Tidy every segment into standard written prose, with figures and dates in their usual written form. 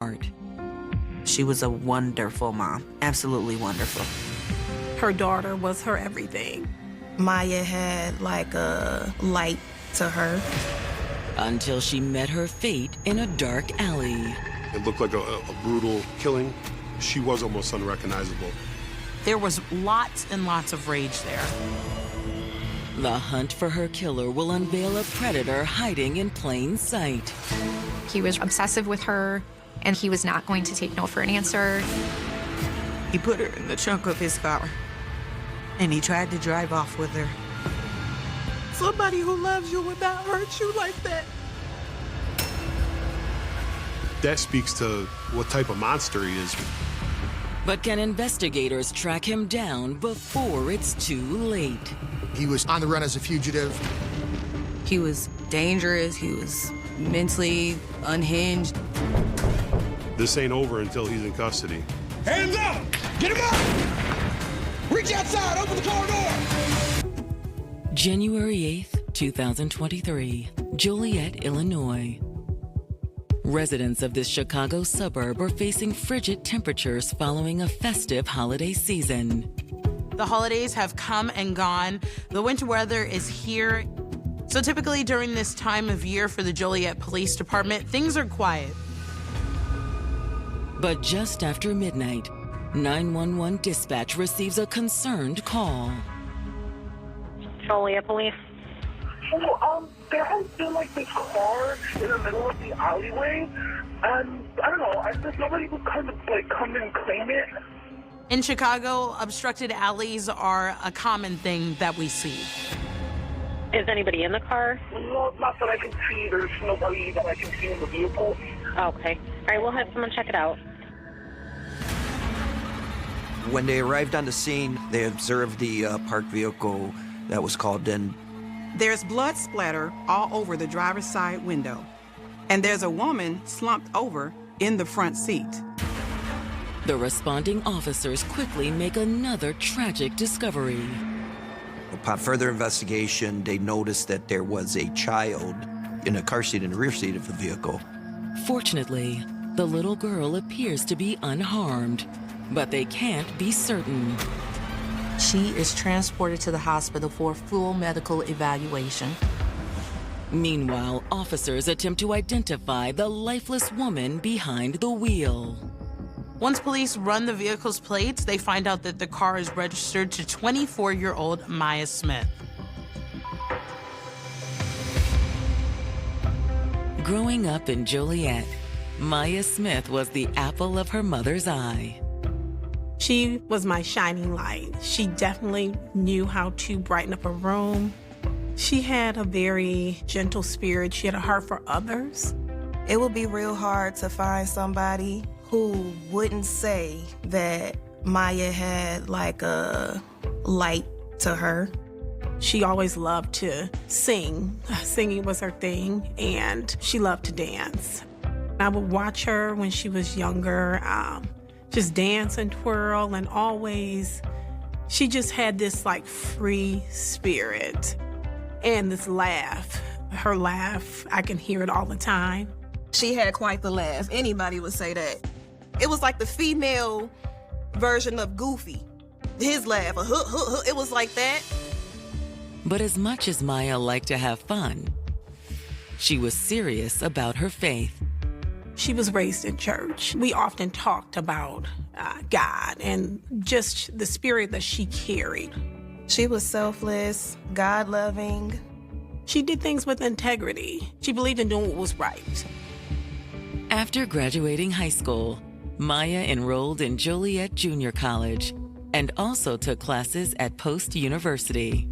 heart. She was a wonderful mom, absolutely wonderful. Her daughter was her everything. Maya had like a light to her. Until she met her fate in a dark alley. It looked like a brutal killing. She was almost unrecognizable. There was lots and lots of rage there. The hunt for her killer will unveil a predator hiding in plain sight. He was obsessive with her, and he was not going to take no for an answer. He put her in the trunk of his car, and he tried to drive off with her. Somebody who loves you would not hurt you like that. That speaks to what type of monster he is. But can investigators track him down before it's too late? He was on the run as a fugitive. He was dangerous. He was mentally unhinged. This ain't over until he's in custody. Hands up! Get him up! Reach outside, open the car door! January 8th, 2023, Joliet, Illinois. Residents of this Chicago suburb are facing frigid temperatures following a festive holiday season. The holidays have come and gone. The winter weather is here. So typically during this time of year for the Joliet Police Department, things are quiet. But just after midnight, 911 dispatch receives a concerned call. Joliet Police. So, there has been like this car in the middle of the alleyway, and I don't know, I think nobody would kind of like come and claim it. In Chicago, obstructed alleys are a common thing that we see. Is anybody in the car? No, not that I can see. There's nobody that I can see in the vehicle. Okay. All right, we'll have someone check it out. When they arrived on the scene, they observed the parked vehicle that was called in. There's blood splatter all over the driver's side window, and there's a woman slumped over in the front seat. The responding officers quickly make another tragic discovery. Upon further investigation, they noticed that there was a child in a car seat in the rear seat of the vehicle. Fortunately, the little girl appears to be unharmed, but they can't be certain. She is transported to the hospital for full medical evaluation. Meanwhile, officers attempt to identify the lifeless woman behind the wheel. Once police run the vehicle's plates, they find out that the car is registered to 24-year-old Maya Smith. Growing up in Joliet, Maya Smith was the apple of her mother's eye. She was my shining light. She definitely knew how to brighten up a room. She had a very gentle spirit. She had a heart for others. It would be real hard to find somebody who wouldn't say that Maya had like a light to her. She always loved to sing. Singing was her thing, and she loved to dance. I would watch her when she was younger, just dance and twirl, and always, she just had this like free spirit and this laugh. Her laugh, I can hear it all the time. She had quite the laugh. Anybody would say that. It was like the female version of Goofy. His laugh, it was like that. But as much as Maya liked to have fun, she was serious about her faith. She was raised in church. We often talked about God and just the spirit that she carried. She was selfless, God-loving. She did things with integrity. She believed in doing what was right. After graduating high school, Maya enrolled in Joliet Junior College and also took classes at Post University.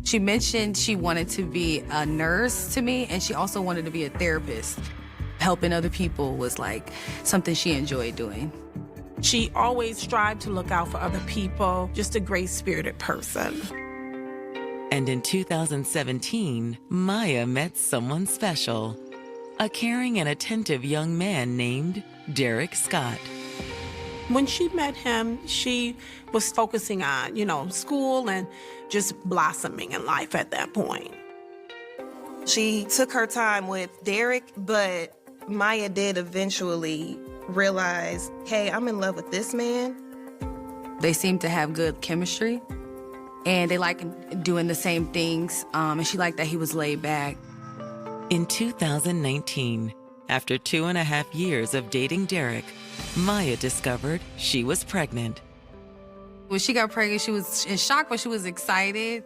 She mentioned she wanted to be a nurse to me, and she also wanted to be a therapist. Helping other people was like something she enjoyed doing. She always strived to look out for other people, just a great-spirited person. And in 2017, Maya met someone special, a caring and attentive young man named Derek Scott. When she met him, she was focusing on, school and just blossoming in life at that point. She took her time with Derek, but Maya did eventually realize, hey, I'm in love with this man. They seem to have good chemistry, and they like doing the same things, and she liked that he was laid back. In 2019, after 2.5 years of dating Derek, Maya discovered she was pregnant. When she got pregnant, she was in shock, but she was excited.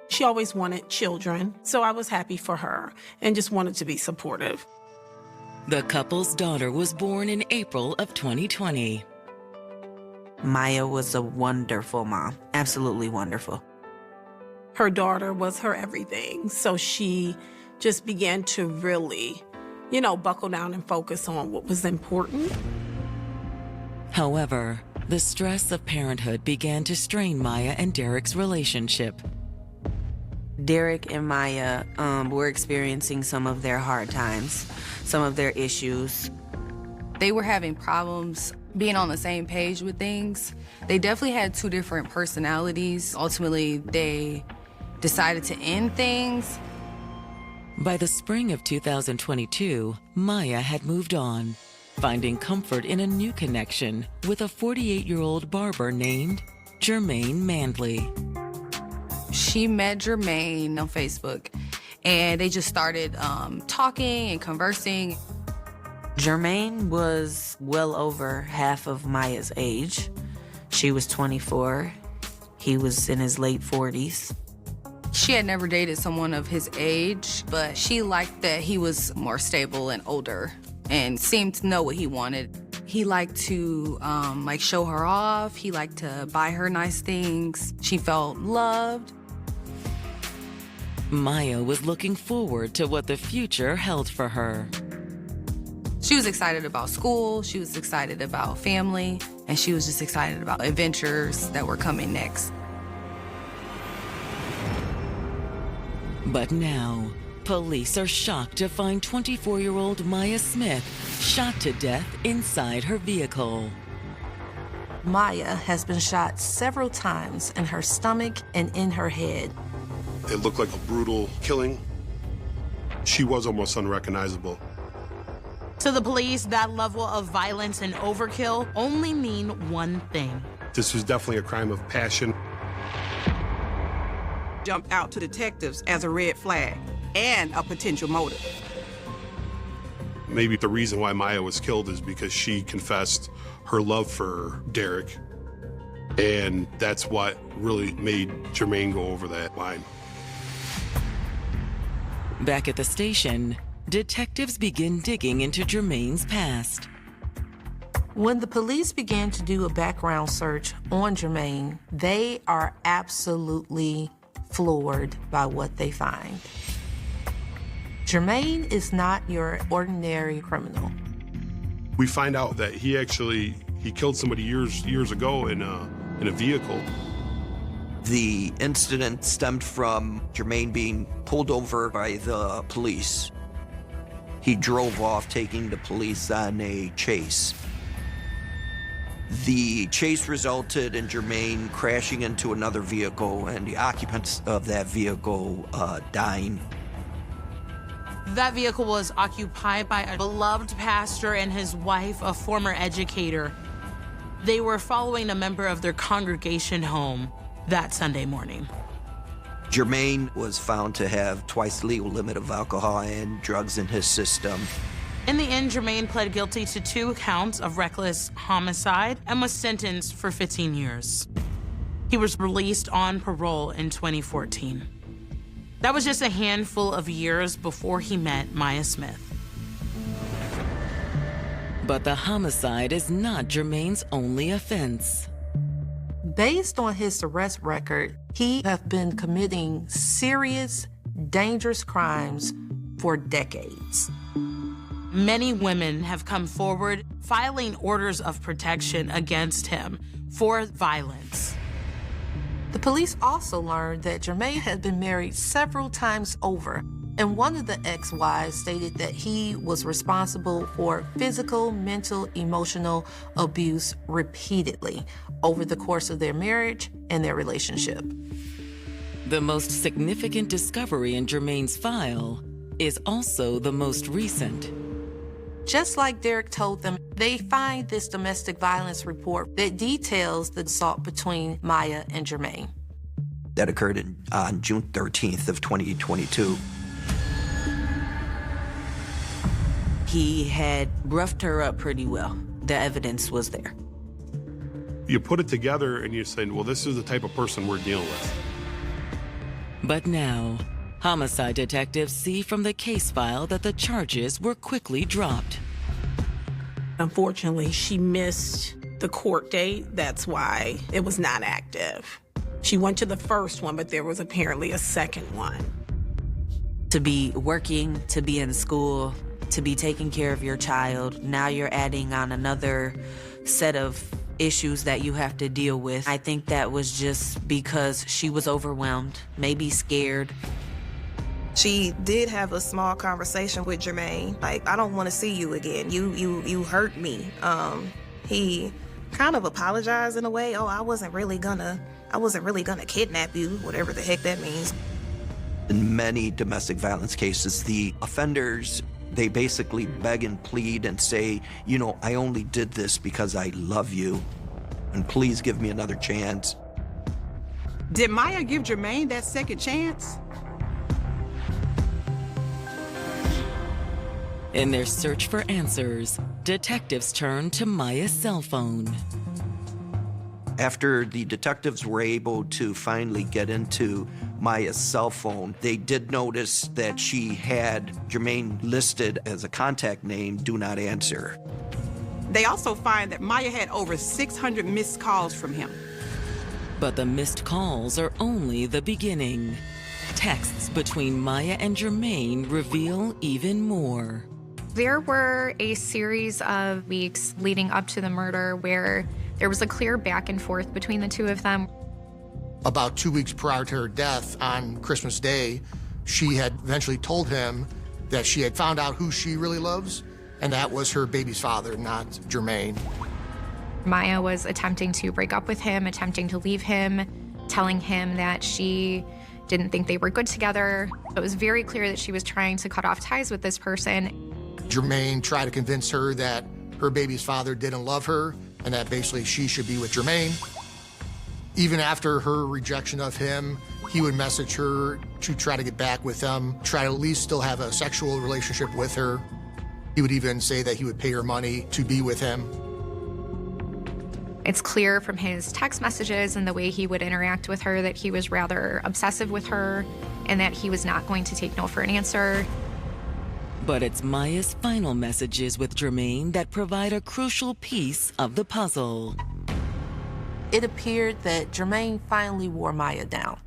She always wanted children, so I was happy for her and just wanted to be supportive. The couple's daughter was born in April of 2020. Maya was a wonderful mom, absolutely wonderful. Her daughter was her everything, so she just began to really, buckle down and focus on what was important. However, the stress of parenthood began to strain Maya and Derek's relationship. Derek and Maya were experiencing some of their hard times, some of their issues. They were having problems being on the same page with things. They definitely had two different personalities. Ultimately, they decided to end things. By the spring of 2022, Maya had moved on, finding comfort in a new connection with a 48-year-old barber named Jermaine Mandley. She met Jermaine on Facebook, and they just started talking and conversing. Jermaine was well over half of Maya's age. She was 24. He was in his late 40s. She had never dated someone of his age, but she liked that he was more stable and older and seemed to know what he wanted. He liked to show her off. He liked to buy her nice things. She felt loved. Maya was looking forward to what the future held for her. She was excited about school, she was excited about family, and she was just excited about adventures that were coming next. But now, police are shocked to find 24-year-old Maya Smith shot to death inside her vehicle. Maya has been shot several times in her stomach and in her head. It looked like a brutal killing. She was almost unrecognizable. To the police, that level of violence and overkill only mean one thing. This was definitely a crime of passion. Jumped out to detectives as a red flag and a potential motive. Maybe the reason why Maya was killed is because she confessed her love for Derek, and that's what really made Jermaine go over that line. Back at the station, detectives begin digging into Jermaine's past. When the police began to do a background search on Jermaine, they are absolutely floored by what they find. Jermaine is not your ordinary criminal. We find out that he killed somebody years ago in a vehicle. The incident stemmed from Jermaine being pulled over by the police. He drove off, taking the police on a chase. The chase resulted in Jermaine crashing into another vehicle and the occupants of that vehicle dying. That vehicle was occupied by a beloved pastor and his wife, a former educator. They were following a member of their congregation home that Sunday morning. Jermaine was found to have twice the legal limit of alcohol and drugs in his system. In the end, Jermaine pled guilty to 2 counts of reckless homicide and was sentenced for 15 years. He was released on parole in 2014. That was just a handful of years before he met Maya Smith. But the homicide is not Jermaine's only offense. Based on his arrest record, he has been committing serious, dangerous crimes for decades. Many women have come forward filing orders of protection against him for violence. The police also learned that Jermaine had been married several times over, and one of the ex-wives stated that he was responsible for physical, mental, emotional abuse repeatedly over the course of their marriage and their relationship. The most significant discovery in Jermaine's file is also the most recent. Just like Derek told them, they find this domestic violence report that details the assault between Maya and Jermaine. That occurred on June 13th of 2022. He had roughed her up pretty well. The evidence was there. You put it together and you're saying, well, this is the type of person we're dealing with. But now, homicide detectives see from the case file that the charges were quickly dropped. Unfortunately, she missed the court date. That's why it was not active. She went to the first one, but there was apparently a second one. To be working, to be in school, to be taking care of your child, now you're adding on another set of issues that you have to deal with. I think that was just because she was overwhelmed, maybe scared. She did have a small conversation with Jermaine. Like, I don't want to see you again. You hurt me. He kind of apologized in a way. Oh, I wasn't really gonna kidnap you, whatever the heck that means. In many domestic violence cases, the offenders, they basically beg and plead and say, you know, I only did this because I love you, and please give me another chance. Did Maya give Jermaine that second chance? In their search for answers, detectives turned to Maya's cell phone. After the detectives were able to finally get into Maya's cell phone, they did notice that she had Jermaine listed as a contact name, Do Not Answer. They also find that Maya had over 600 missed calls from him. But the missed calls are only the beginning. Texts between Maya and Jermaine reveal even more. There were a series of weeks leading up to the murder where there was a clear back and forth between the two of them. About 2 weeks prior to her death on Christmas Day, she had eventually told him that she had found out who she really loves, and that was her baby's father, not Jermaine. Maya was attempting to break up with him, attempting to leave him, telling him that she didn't think they were good together. It was very clear that she was trying to cut off ties with this person. Jermaine tried to convince her that her baby's father didn't love her and that basically she should be with Jermaine. Even after her rejection of him, he would message her to try to get back with him, try to at least still have a sexual relationship with her. He would even say that he would pay her money to be with him. It's clear from his text messages and the way he would interact with her that he was rather obsessive with her and that he was not going to take no for an answer. But it's Maya's final messages with Jermaine that provide a crucial piece of the puzzle. It appeared that Jermaine finally wore Maya down.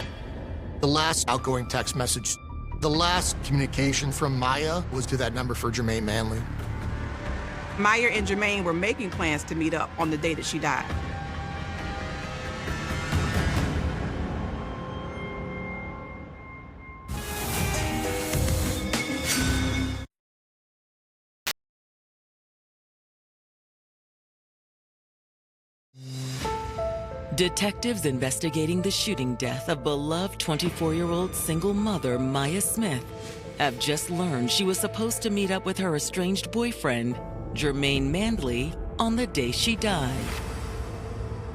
The last outgoing text message, the last communication from Maya was to that number for Jermaine Manley. Maya and Jermaine were making plans to meet up on the day that she died. Detectives investigating the shooting death of beloved 24-year-old single mother Maya Smith have just learned she was supposed to meet up with her estranged boyfriend, Jermaine Manley, on the day she died.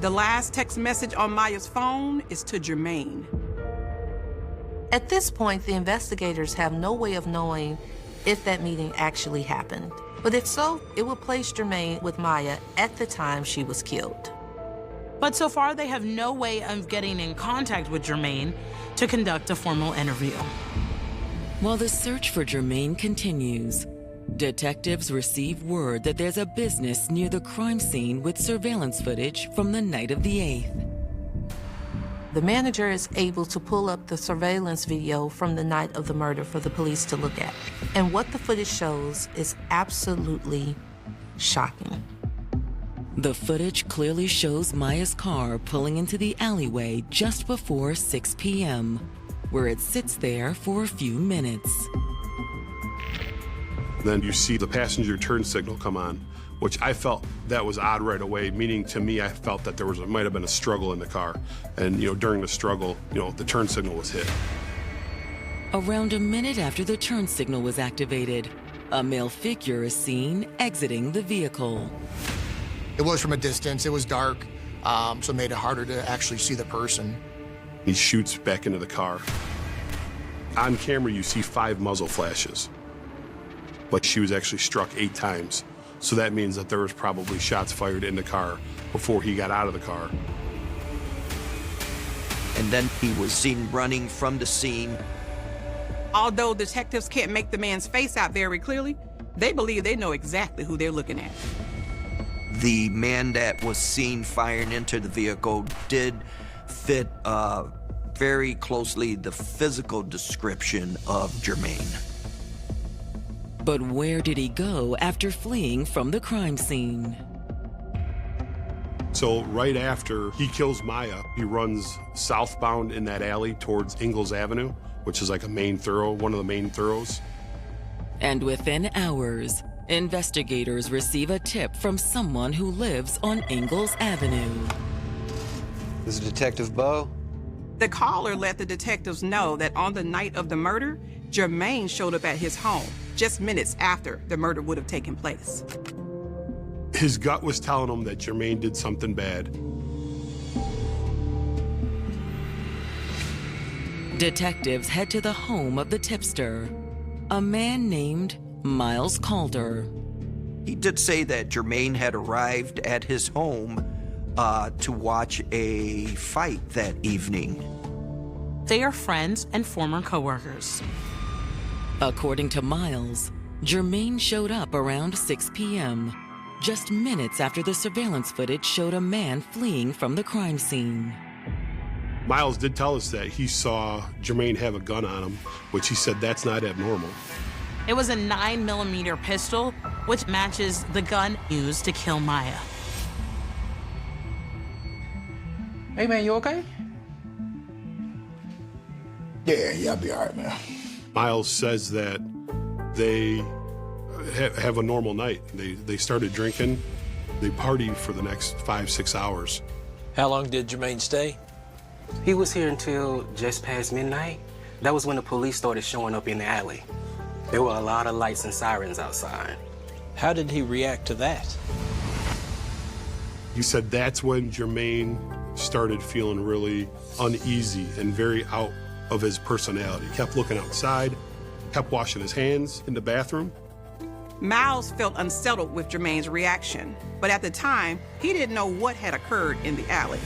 The last text message on Maya's phone is to Jermaine. At this point, the investigators have no way of knowing if that meeting actually happened. But if so, it would place Jermaine with Maya at the time she was killed. But so far, they have no way of getting in contact with Jermaine to conduct a formal interview. While the search for Jermaine continues, detectives receive word that there's a business near the crime scene with surveillance footage from the night of the 8th. The manager is able to pull up the surveillance video from the night of the murder for the police to look at. And what the footage shows is absolutely shocking. The footage clearly shows Maya's car pulling into the alleyway just before 6 p.m., where it sits there for a few minutes. Then you see the passenger turn signal come on, which I felt that was odd right away, meaning to me I felt that might have been a struggle in the car. And during the struggle, the turn signal was hit. Around a minute after the turn signal was activated, a male figure is seen exiting the vehicle. It was from a distance, it was dark, so it made it harder to actually see the person. He shoots back into the car. On camera, you see 5 muzzle flashes, but she was actually struck 8 times. So that means that there was probably shots fired in the car before he got out of the car. And then he was seen running from the scene. Although detectives can't make the man's face out very clearly, they believe they know exactly who they're looking at. The man that was seen firing into the vehicle did fit very closely the physical description of Jermaine. But where did he go after fleeing from the crime scene? So right after he kills Maya, he runs southbound in that alley towards Ingalls Avenue, which is like a main thorough, one of the main thoroughs. And within hours, investigators receive a tip from someone who lives on Ingalls Avenue. This is Detective Bo. The caller let the detectives know that on the night of the murder, Jermaine showed up at his home just minutes after the murder would have taken place. His gut was telling him that Jermaine did something bad. Detectives head to the home of the tipster, a man named Miles Calder. He did say that Jermaine had arrived at his home to watch a fight that evening. They are friends and former coworkers. According to Miles, Jermaine showed up around 6 p.m., just minutes after the surveillance footage showed a man fleeing from the crime scene. Miles did tell us that he saw Jermaine have a gun on him, which he said that's not abnormal. It was a 9mm pistol, which matches the gun used to kill Maya. Hey, man, you okay? Yeah, I'll be all right, man. Miles says that they have a normal night. They started drinking. They partied for the next 5-6 hours. How long did Jermaine stay? He was here until just past midnight. That was when the police started showing up in the alley. There were a lot of lights and sirens outside. How did he react to that? He said that's when Jermaine started feeling really uneasy and very out of his personality. Kept looking outside, kept washing his hands in the bathroom. Miles felt unsettled with Jermaine's reaction, but at the time, he didn't know what had occurred in the alley.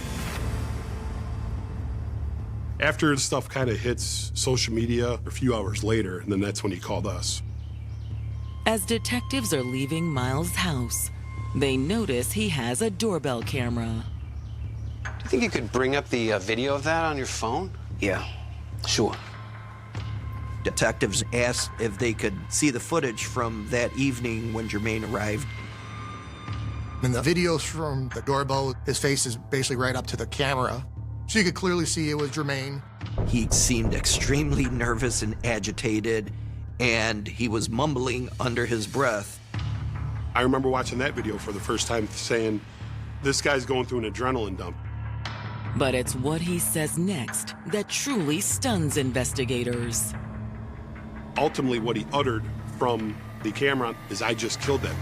After stuff kind of hits social media a few hours later, and then that's when he called us. As detectives are leaving Miles' house, they notice he has a doorbell camera. Do you think you could bring up the video of that on your phone? Yeah, sure. Detectives asked if they could see the footage from that evening when Jermaine arrived. In the videos from the doorbell, his face is basically right up to the camera, so you could clearly see it was Jermaine. He seemed extremely nervous and agitated, and he was mumbling under his breath. I remember watching that video for the first time saying, this guy's going through an adrenaline dump. But it's what he says next that truly stuns investigators. Ultimately, what he uttered from the camera is, I just killed them.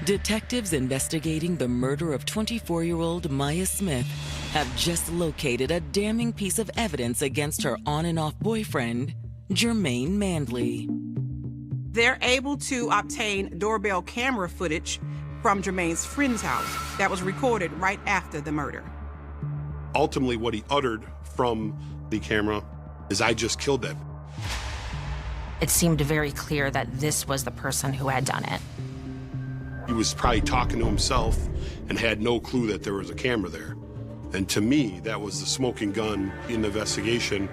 Detectives investigating the murder of 24-year-old Maya Smith have just located a damning piece of evidence against her on and off boyfriend, Jermaine Mandley. They're able to obtain doorbell camera footage from Jermaine's friend's house that was recorded right after the murder. Ultimately, what he uttered from the camera is, I just killed them. It seemed very clear that this was the person who had done it. He was probably talking to himself and had no clue that there was a camera there. And to me, that was the smoking gun in the investigation.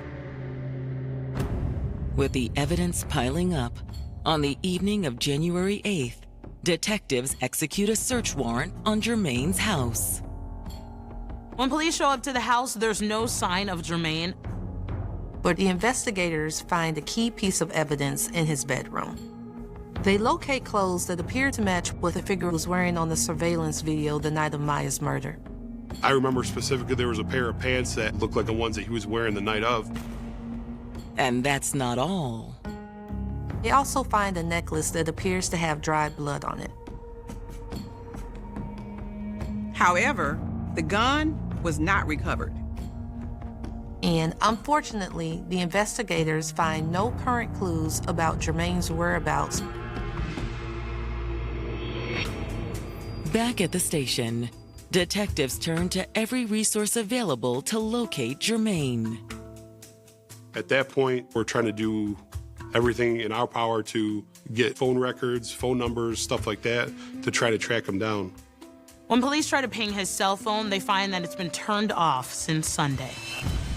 With the evidence piling up, on the evening of January 8th, detectives execute a search warrant on Jermaine's house. When police show up to the house, there's no sign of Jermaine. But the investigators find a key piece of evidence in his bedroom. They locate clothes that appear to match what the figure was wearing on the surveillance video the night of Maya's murder. I remember specifically there was a pair of pants that looked like the ones that he was wearing the night of. And that's not all. They also find a necklace that appears to have dried blood on it. However, the gun was not recovered. And unfortunately, the investigators find no current clues about Jermaine's whereabouts. Back at the station, detectives turn to every resource available to locate Jermaine. At that point, we're trying to do everything in our power to get phone records, phone numbers, stuff like that, to try to track him down. When police try to ping his cell phone, they find that it's been turned off since Sunday.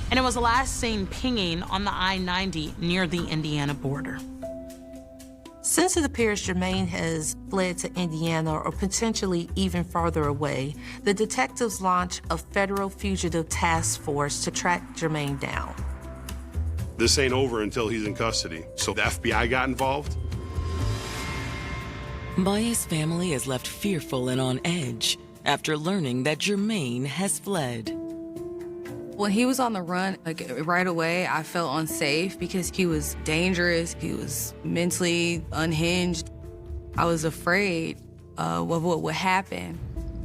And it was last seen pinging on the I-90 near the Indiana border. Since it appears Jermaine has fled to Indiana or potentially even farther away, the detectives launch a federal fugitive task force to track Jermaine down. This ain't over until he's in custody. So the FBI got involved. Maya's family is left fearful and on edge after learning that Jermaine has fled. When he was on the run, right away, I felt unsafe because he was dangerous. He was mentally unhinged. I was afraid of what would happen.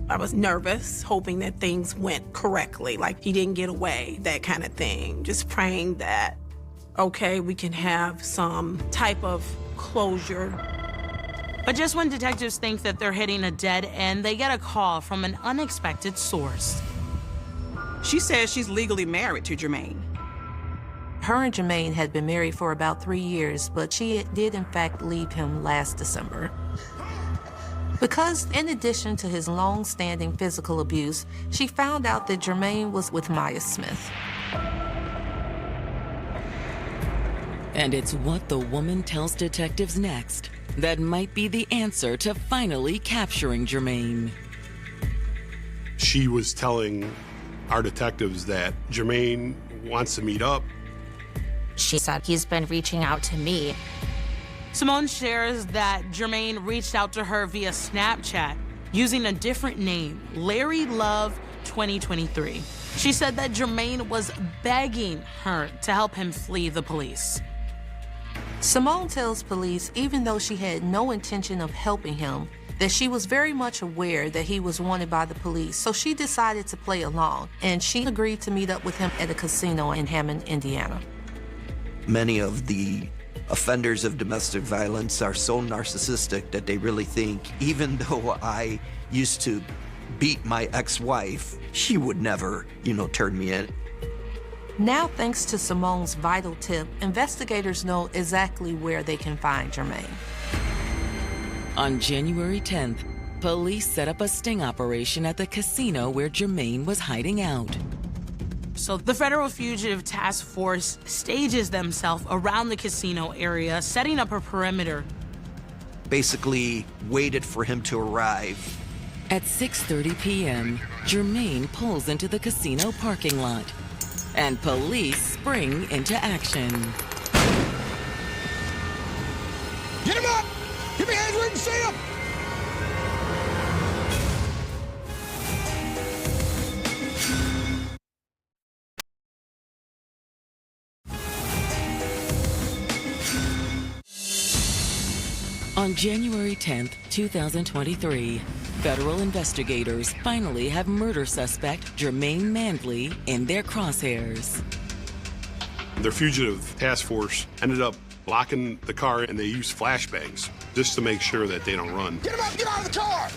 I was nervous, hoping that things went correctly, like he didn't get away, that kind of thing. Just praying that, okay, we can have some type of closure. But just when detectives think that they're hitting a dead end, they get a call from an unexpected source. She says she's legally married to Jermaine. Her and Jermaine had been married for about 3 years, but she did in fact leave him last December. Because in addition to his long-standing physical abuse, she found out that Jermaine was with Maya Smith. And it's what the woman tells detectives next that might be the answer to finally capturing Jermaine. She was telling our detectives that Jermaine wants to meet up. She said, he's been reaching out to me. Simone shares that Jermaine reached out to her via Snapchat using a different name, Larry Love 2023. She said that Jermaine was begging her to help him flee the police. Simone tells police, even though she had no intention of helping him, that she was very much aware that he was wanted by the police, so she decided to play along, and she agreed to meet up with him at a casino in Hammond, Indiana. Many of the offenders of domestic violence are so narcissistic that they really think, even though I used to beat my ex-wife, she would never, turn me in. Now, thanks to Simone's vital tip, investigators know exactly where they can find Jermaine. On January 10th, police set up a sting operation at the casino where Jermaine was hiding out. So the Federal Fugitive Task Force stages themselves around the casino area, setting up a perimeter. Basically waited for him to arrive. At 6:30 p.m., Jermaine pulls into the casino parking lot, and police spring into action. Get him up! Give me hands where you can see him! On January 10th, 2023, federal investigators finally have murder suspect Jermaine Mandley in their crosshairs. Their fugitive task force ended up locking the car, and they used flashbangs just to make sure that they don't run. Get him up! Get out of the car!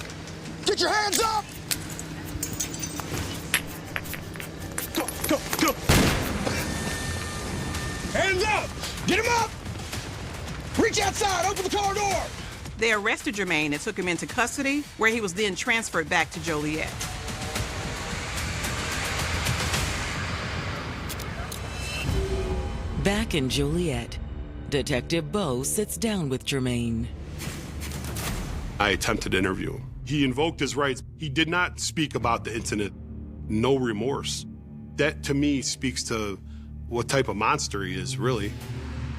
Get your hands up! Go, go, go! Hands up! Get him up! Reach outside! Open the car door! They arrested Jermaine and took him into custody, where he was then transferred back to Joliet. Back in Joliet, Detective Bo sits down with Jermaine. I attempted to interview him. He invoked his rights. He did not speak about the incident. No remorse. That, to me, speaks to what type of monster he is, really.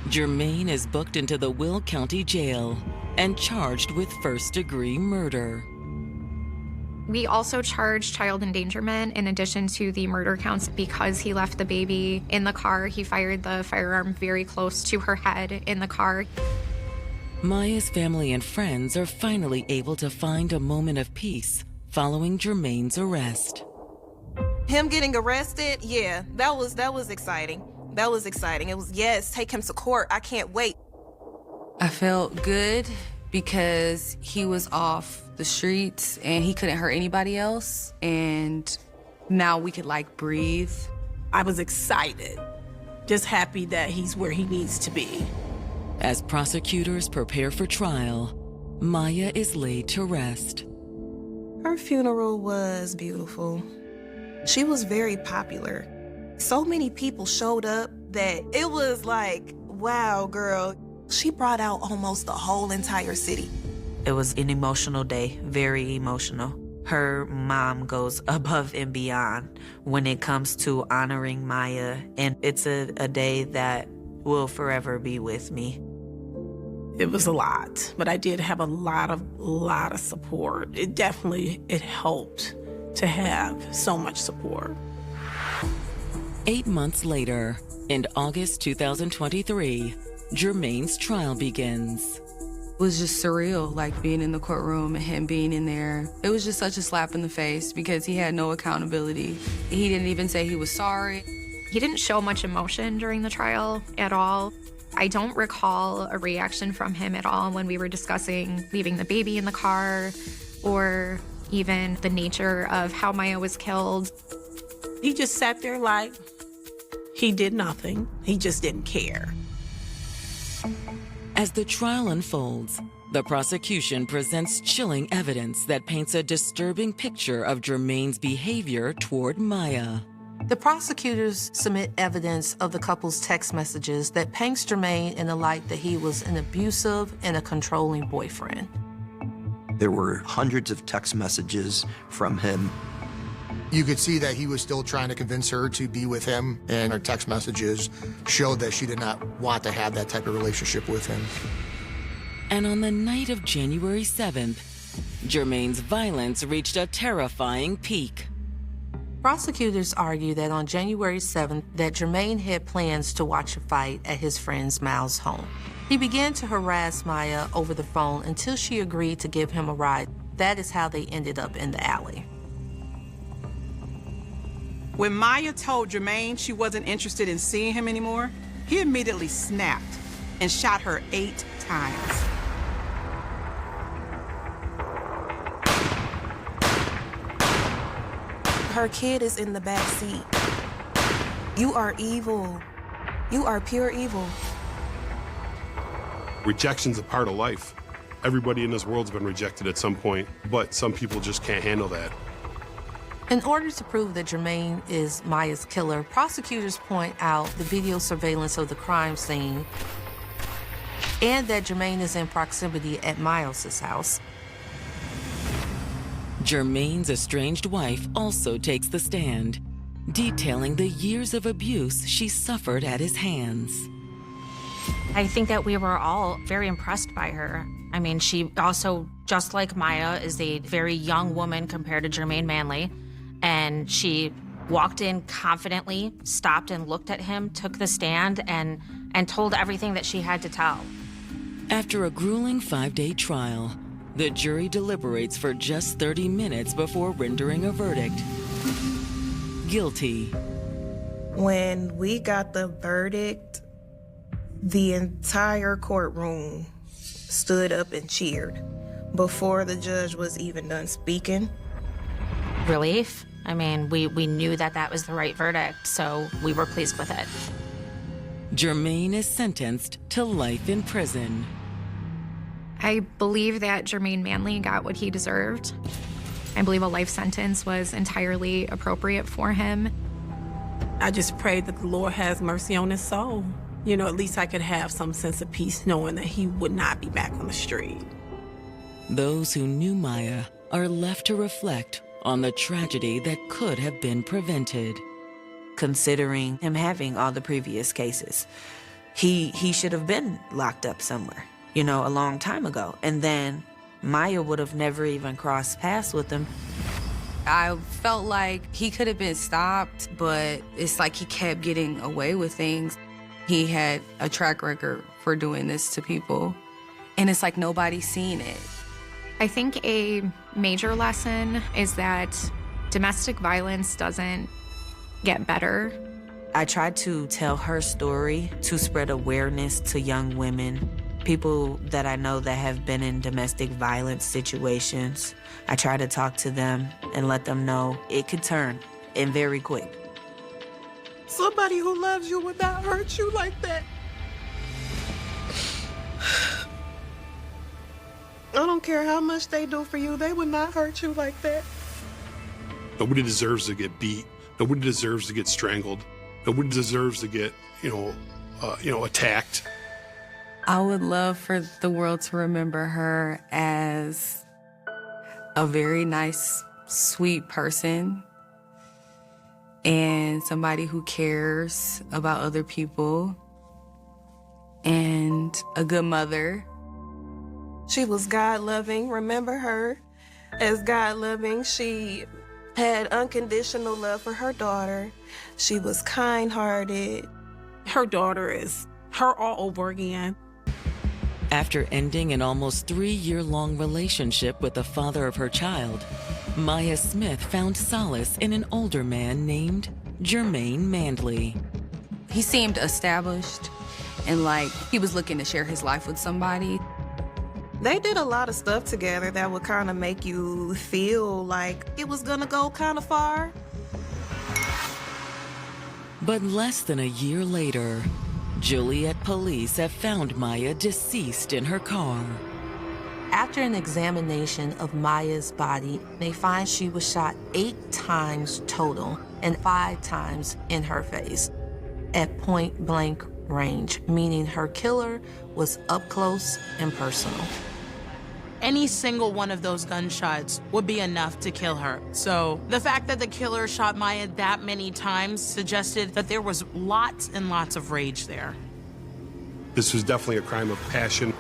Jermaine is booked into the Will County Jail and charged with first-degree murder. We also charged child endangerment in addition to the murder counts because he left the baby in the car. He fired the firearm very close to her head in the car. Maya's family and friends are finally able to find a moment of peace following Jermaine's arrest. Him getting arrested, yeah, that was exciting. That was exciting. It was, yes, take him to court. I can't wait. I felt good because he was off the streets and he couldn't hurt anybody else. And now we could like breathe. I was excited, just happy that he's where he needs to be. As prosecutors prepare for trial, Maya is laid to rest. Her funeral was beautiful. She was very popular. So many people showed up that it was like, wow, girl. She brought out almost the whole entire city. It was an emotional day, very emotional. Her mom goes above and beyond when it comes to honoring Maya, and it's a day that will forever be with me. It was a lot, but I did have a lot of support. It helped to have so much support. 8 months later, in August 2023, Jermaine's trial begins. It was just surreal, like being in the courtroom and him being in there. It was just such a slap in the face because he had no accountability. He didn't even say he was sorry. He didn't show much emotion during the trial at all. I don't recall a reaction from him at all when we were discussing leaving the baby in the car or even the nature of how Maya was killed. He just sat there like he did nothing. He just didn't care. As the trial unfolds, the prosecution presents chilling evidence that paints a disturbing picture of Jermaine's behavior toward Maya. The prosecutors submit evidence of the couple's text messages that paints Jermaine in the light that he was an abusive and a controlling boyfriend. There were hundreds of text messages from him. You could see that he was still trying to convince her to be with him, and her text messages showed that she did not want to have that type of relationship with him. And on the night of January 7th, Jermaine's violence reached a terrifying peak. Prosecutors argue that on January 7th, that Jermaine had plans to watch a fight at his friend Mal's home. He began to harass Maya over the phone until she agreed to give him a ride. That is how they ended up in the alley. When Maya told Jermaine she wasn't interested in seeing him anymore, he immediately snapped and shot her 8 times. Her kid is in the back seat. You are evil. You are pure evil. Rejection's a part of life. Everybody in this world's been rejected at some point, but some people just can't handle that. In order to prove that Jermaine is Maya's killer, prosecutors point out the video surveillance of the crime scene and that Jermaine is in proximity at Miles' house. Jermaine's estranged wife also takes the stand, detailing the years of abuse she suffered at his hands. I think that we were all very impressed by her. I mean, she also, just like Maya, is a very young woman compared to Jermaine Manley. And she walked in confidently, stopped and looked at him, took the stand, and told everything that she had to tell. After a grueling 5-day trial, the jury deliberates for just 30 minutes before rendering a verdict. Guilty. When we got the verdict, the entire courtroom stood up and cheered before the judge was even done speaking. Relief. I mean, we knew that that was the right verdict, so we were pleased with it. Jermaine is sentenced to life in prison. I believe that Jermaine Manley got what he deserved. I believe a life sentence was entirely appropriate for him. I just pray that the Lord has mercy on his soul. You know, at least I could have some sense of peace knowing that he would not be back on the street. Those who knew Maya are left to reflect on the tragedy that could have been prevented. Considering him having all the previous cases, he should have been locked up somewhere, you know, a long time ago. And then Maya would have never even crossed paths with him. I felt like he could have been stopped, but it's like he kept getting away with things. He had a track record for doing this to people. And it's like nobody's seen it. I think a major lesson is that domestic violence doesn't get better. I tried to tell her story to spread awareness to young women, people that I know that have been in domestic violence situations. I try to talk to them and let them know it could turn, and very quick. Somebody who loves you would not hurt you like that. I don't care how much they do for you, they would not hurt you like that. Nobody deserves to get beat. Nobody deserves to get strangled. Nobody deserves to get, attacked. I would love for the world to remember her as a very nice, sweet person and somebody who cares about other people and a good mother. She was God-loving. Remember her as God-loving. She had unconditional love for her daughter. She was kind-hearted. Her daughter is her all over again. After ending an almost 3-year-long relationship with the father of her child, Maya Smith found solace in an older man named Jermaine Mandley. He seemed established and like he was looking to share his life with somebody. They did a lot of stuff together that would kind of make you feel like it was gonna go kind of far. But less than a year later, Joliet police have found Maya deceased in her car. After an examination of Maya's body, they find she was shot 8 times total and 5 times in her face at point-blank range, meaning her killer was up close and personal. Any single one of those gunshots would be enough to kill her. So the fact that the killer shot Maya that many times suggested that there was lots and lots of rage there. This was definitely a crime of passion.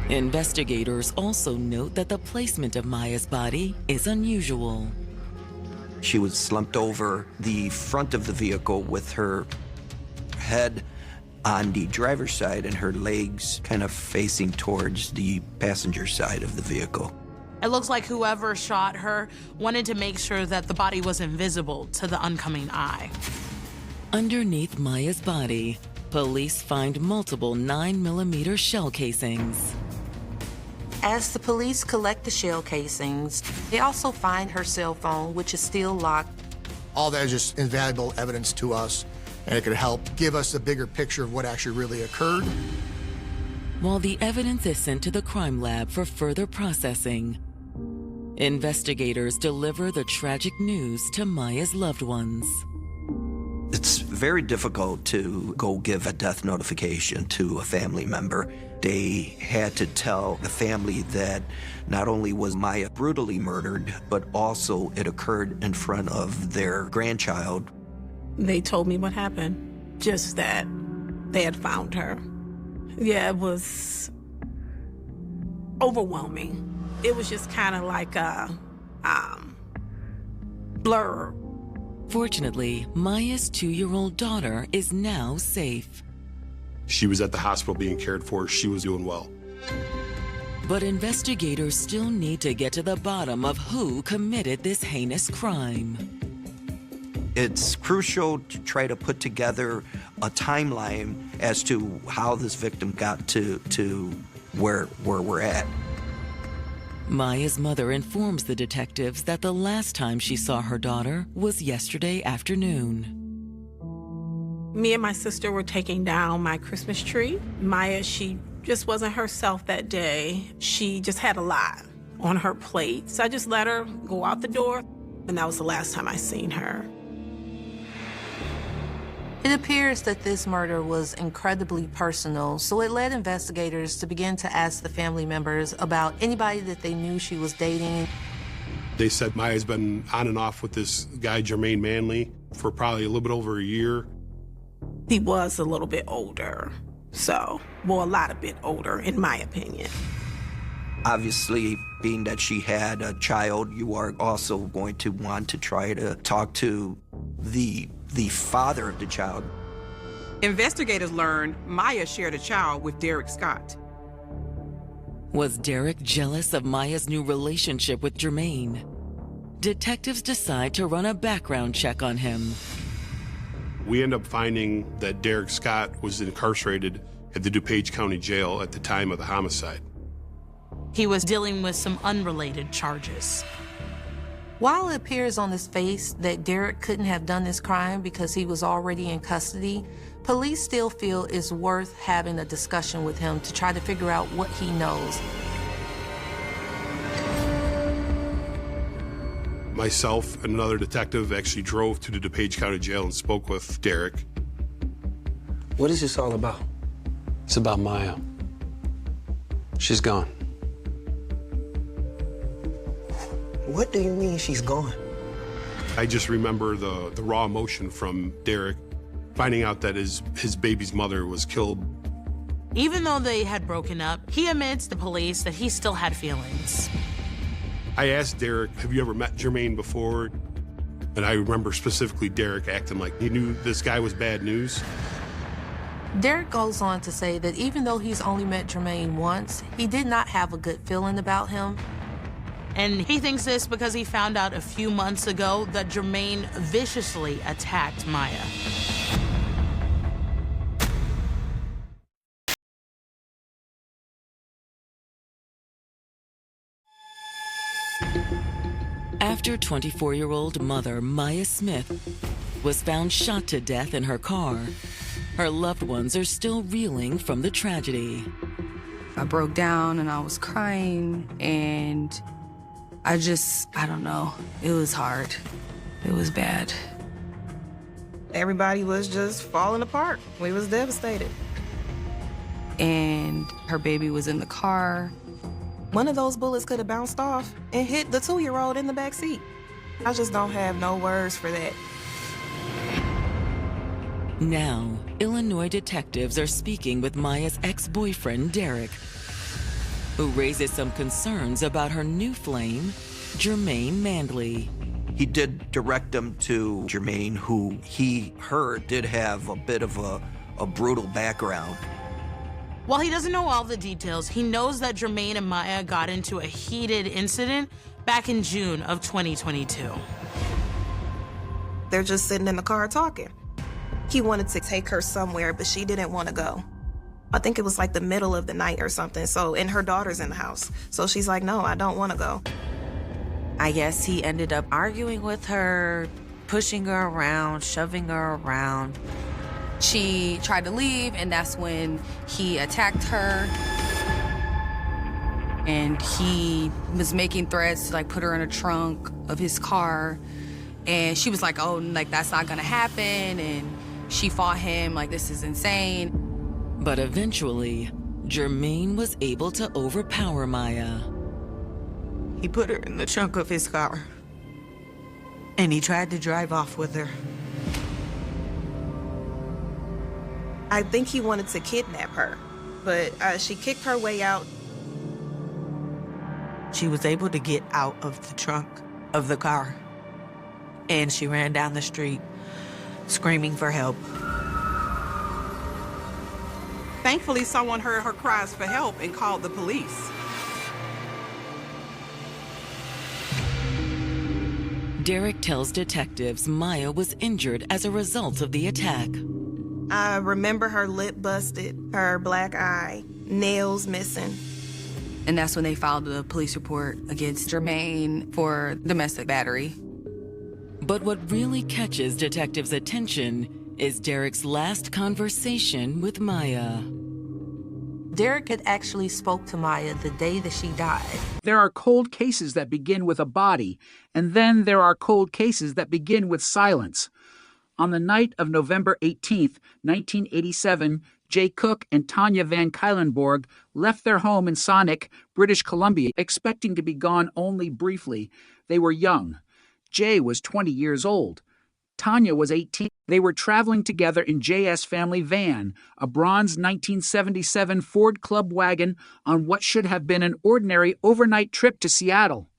Investigators also note that the placement of Maya's body is unusual. She was slumped over the front of the vehicle with her head on the driver's side and her legs kind of facing towards the passenger side of the vehicle. It looks like whoever shot her wanted to make sure that the body was invisible to the oncoming eye. Underneath Maya's body, police find multiple 9mm shell casings. As the police collect the shell casings, they also find her cell phone, which is still locked. All that is just invaluable evidence to us, and it could help give us a bigger picture of what actually really occurred. While the evidence is sent to the crime lab for further processing, investigators deliver the tragic news to Maya's loved ones. It's very difficult to go give a death notification to a family member. They had to tell the family that not only was Maya brutally murdered, but also it occurred in front of their grandchild. They told me what happened, just that they had found her. Yeah, it was overwhelming. It was just kind of like a blur. Fortunately, Maya's 2-year-old daughter is now safe. She was at the hospital being cared for. She was doing well. But investigators still need to get to the bottom of who committed this heinous crime. It's crucial to try to put together a timeline as to how this victim got to where we're at. Maya's mother informs the detectives that the last time she saw her daughter was yesterday afternoon. Me and my sister were taking down my Christmas tree. Maya, she just wasn't herself that day. She just had a lot on her plate. So I just let her go out the door, and that was the last time I seen her. It appears that this murder was incredibly personal, so it led investigators to begin to ask the family members about anybody that they knew she was dating. They said Maya's been on and off with this guy, Jermaine Mandley, for probably a little bit over a year. He was a little bit older, a lot bit older, in my opinion. Obviously, being that she had a child, you are also going to want to try to talk to the father of the child. Investigators learned Maya shared a child with Derek Scott. Was Derek jealous of Maya's new relationship with Jermaine? Detectives decide to run a background check on him. We end up finding that Derek Scott was incarcerated at the DuPage County Jail at the time of the homicide. He was dealing with some unrelated charges. While it appears on his face that Derek couldn't have done this crime because he was already in custody, police still feel it's worth having a discussion with him to try to figure out what he knows. Myself and another detective actually drove to the DuPage County Jail and spoke with Derek. What is this all about? It's about Maya. She's gone. What do you mean she's gone? I just remember the raw emotion from Derek finding out that his baby's mother was killed. Even though they had broken up, he admits to police that he still had feelings. I asked Derek, have you ever met Jermaine before? And I remember specifically Derek acting like he knew this guy was bad news. Derek goes on to say that even though he's only met Jermaine once, he did not have a good feeling about him. And he thinks this because he found out a few months ago that Jermaine viciously attacked Maya. After 24-year-old mother Maya Smith was found shot to death in her car, her loved ones are still reeling from the tragedy. I broke down and I was crying, and I don't know. It was hard. It was bad. Everybody was just falling apart. We was devastated. And her baby was in the car. One of those bullets could have bounced off and hit the 2-year-old in the back seat. I just don't have no words for that. Now, Illinois detectives are speaking with Maya's ex-boyfriend, Derek, who raises some concerns about her new flame, Jermaine Mandley. He did direct him to Jermaine, who he heard did have a bit of a brutal background. While he doesn't know all the details, he knows that Jermaine and Maya got into a heated incident back in June of 2022. They're just sitting in the car talking. He wanted to take her somewhere, but she didn't want to go. I think it was like the middle of the night or something, and her daughter's in the house. So she's like, no, I don't want to go. I guess he ended up arguing with her, pushing her around, shoving her around. She tried to leave, and that's when he attacked her. And he was making threats to put her in a trunk of his car. And she was like, oh, that's not gonna happen. And she fought him, this is insane. But eventually, Jermaine was able to overpower Maya. He put her in the trunk of his car, and he tried to drive off with her. I think he wanted to kidnap her, but she kicked her way out. She was able to get out of the trunk of the car, and she ran down the street screaming for help. Thankfully, someone heard her cries for help and called the police. Derek tells detectives Maya was injured as a result of the attack. I remember her lip busted, her black eye, nails missing. And that's when they filed a police report against Jermaine for domestic battery. But what really catches detectives' attention is Derek's last conversation with Maya. Derek had actually spoke to Maya the day that she died. There are cold cases that begin with a body, and then there are cold cases that begin with silence. On the night of November 18th, 1987, Jay Cook and Tanya Van Kylenborg left their home in Sonic, British Columbia, expecting to be gone only briefly. They were young. Jay was 20 years old. Tanya was 18. They were traveling together in J.S. family van, a bronze 1977 Ford Club wagon, on what should have been an ordinary overnight trip to Seattle.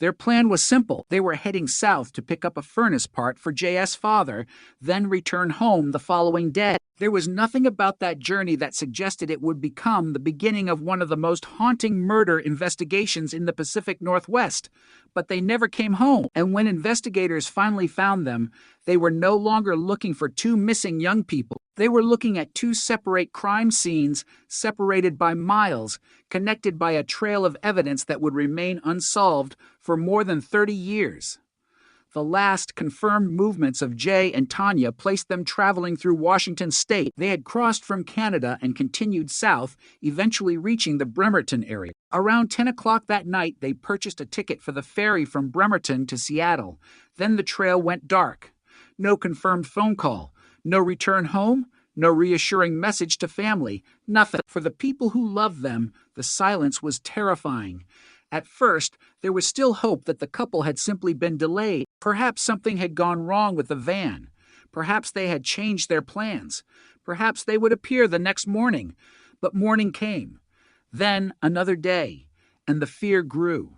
Their plan was simple. They were heading south to pick up a furnace part for J.S. father, then return home the following day. There was nothing about that journey that suggested it would become the beginning of one of the most haunting murder investigations in the Pacific Northwest. But they never came home, and when investigators finally found them, they were no longer looking for two missing young people. They were looking at two separate crime scenes, separated by miles, connected by a trail of evidence that would remain unsolved for more than 30 years. The last confirmed movements of Jay and Tanya placed them traveling through Washington state. They had crossed from Canada and continued south, eventually reaching the Bremerton area. Around 10 o'clock that night, they purchased a ticket for the ferry from Bremerton to Seattle. Then the trail went dark. No confirmed phone call, no return home, no reassuring message to family, nothing. For the people who loved them, the silence was terrifying. At first, there was still hope that the couple had simply been delayed. Perhaps something had gone wrong with the van. Perhaps they had changed their plans. Perhaps they would appear the next morning. But morning came. Then another day, and the fear grew.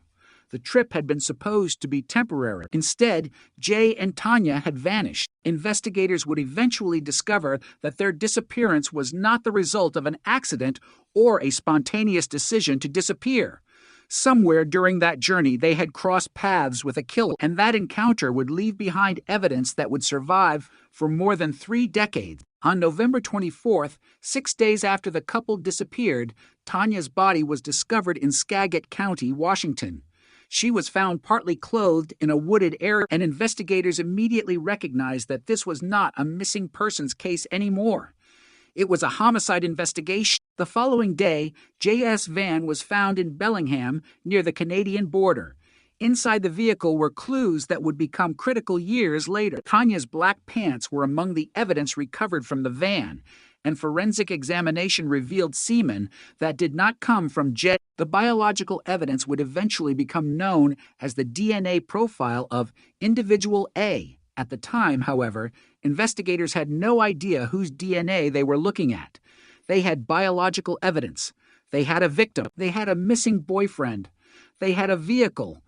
The trip had been supposed to be temporary. Instead, Jay and Tanya had vanished. Investigators would eventually discover that their disappearance was not the result of an accident or a spontaneous decision to disappear. Somewhere during that journey, they had crossed paths with a killer, and that encounter would leave behind evidence that would survive for more than 3 decades. On November 24th, 6 days after the couple disappeared, Tanya's body was discovered in Skagit County, Washington. She was found partly clothed in a wooded area, and investigators immediately recognized that this was not a missing persons case anymore. It was a homicide investigation. The following day, J.S. van was found in Bellingham near the Canadian border. Inside the vehicle were clues that would become critical years later. Tanya's black pants were among the evidence recovered from the van, and forensic examination revealed semen that did not come from Jet. The biological evidence would eventually become known as the DNA profile of individual A. At the time, however, investigators had no idea whose DNA they were looking at. They had biological evidence. They had a victim. They had a missing boyfriend. They had a vehicle.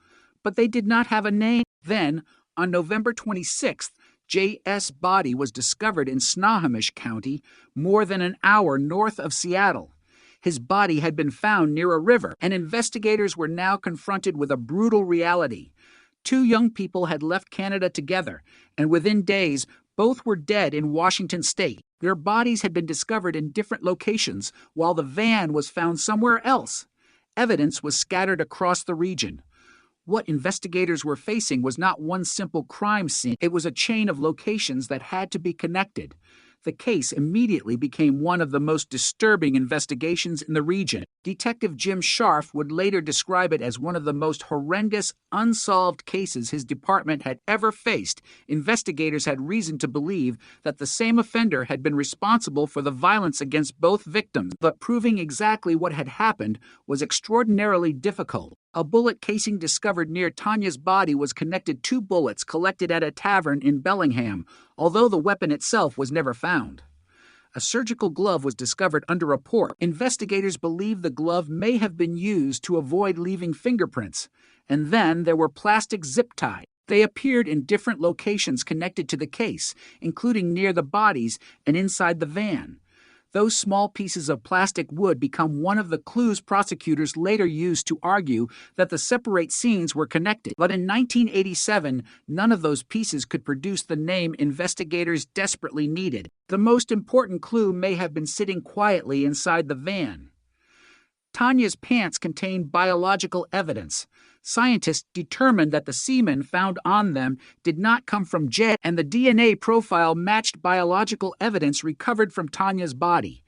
But they did not have a name. Then, on November 26th, J.S. body was discovered in Snohomish County, more than an hour north of Seattle. His body had been found near a river, and investigators were now confronted with a brutal reality. 2 young people had left Canada together, and within days, both were dead in Washington state. Their bodies had been discovered in different locations, while the van was found somewhere else. Evidence was scattered across the region. What investigators were facing was not one simple crime scene. It was a chain of locations that had to be connected. The case immediately became one of the most disturbing investigations in the region. Detective Jim Scharf would later describe it as one of the most horrendous, unsolved cases his department had ever faced. Investigators had reason to believe that the same offender had been responsible for the violence against both victims, but proving exactly what had happened was extraordinarily difficult. A bullet casing discovered near Tanya's body was connected to bullets collected at a tavern in Bellingham, although the weapon itself was never found. A surgical glove was discovered under a port. Investigators believe the glove may have been used to avoid leaving fingerprints. And then there were plastic zip ties. They appeared in different locations connected to the case, including near the bodies and inside the van. Those small pieces of plastic would become one of the clues prosecutors later used to argue that the separate scenes were connected. But in 1987, none of those pieces could produce the name investigators desperately needed. The most important clue may have been sitting quietly inside the van. Tanya's pants contained biological evidence. Scientists determined that the semen found on them did not come from Jed, and the DNA profile matched biological evidence recovered from Tanya's body.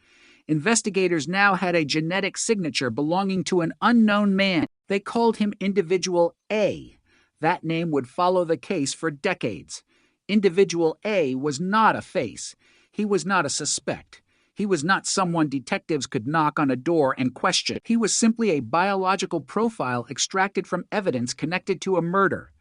Investigators now had a genetic signature belonging to an unknown man. They called him Individual A. That name would follow the case for decades. Individual A was not a face. He was not a suspect. He was not someone detectives could knock on a door and question. He was simply a biological profile extracted from evidence connected to a murder.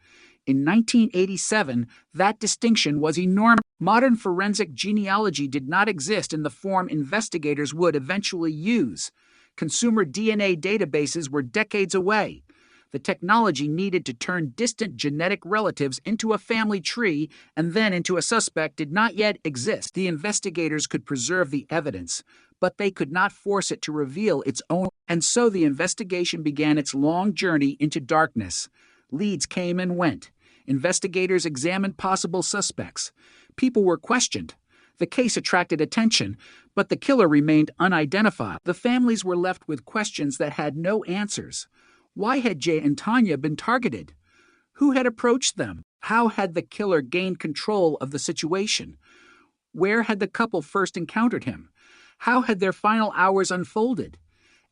In 1987, that distinction was enormous. Modern forensic genealogy did not exist in the form investigators would eventually use. Consumer DNA databases were decades away. the technology needed to turn distant genetic relatives into a family tree and then into a suspect did not yet exist. The investigators could preserve the evidence, but they could not force it to reveal its own. And so the investigation began its long journey into darkness. Leads came and went. Investigators examined possible suspects. People were questioned. The case attracted attention, but the killer remained unidentified. The families were left with questions that had no answers. Why had Jay and Tanya been targeted? Who had approached them? How had the killer gained control of the situation? Where had the couple first encountered him? How had their final hours unfolded?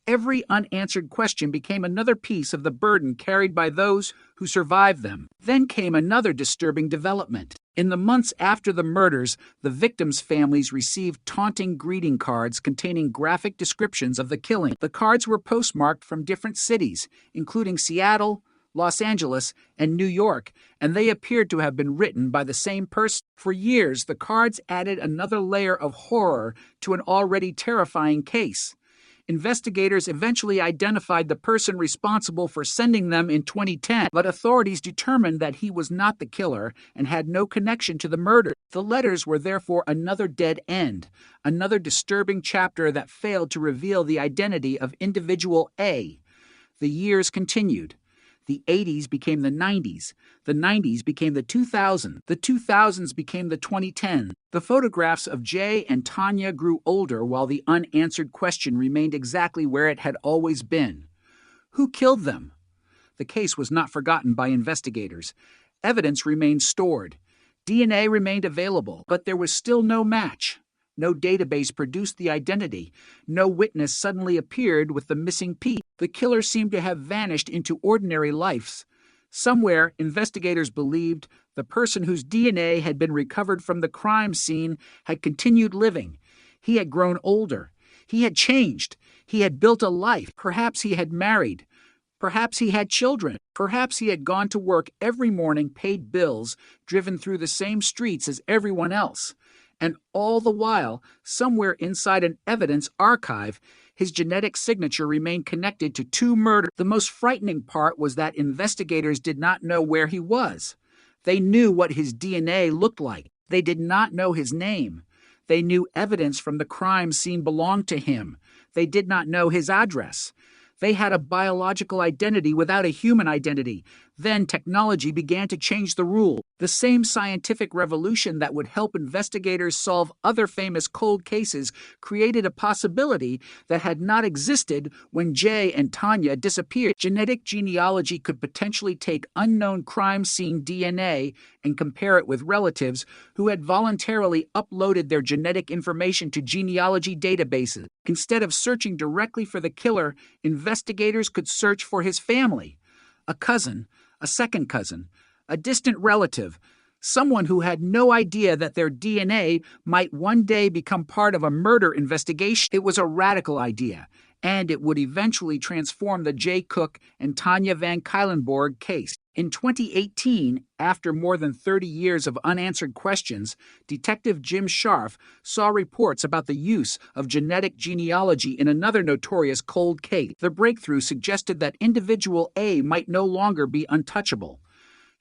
Every unanswered question became another piece of the burden carried by those who survived them. Then came another disturbing development. In the months after the murders, the victims' families received taunting greeting cards containing graphic descriptions of the killing. The cards were postmarked from different cities, including Seattle, Los Angeles, and New York, and they appeared to have been written by the same person. For years, the cards added another layer of horror to an already terrifying case. Investigators eventually identified the person responsible for sending them in 2010, but authorities determined that he was not the killer and had no connection to the murder. The letters were therefore another dead end, another disturbing chapter that failed to reveal the identity of individual A. The years continued. The 80s became the 90s. The 90s became the 2000s. The 2000s became the 2010s. The photographs of Jay and Tanya grew older while the unanswered question remained exactly where it had always been. Who killed them? The case was not forgotten by investigators. Evidence remained stored. DNA remained available, but there was still no match. No database produced the identity. No witness suddenly appeared with the missing piece. The killer seemed to have vanished into ordinary lives. Somewhere, investigators believed the person whose DNA had been recovered from the crime scene had continued living. He had grown older. He had changed. He had built a life. Perhaps he had married. Perhaps he had children. Perhaps he had gone to work every morning, paid bills, driven through the same streets as everyone else. And all the while, somewhere inside an evidence archive, his genetic signature remained connected to 2 murders. The most frightening part was that investigators did not know where he was. They knew what his DNA looked like. They did not know his name. They knew evidence from the crime scene belonged to him. They did not know his address. They had a biological identity without a human identity. Then technology began to change the rule. The same scientific revolution that would help investigators solve other famous cold cases created a possibility that had not existed when Jay and Tanya disappeared. Genetic genealogy could potentially take unknown crime scene DNA and compare it with relatives who had voluntarily uploaded their genetic information to genealogy databases. Instead of searching directly for the killer, investigators could search for his family, a cousin, a second cousin, a distant relative, someone who had no idea that their DNA might one day become part of a murder investigation. It was a radical idea, and it would eventually transform the Jay Cook and Tanya Van Cuylenborg case. In 2018, after more than 30 years of unanswered questions, Detective Jim Scharf saw reports about the use of genetic genealogy in another notorious cold case. The breakthrough suggested that individual A might no longer be untouchable.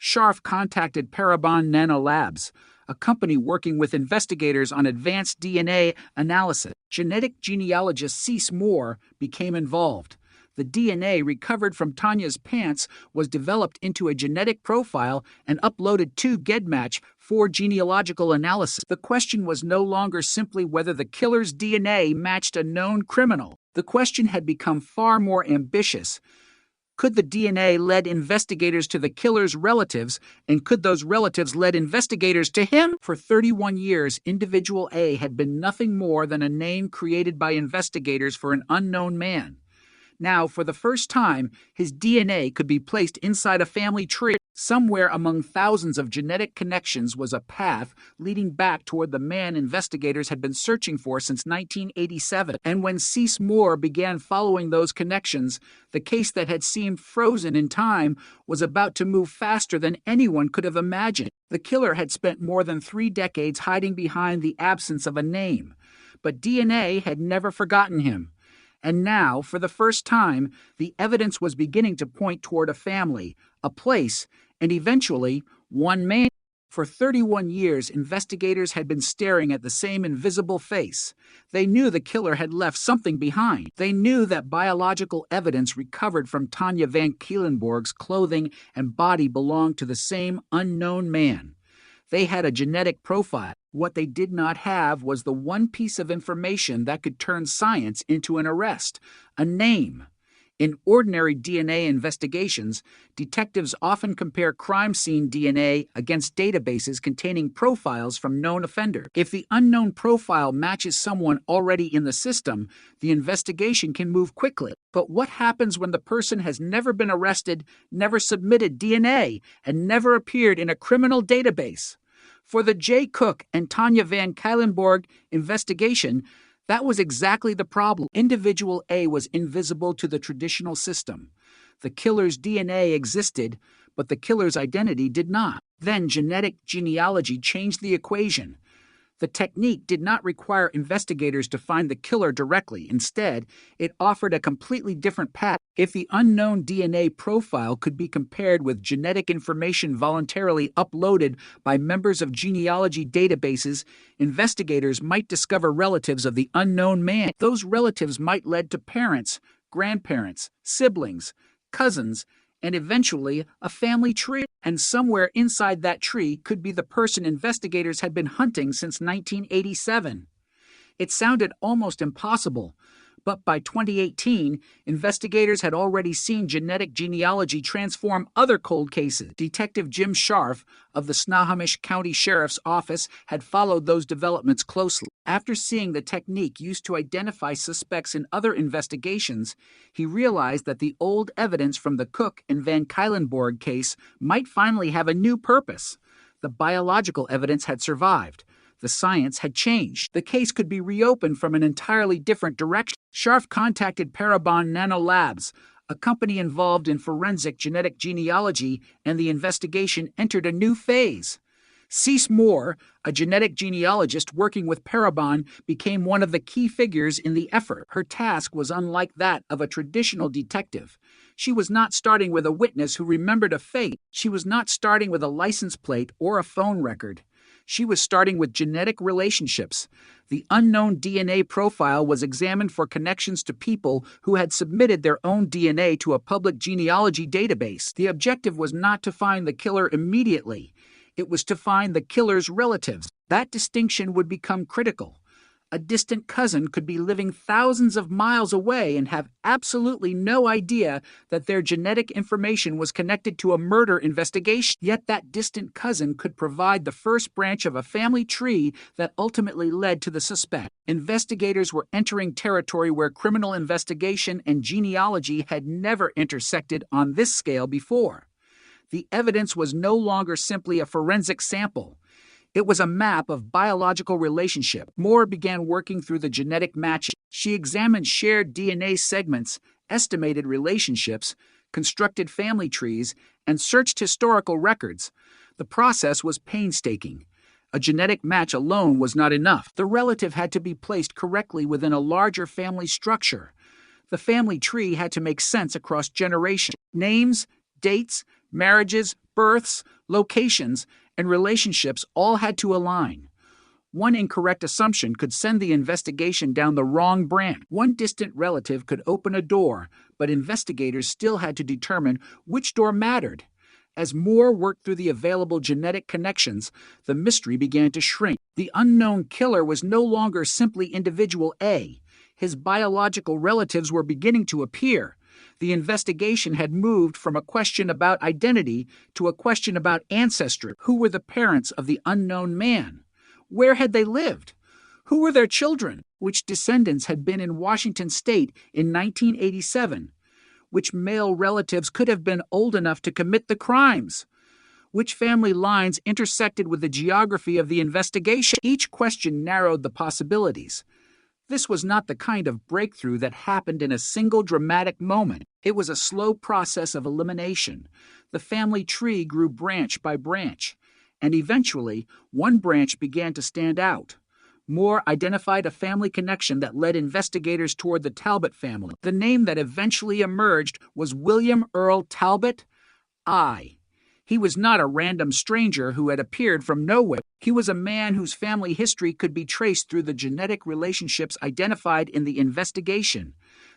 Scharf contacted Parabon Nanolabs, a company working with investigators on advanced DNA analysis. Genetic genealogist Cease Moore became involved. The DNA recovered from Tanya's pants was developed into a genetic profile and uploaded to GEDmatch for genealogical analysis. The question was no longer simply whether the killer's DNA matched a known criminal. The question had become far more ambitious. Could the DNA lead investigators to the killer's relatives, and could those relatives lead investigators to him? For 31 years, Individual A had been nothing more than a name created by investigators for an unknown man. Now, for the first time, his DNA could be placed inside a family tree. Somewhere among thousands of genetic connections was a path leading back toward the man investigators had been searching for since 1987. And when Cease Moore began following those connections, the case that had seemed frozen in time was about to move faster than anyone could have imagined. The killer had spent more than 3 decades hiding behind the absence of a name, but DNA had never forgotten him. And now, for the first time, the evidence was beginning to point toward a family, a place, and eventually, one man. For 31 years, investigators had been staring at the same invisible face. They knew the killer had left something behind. They knew that biological evidence recovered from Tanya Van Keelenborg's clothing and body belonged to the same unknown man. They had a genetic profile. What they did not have was the one piece of information that could turn science into an arrest: a name. In ordinary DNA investigations, detectives often compare crime scene DNA against databases containing profiles from known offenders. If the unknown profile matches someone already in the system, the investigation can move quickly. But what happens when the person has never been arrested, never submitted DNA, and never appeared in a criminal database? For the Jay Cook and Tanya Van Keelenborg investigation, that was exactly the problem. Individual A was invisible to the traditional system. The killer's DNA existed, but the killer's identity did not. Then genetic genealogy changed the equation. The technique did not require investigators to find the killer directly. Instead, it offered a completely different path. If the unknown DNA profile could be compared with genetic information voluntarily uploaded by members of genealogy databases, investigators might discover relatives of the unknown man. Those relatives might lead to parents, grandparents, siblings, cousins, and eventually a family tree. And somewhere inside that tree could be the person investigators had been hunting since 1987. It sounded almost impossible, but by 2018, investigators had already seen genetic genealogy transform other cold cases. Detective Jim Scharf of the Snohomish County Sheriff's Office had followed those developments closely. After seeing the technique used to identify suspects in other investigations, he realized that the old evidence from the Cook and Van Keelenborg case might finally have a new purpose. The biological evidence had survived. The science had changed. The case could be reopened from an entirely different direction. Scharf contacted Parabon Nanolabs, a company involved in forensic genetic genealogy, and the investigation entered a new phase. Cease Moore, a genetic genealogist working with Parabon, became one of the key figures in the effort. Her task was unlike that of a traditional detective. She was not starting with a witness who remembered a fate. She was not starting with a license plate or a phone record. She was starting with genetic relationships. The unknown DNA profile was examined for connections to people who had submitted their own DNA to a public genealogy database. The objective was not to find the killer immediately. It was to find the killer's relatives. That distinction would become critical. A distant cousin could be living thousands of miles away and have absolutely no idea that their genetic information was connected to a murder investigation. Yet that distant cousin could provide the first branch of a family tree that ultimately led to the suspect. Investigators were entering territory where criminal investigation and genealogy had never intersected on this scale before. The evidence was no longer simply a forensic sample. It was a map of biological relationship. Moore began working through the genetic matching. She examined shared DNA segments, estimated relationships, constructed family trees, and searched historical records. The process was painstaking. A genetic match alone was not enough. The relative had to be placed correctly within a larger family structure. The family tree had to make sense across generations. Names, dates, marriages, births, locations, and relationships all had to align. One incorrect assumption could send the investigation down the wrong branch. One distant relative could open a door, but investigators still had to determine which door mattered. As Moore worked through the available genetic connections, the mystery began to shrink. The unknown killer was no longer simply individual A. His biological relatives were beginning to appear. The investigation had moved from a question about identity to a question about ancestry. Who were the parents of the unknown man? Where had they lived? Who were their children? Which descendants had been in Washington state in 1987? Which male relatives could have been old enough to commit the crimes? Which family lines intersected with the geography of the investigation? Each question narrowed the possibilities. This was not the kind of breakthrough that happened in a single dramatic moment. It was a slow process of elimination. The family tree grew branch by branch, and eventually one branch began to stand out. Moore identified a family connection that led investigators toward the Talbot family. The name that eventually emerged was William Earl Talbot. He was not a random stranger who had appeared from nowhere. He was a man whose family history could be traced through the genetic relationships identified in the investigation.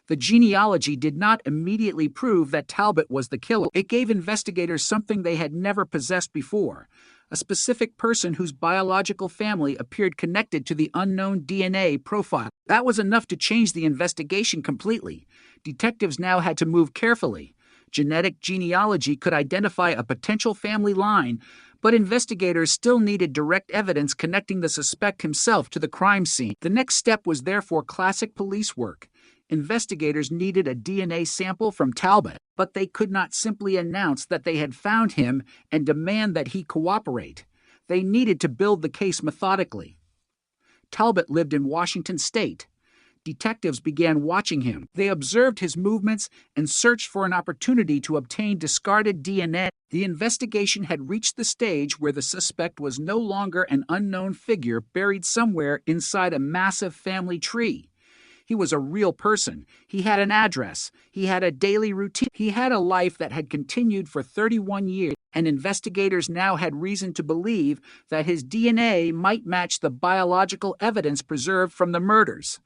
The genealogy did not immediately prove that Talbot was the killer. It gave investigators something they had never possessed before: a specific person whose biological family appeared connected to the unknown DNA profile. That was enough to change the investigation completely. Detectives now had to move carefully. Genetic genealogy could identify a potential family line, but investigators still needed direct evidence connecting the suspect himself to the crime scene. The next step was therefore classic police work. Investigators needed a DNA sample from Talbot, but they could not simply announce that they had found him and demand that he cooperate. They needed to build the case methodically. Talbot lived in Washington State. Detectives began watching him. They observed his movements and searched for an opportunity to obtain discarded DNA. The investigation had reached the stage where the suspect was no longer an unknown figure buried somewhere inside a massive family tree. He was a real person. He had an address. He had a daily routine. He had a life that had continued for 31 years, and investigators now had reason to believe that his DNA might match the biological evidence preserved from the murders.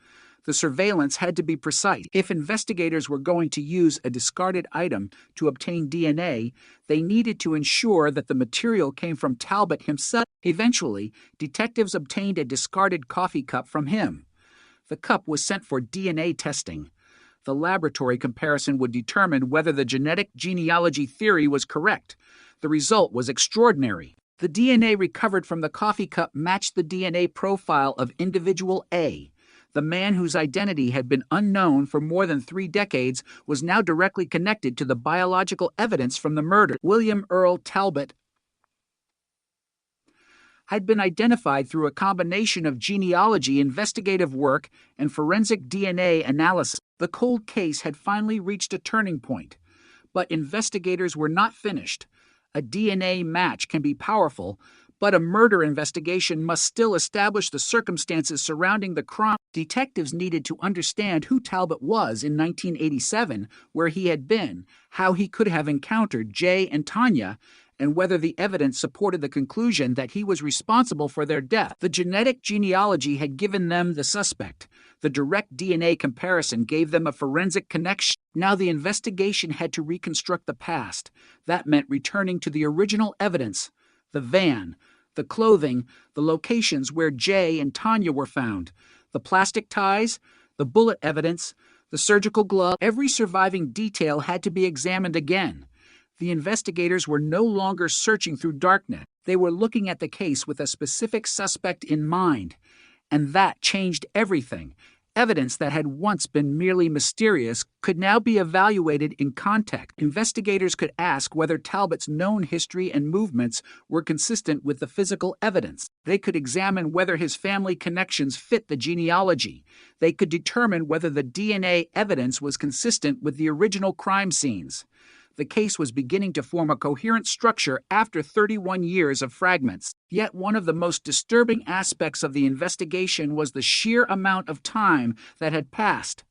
The surveillance had to be precise. If investigators were going to use a discarded item to obtain DNA, they needed to ensure that the material came from Talbot himself. Eventually, detectives obtained a discarded coffee cup from him. The cup was sent for DNA testing. The laboratory comparison would determine whether the genetic genealogy theory was correct. The result was extraordinary. The DNA recovered from the coffee cup matched the DNA profile of individual A. The man whose identity had been unknown for more than 3 decades was now directly connected to the biological evidence from the murder. William Earl Talbot had been identified through a combination of genealogy, investigative work, and forensic DNA analysis. The cold case had finally reached a turning point, but investigators were not finished. A DNA match can be powerful, but a murder investigation must still establish the circumstances surrounding the crime. Detectives needed to understand who Talbot was in 1987, where he had been, how he could have encountered Jay and Tanya, and whether the evidence supported the conclusion that he was responsible for their death. The genetic genealogy had given them the suspect. The direct DNA comparison gave them a forensic connection. Now the investigation had to reconstruct the past. That meant returning to the original evidence: the van, the clothing, the locations where Jay and Tanya were found, the plastic ties, the bullet evidence, the surgical glove. Every surviving detail had to be examined again. The investigators were no longer searching through darkness. They were looking at the case with a specific suspect in mind. And that changed everything. Evidence that had once been merely mysterious could now be evaluated in context. Investigators could ask whether Talbot's known history and movements were consistent with the physical evidence. They could examine whether his family connections fit the genealogy. They could determine whether the DNA evidence was consistent with the original crime scenes. The case was beginning to form a coherent structure after 31 years of fragments. Yet one of the most disturbing aspects of the investigation was the sheer amount of time that had passed.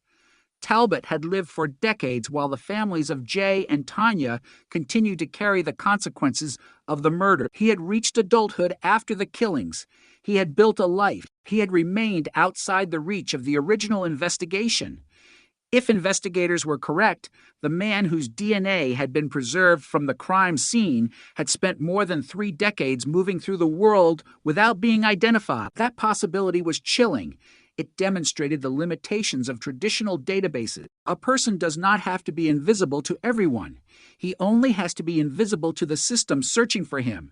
Talbot had lived for decades while the families of Jay and Tanya continued to carry the consequences of the murder. He had reached adulthood after the killings. He had built a life. He had remained outside the reach of the original investigation. If investigators were correct, the man whose DNA had been preserved from the crime scene had spent more than 3 decades moving through the world without being identified. That possibility was chilling. It demonstrated the limitations of traditional databases. A person does not have to be invisible to everyone. He only has to be invisible to the system searching for him.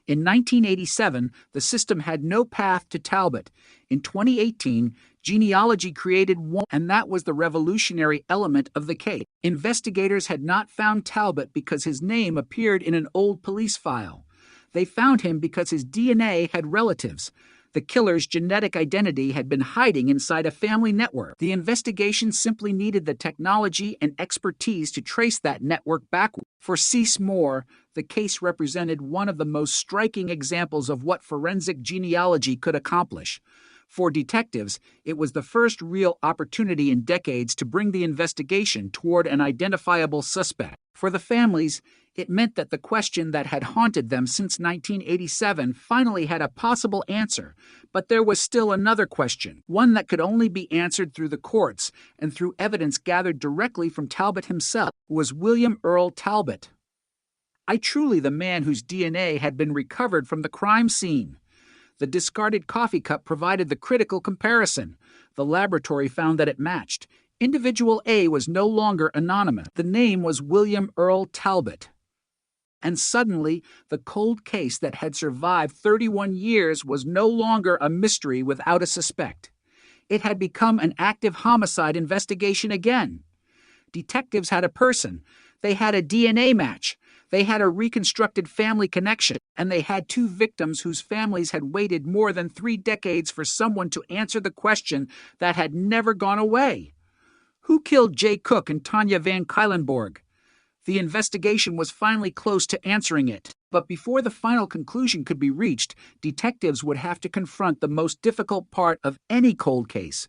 In 1987, the system had no path to Talbot. In 2018, genealogy created one, and that was the revolutionary element of the case. Investigators had not found Talbot because his name appeared in an old police file. They found him because his DNA had relatives. The killer's genetic identity had been hiding inside a family network. The investigation simply needed the technology and expertise to trace that network backward. For Cece Moore, the case represented one of the most striking examples of what forensic genealogy could accomplish. For detectives, it was the first real opportunity in decades to bring the investigation toward an identifiable suspect. For the families, it meant that the question that had haunted them since 1987 finally had a possible answer. But there was still another question, one that could only be answered through the courts and through evidence gathered directly from Talbot himself. Was William Earl Talbot truly the man whose DNA had been recovered from the crime scene? The discarded coffee cup provided the critical comparison. The laboratory found that it matched. Individual A was no longer anonymous. The name was William Earl Talbot. And suddenly, the cold case that had survived 31 years was no longer a mystery without a suspect. It had become an active homicide investigation again. Detectives had a person. They had a DNA match. They had a reconstructed family connection, and they had two victims whose families had waited more than 3 decades for someone to answer the question that had never gone away. Who killed Jay Cook and Tanya Van Cuylenborg? The investigation was finally close to answering it. But before the final conclusion could be reached, detectives would have to confront the most difficult part of any cold case,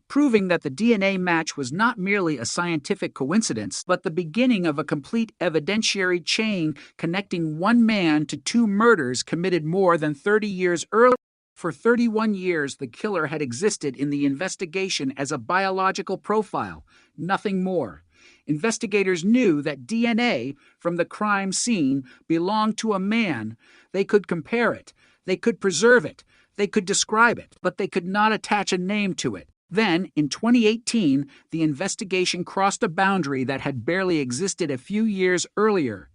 proving that the DNA match was not merely a scientific coincidence, but the beginning of a complete evidentiary chain connecting one man to 2 murders committed more than 30 years earlier. For 31 years, the killer had existed in the investigation as a biological profile, nothing more. Investigators knew that DNA from the crime scene belonged to a man. They could compare it, they could preserve it, they could describe it, but they could not attach a name to it. Then, in 2018, the investigation crossed a boundary that had barely existed a few years earlier.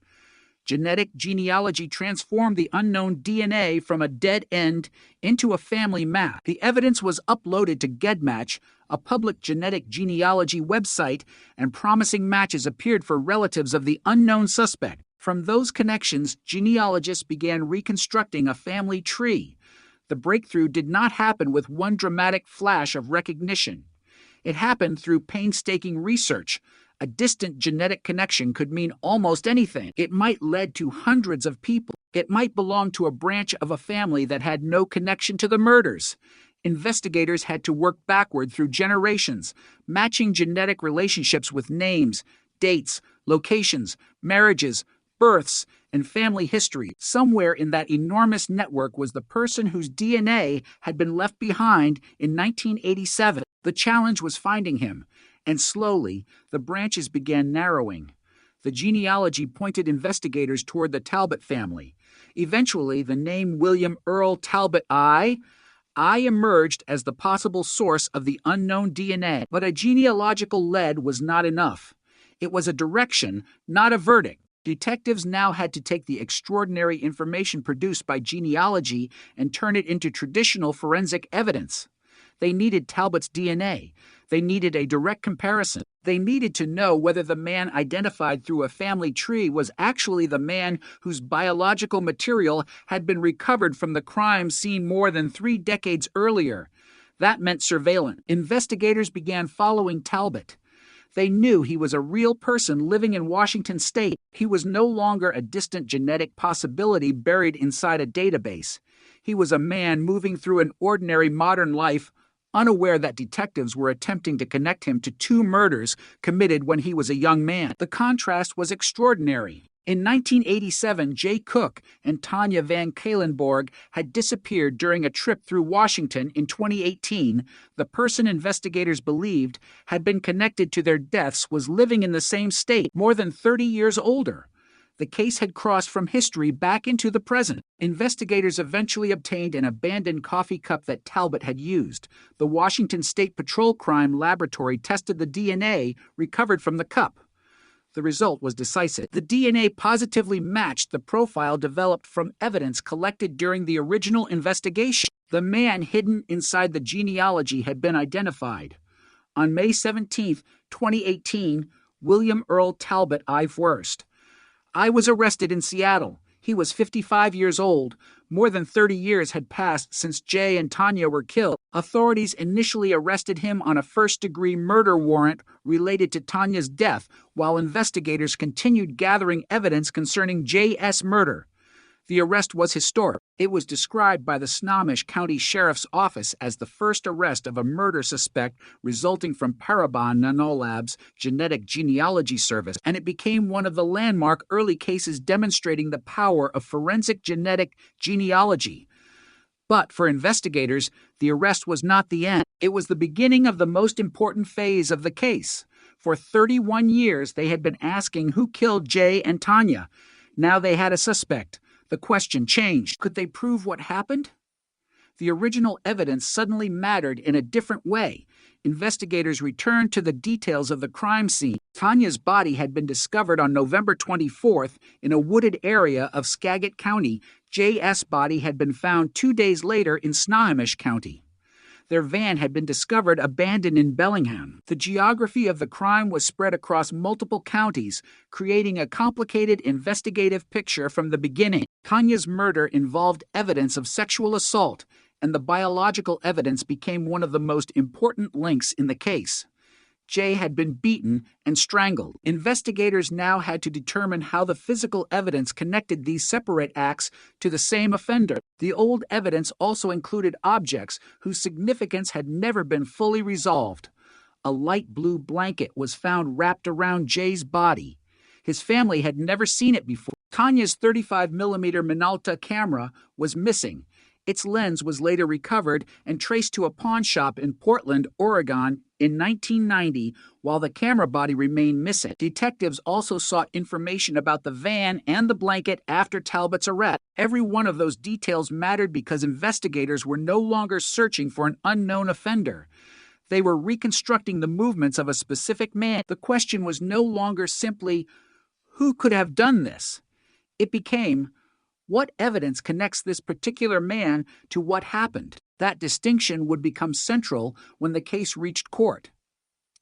Genetic genealogy transformed the unknown DNA from a dead end into a family map. The evidence was uploaded to GEDmatch, a public genetic genealogy website, and promising matches appeared for relatives of the unknown suspect. From those connections, genealogists began reconstructing a family tree. The breakthrough did not happen with one dramatic flash of recognition. It happened through painstaking research. A distant genetic connection could mean almost anything. It might lead to hundreds of people. It might belong to a branch of a family that had no connection to the murders. Investigators had to work backward through generations, matching genetic relationships with names, dates, locations, marriages, births, and family history. Somewhere in that enormous network was the person whose DNA had been left behind in 1987. The challenge was finding him, and slowly the branches began narrowing. The genealogy pointed investigators toward the Talbot family. Eventually, the name William Earl Talbot I emerged as the possible source of the unknown DNA. But a genealogical lead was not enough. It was a direction, not a verdict. Detectives now had to take the extraordinary information produced by genealogy and turn it into traditional forensic evidence. They needed Talbot's DNA. They needed a direct comparison. They needed to know whether the man identified through a family tree was actually the man whose biological material had been recovered from the crime scene more than 3 decades earlier. That meant surveillance. Investigators began following Talbot. They knew he was a real person living in Washington state. He was no longer a distant genetic possibility buried inside a database. He was a man moving through an ordinary modern life, unaware that detectives were attempting to connect him to 2 murders committed when he was a young man. The contrast was extraordinary. In 1987, Jay Cook and Tanya Van Cuylenborg had disappeared during a trip through Washington. In 2018, the person investigators believed had been connected to their deaths was living in the same state, more than 30 years older. The case had crossed from history back into the present. Investigators eventually obtained an abandoned coffee cup that Talbot had used. The Washington State Patrol Crime Laboratory tested the DNA recovered from the cup. The result was decisive. The DNA positively matched the profile developed from evidence collected during the original investigation. The man hidden inside the genealogy had been identified. On May 17, 2018, William Earl Talbot I was arrested in Seattle. He was 55 years old. More than 30 years had passed since Jay and Tanya were killed. Authorities initially arrested him on a first-degree murder warrant related to Tanya's death, while investigators continued gathering evidence concerning J.S. murder. The arrest was historic. It was described by the Snohomish County Sheriff's Office as the first arrest of a murder suspect resulting from Parabon Nanolabs' genetic genealogy service, and it became one of the landmark early cases demonstrating the power of forensic genetic genealogy. But for investigators, the arrest was not the end. It was the beginning of the most important phase of the case. For 31 years, they had been asking who killed Jay and Tanya. Now they had a suspect. The question changed. Could they prove what happened? The original evidence suddenly mattered in a different way. Investigators returned to the details of the crime scene. Tanya's body had been discovered on November 24th in a wooded area of Skagit County. Jay's body had been found 2 days later in Snohomish County. Their van had been discovered abandoned in Bellingham. The geography of the crime was spread across multiple counties, creating a complicated investigative picture from the beginning. Tanya's murder involved evidence of sexual assault, and the biological evidence became one of the most important links in the case. Jay had been beaten and strangled. Investigators now had to determine how the physical evidence connected these separate acts to the same offender. The old evidence also included objects whose significance had never been fully resolved. A light blue blanket was found wrapped around Jay's body. His family had never seen it before. Tanya's 35mm Minolta camera was missing. Its lens was later recovered and traced to a pawn shop in Portland, Oregon in 1990, while the camera body remained missing. Detectives also sought information about the van and the blanket after Talbot's arrest. Every one of those details mattered because investigators were no longer searching for an unknown offender. They were reconstructing the movements of a specific man. The question was no longer simply, who could have done this? It became, what evidence connects this particular man to what happened? That distinction would become central when the case reached court.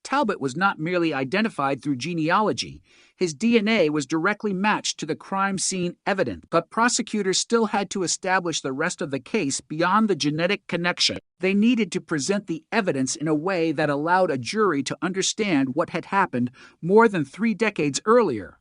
Talbot was not merely identified through genealogy. His DNA was directly matched to the crime scene evidence, but prosecutors still had to establish the rest of the case beyond the genetic connection. They needed to present the evidence in a way that allowed a jury to understand what had happened more than 3 decades earlier.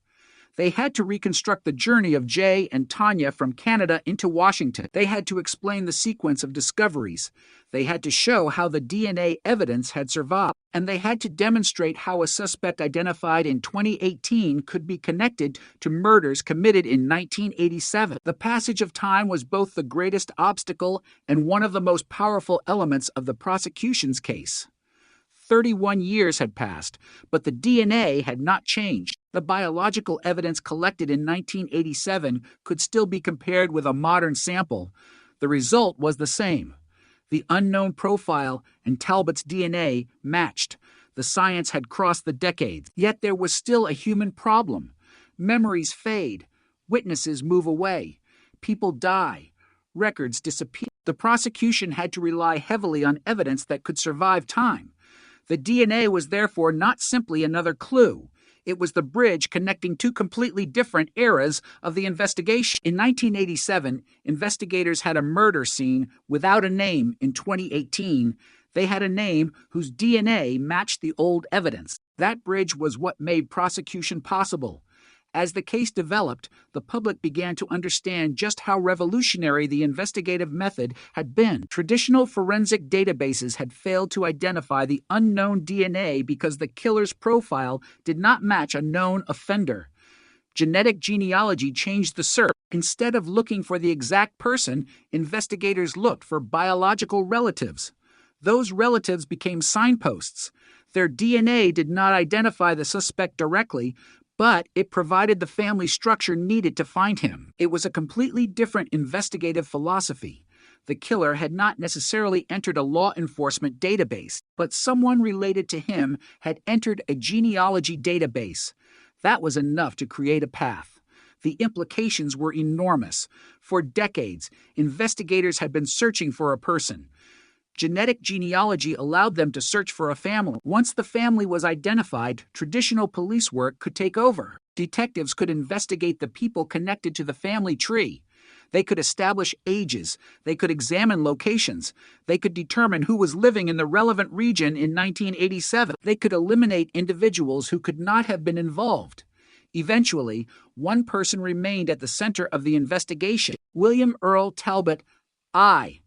They had to reconstruct the journey of Jay and Tanya from Canada into Washington. They had to explain the sequence of discoveries. They had to show how the DNA evidence had survived. And they had to demonstrate how a suspect identified in 2018 could be connected to murders committed in 1987. The passage of time was both the greatest obstacle and one of the most powerful elements of the prosecution's case. 31 years had passed, but the DNA had not changed. The biological evidence collected in 1987 could still be compared with a modern sample. The result was the same. The unknown profile and Talbot's DNA matched. The science had crossed the decades. Yet there was still a human problem. Memories fade. Witnesses move away. People die. Records disappear. The prosecution had to rely heavily on evidence that could survive time. The DNA was therefore not simply another clue. It was the bridge connecting 2 completely different eras of the investigation. In 1987, investigators had a murder scene without a name. In 2018, they had a name whose DNA matched the old evidence. That bridge was what made prosecution possible. As the case developed, the public began to understand just how revolutionary the investigative method had been. Traditional forensic databases had failed to identify the unknown DNA because the killer's profile did not match a known offender. Genetic genealogy changed the search. Instead of looking for the exact person, investigators looked for biological relatives. Those relatives became signposts. Their DNA did not identify the suspect directly, but it provided the family structure needed to find him. It was a completely different investigative philosophy. The killer had not necessarily entered a law enforcement database, but someone related to him had entered a genealogy database. That was enough to create a path. The implications were enormous. For decades, investigators had been searching for a person. Genetic genealogy allowed them to search for a family. Once the family was identified, traditional police work could take over. Detectives could investigate the people connected to the family tree. They could establish ages. They could examine locations. They could determine who was living in the relevant region in 1987. They could eliminate individuals who could not have been involved. Eventually, one person remained at the center of the investigation: William Earl Talbot, I.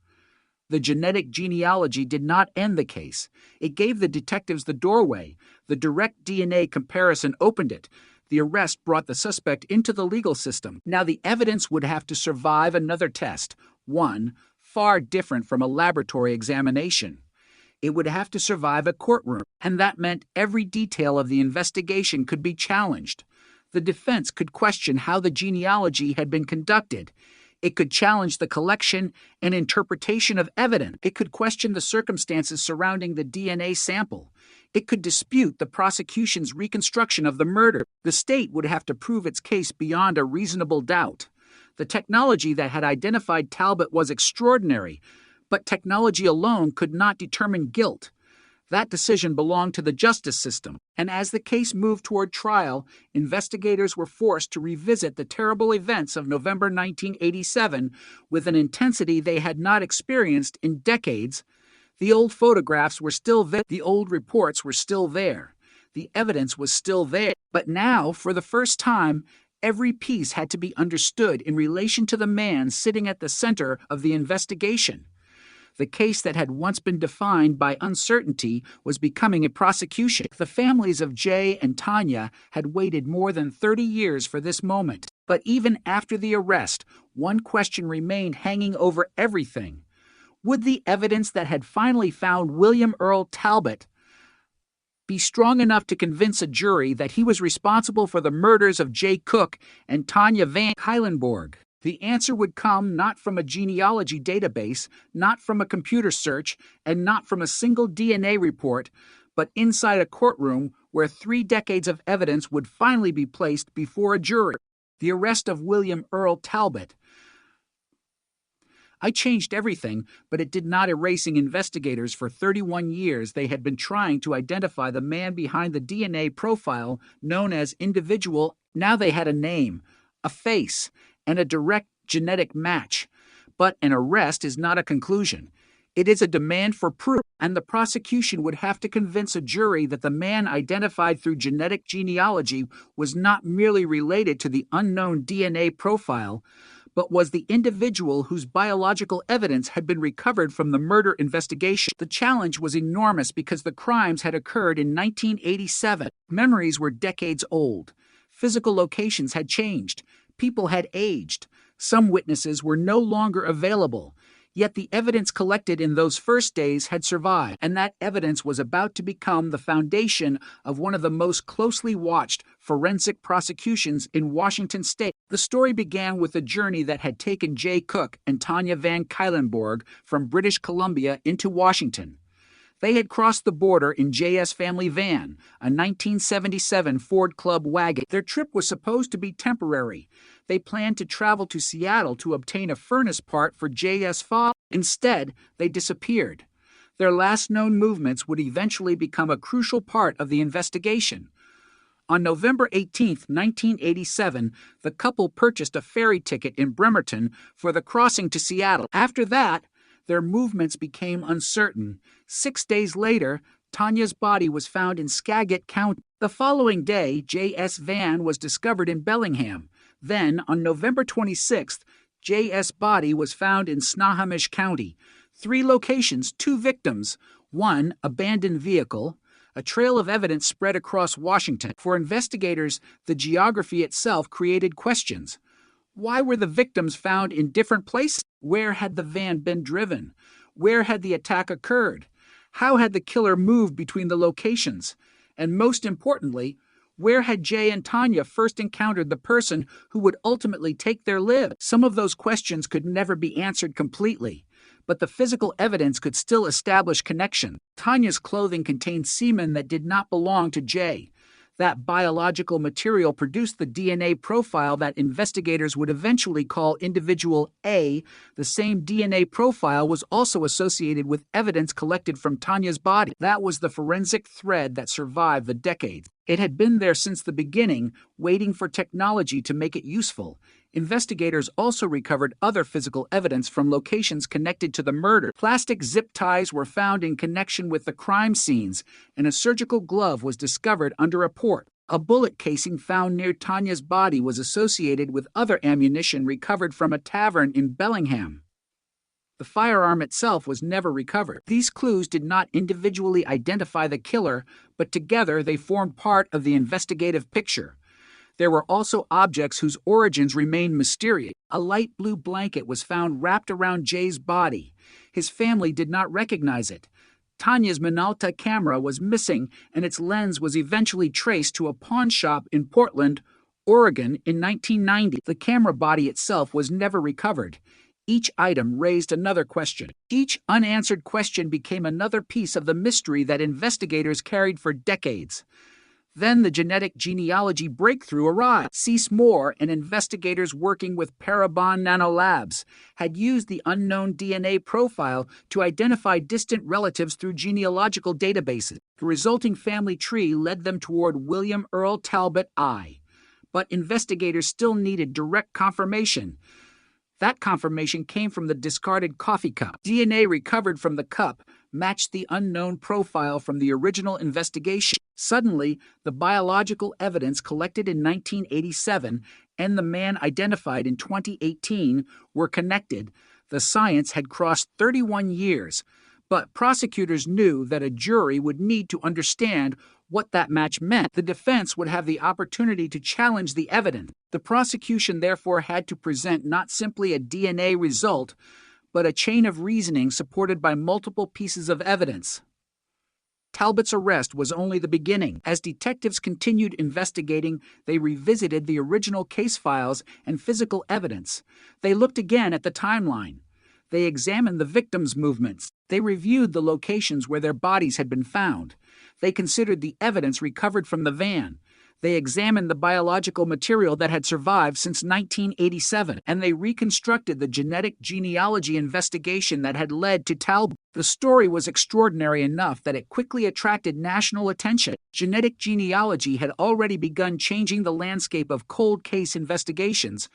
The genetic genealogy did not end the case. It gave the detectives the doorway. The direct DNA comparison opened it. The arrest brought the suspect into the legal system. Now the evidence would have to survive another test, one far different from a laboratory examination. It would have to survive a courtroom, and that meant every detail of the investigation could be challenged. The defense could question how the genealogy had been conducted. It could challenge the collection and interpretation of evidence. It could question the circumstances surrounding the DNA sample. It could dispute the prosecution's reconstruction of the murder. The state would have to prove its case beyond a reasonable doubt. The technology that had identified Talbot was extraordinary, but technology alone could not determine guilt. That decision belonged to the justice system, and as the case moved toward trial, investigators were forced to revisit the terrible events of November 1987 with an intensity they had not experienced in decades. The old photographs were still there. The old reports were still there. The evidence was still there. But now, for the first time, every piece had to be understood in relation to the man sitting at the center of the investigation. The case that had once been defined by uncertainty was becoming a prosecution. The families of Jay and Tanya had waited more than 30 years for this moment. But even after the arrest, one question remained hanging over everything. Would the evidence that had finally found William Earl Talbot be strong enough to convince a jury that he was responsible for the murders of Jay Cook and Tanya Van Cuylenborg? The answer would come not from a genealogy database, not from a computer search, and not from a single DNA report, but inside a courtroom where 3 decades of evidence would finally be placed before a jury. The arrest of William Earl Talbot. I changed everything, but it did not erasing investigators. For 31 years, they had been trying to identify the man behind the DNA profile known as individual. Now they had a name, a face, and a direct genetic match. But an arrest is not a conclusion. It is a demand for proof, and the prosecution would have to convince a jury that the man identified through genetic genealogy was not merely related to the unknown DNA profile, but was the individual whose biological evidence had been recovered from the murder investigation. The challenge was enormous because the crimes had occurred in 1987. Memories were decades old. Physical locations had changed. People had aged. Some witnesses were no longer available. Yet the evidence collected in those first days had survived, and that evidence was about to become the foundation of one of the most closely watched forensic prosecutions in Washington state. The story began with a journey that had taken Jay Cook and Tanya Van Cuylenborg from British Columbia into Washington. They had crossed the border in J.S. family van, a 1977 Ford Club wagon. Their trip was supposed to be temporary. They planned to travel to Seattle to obtain a furnace part for J.S. father. Instead, they disappeared. Their last known movements would eventually become a crucial part of the investigation. On November 18, 1987, the couple purchased a ferry ticket in Bremerton for the crossing to Seattle. After that, their movements became uncertain. 6 days later, Tanya's body was found in Skagit County. The following day, J.S. van was discovered in Bellingham. Then, on November 26th, J.S. body was found in Snohomish County. 3 locations, 2 victims. 1, abandoned vehicle. A trail of evidence spread across Washington. For investigators, the geography itself created questions. Why were the victims found in different places? Where had the van been driven? Where had the attack occurred? How had the killer moved between the locations? And most importantly, where had Jay and Tanya first encountered the person who would ultimately take their lives? Some of those questions could never be answered completely, but the physical evidence could still establish connection. Tanya's clothing contained semen that did not belong to Jay. That biological material produced the DNA profile that investigators would eventually call individual A. The same DNA profile was also associated with evidence collected from Tanya's body. That was the forensic thread that survived the decades. It had been there since the beginning, waiting for technology to make it useful. Investigators also recovered other physical evidence from locations connected to the murder. Plastic zip ties were found in connection with the crime scenes, and a surgical glove was discovered under a port. A bullet casing found near Tanya's body was associated with other ammunition recovered from a tavern in Bellingham. The firearm itself was never recovered. These clues did not individually identify the killer, but together they formed part of the investigative picture. There were also objects whose origins remained mysterious. A light blue blanket was found wrapped around Jay's body. His family did not recognize it. Tanya's Minolta camera was missing, and its lens was eventually traced to a pawn shop in Portland, Oregon in 1990. The camera body itself was never recovered. Each item raised another question. Each unanswered question became another piece of the mystery that investigators carried for decades. Then the genetic genealogy breakthrough arrived. Cease Moore and investigators working with Parabon Nanolabs had used the unknown DNA profile to identify distant relatives through genealogical databases. The resulting family tree led them toward William Earl Talbot I. But investigators still needed direct confirmation. That confirmation came from the discarded coffee cup. DNA recovered from the cup matched the unknown profile from the original investigation. Suddenly, the biological evidence collected in 1987 and the man identified in 2018 were connected. The science had crossed 31 years, but prosecutors knew that a jury would need to understand what that match meant. The defense would have the opportunity to challenge the evidence. The prosecution therefore had to present not simply a DNA result, but a chain of reasoning supported by multiple pieces of evidence. Talbot's arrest was only the beginning. As detectives continued investigating, they revisited the original case files and physical evidence. They looked again at the timeline. They examined the victims' movements. They reviewed the locations where their bodies had been found. They considered the evidence recovered from the van. They examined the biological material that had survived since 1987, and they reconstructed the genetic genealogy investigation that had led to Talbot. The story was extraordinary enough that it quickly attracted national attention. Genetic genealogy had already begun changing the landscape of cold case investigations,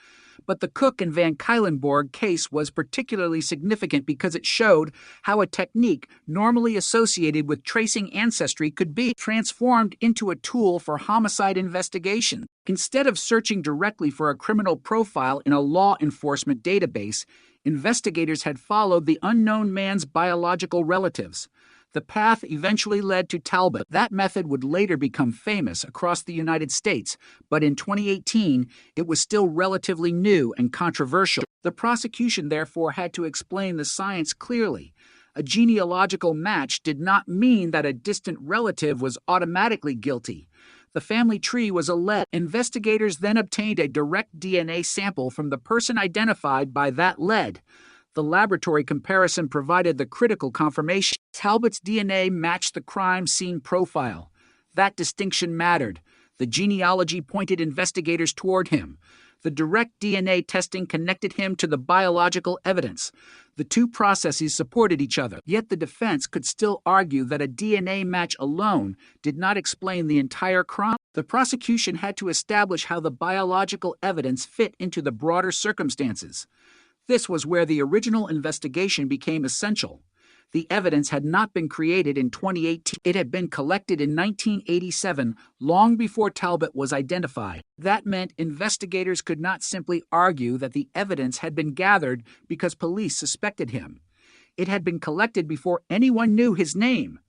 but the Cook and Van Cuylenborg case was particularly significant because it showed how a technique normally associated with tracing ancestry could be transformed into a tool for homicide investigation. Instead of searching directly for a criminal profile in a law enforcement database, investigators had followed the unknown man's biological relatives. The path eventually led to Talbot. That method would later become famous across the United States, but in 2018, it was still relatively new and controversial. The prosecution therefore had to explain the science clearly. A genealogical match did not mean that a distant relative was automatically guilty. The family tree was a lead. Investigators then obtained a direct DNA sample from the person identified by that lead. The laboratory comparison provided the critical confirmation. Talbot's DNA matched the crime scene profile. That distinction mattered. The genealogy pointed investigators toward him. The direct DNA testing connected him to the biological evidence. The two processes supported each other, yet the defense could still argue that a DNA match alone did not explain the entire crime. The prosecution had to establish how the biological evidence fit into the broader circumstances. This was where the original investigation became essential. The evidence had not been created in 2018. It had been collected in 1987, long before Talbot was identified. That meant investigators could not simply argue that the evidence had been gathered because police suspected him. It had been collected before anyone knew his name.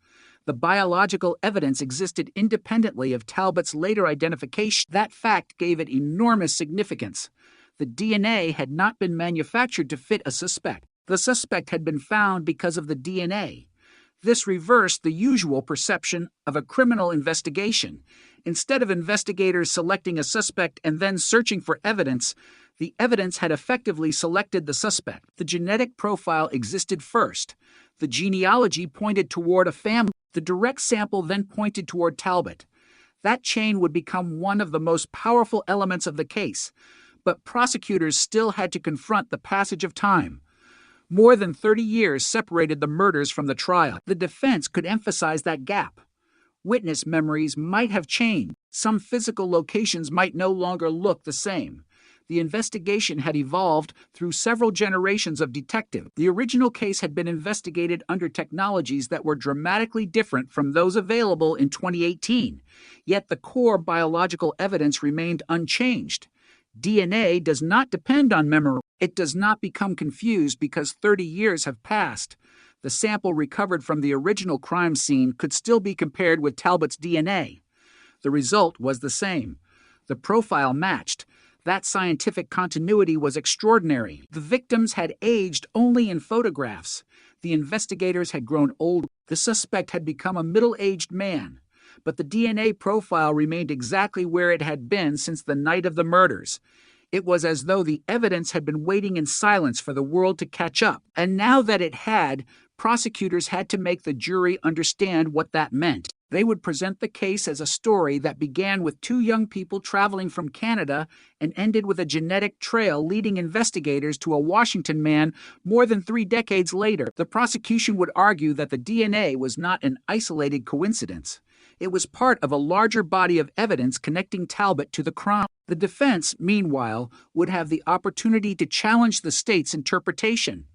The biological evidence existed independently of Talbot's later identification. That fact gave it enormous significance. The DNA had not been manufactured to fit a suspect. The suspect had been found because of the DNA. This reversed the usual perception of a criminal investigation. Instead of investigators selecting a suspect and then searching for evidence, the evidence had effectively selected the suspect. The genetic profile existed first. The genealogy pointed toward a family. The direct sample then pointed toward Talbot. That chain would become one of the most powerful elements of the case. But prosecutors still had to confront the passage of time. More than 30 years separated the murders from the trial. The defense could emphasize that gap. Witness memories might have changed. Some physical locations might no longer look the same. the investigation had evolved through several generations of detectives. The original case had been investigated under technologies that were dramatically different from those available in 2018, yet the core biological evidence remained unchanged. DNA does not depend on memory. It does not become confused because 30 years have passed. The sample recovered from the original crime scene could still be compared with Talbot's DNA. The result was the same. The profile matched. That scientific continuity was extraordinary. The victims had aged only in photographs. The investigators had grown old. The suspect had become a middle-aged man. But the DNA profile remained exactly where it had been since the night of the murders. It was as though the evidence had been waiting in silence for the world to catch up. And now that it had, prosecutors had to make the jury understand what that meant. They would present the case as a story that began with two young people traveling from Canada and ended with a genetic trail leading investigators to a Washington man more than 3 decades later. The prosecution would argue that the DNA was not an isolated coincidence. It was part of a larger body of evidence connecting Talbot to the crime. The defense, meanwhile, would have the opportunity to challenge the state's interpretation.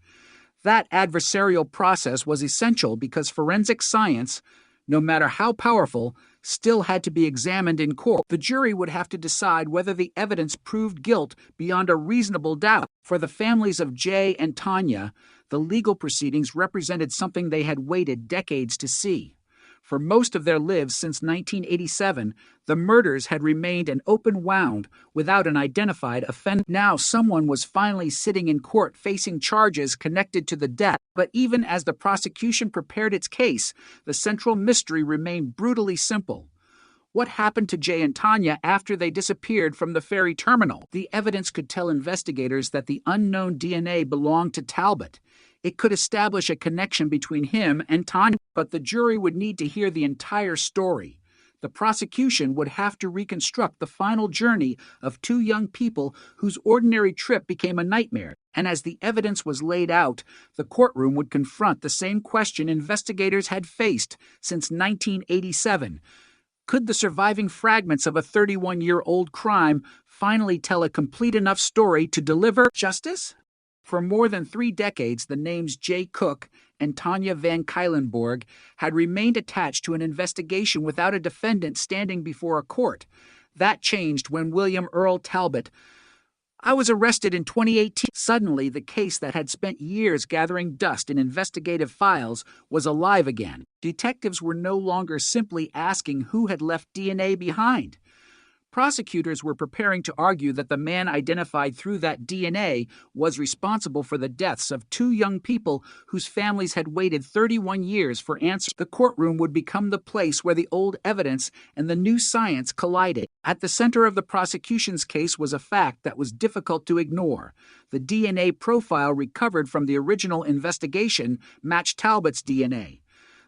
That adversarial process was essential because forensic science, no matter how powerful, still had to be examined in court. The jury would have to decide whether the evidence proved guilt beyond a reasonable doubt. For the families of Jay and Tanya, the legal proceedings represented something they had waited decades to see. For most of their lives since 1987, the murders had remained an open wound without an identified offender. Now someone was finally sitting in court facing charges connected to the death. But even as the prosecution prepared its case, the central mystery remained brutally simple. What happened to Jay and Tanya after they disappeared from the ferry terminal? The evidence could tell investigators that the unknown DNA belonged to Talbot. It could establish a connection between him and Tanya, but the jury would need to hear the entire story. The prosecution would have to reconstruct the final journey of two young people whose ordinary trip became a nightmare. And as the evidence was laid out, the courtroom would confront the same question investigators had faced since 1987. Could the surviving fragments of a 31-year-old crime finally tell a complete enough story to deliver justice? For more than 3 decades, the names Jay Cook and Tanya Van Cuylenborg had remained attached to an investigation without a defendant standing before a court. That changed when William Earl Talbot was arrested in 2018. Suddenly, the case that had spent years gathering dust in investigative files was alive again. Detectives were no longer simply asking who had left DNA behind. Prosecutors were preparing to argue that the man identified through that DNA was responsible for the deaths of 2 young people whose families had waited 31 years for answers. The courtroom would become the place where the old evidence and the new science collided. At the center of the prosecution's case was a fact that was difficult to ignore. The DNA profile recovered from the original investigation matched Talbot's DNA.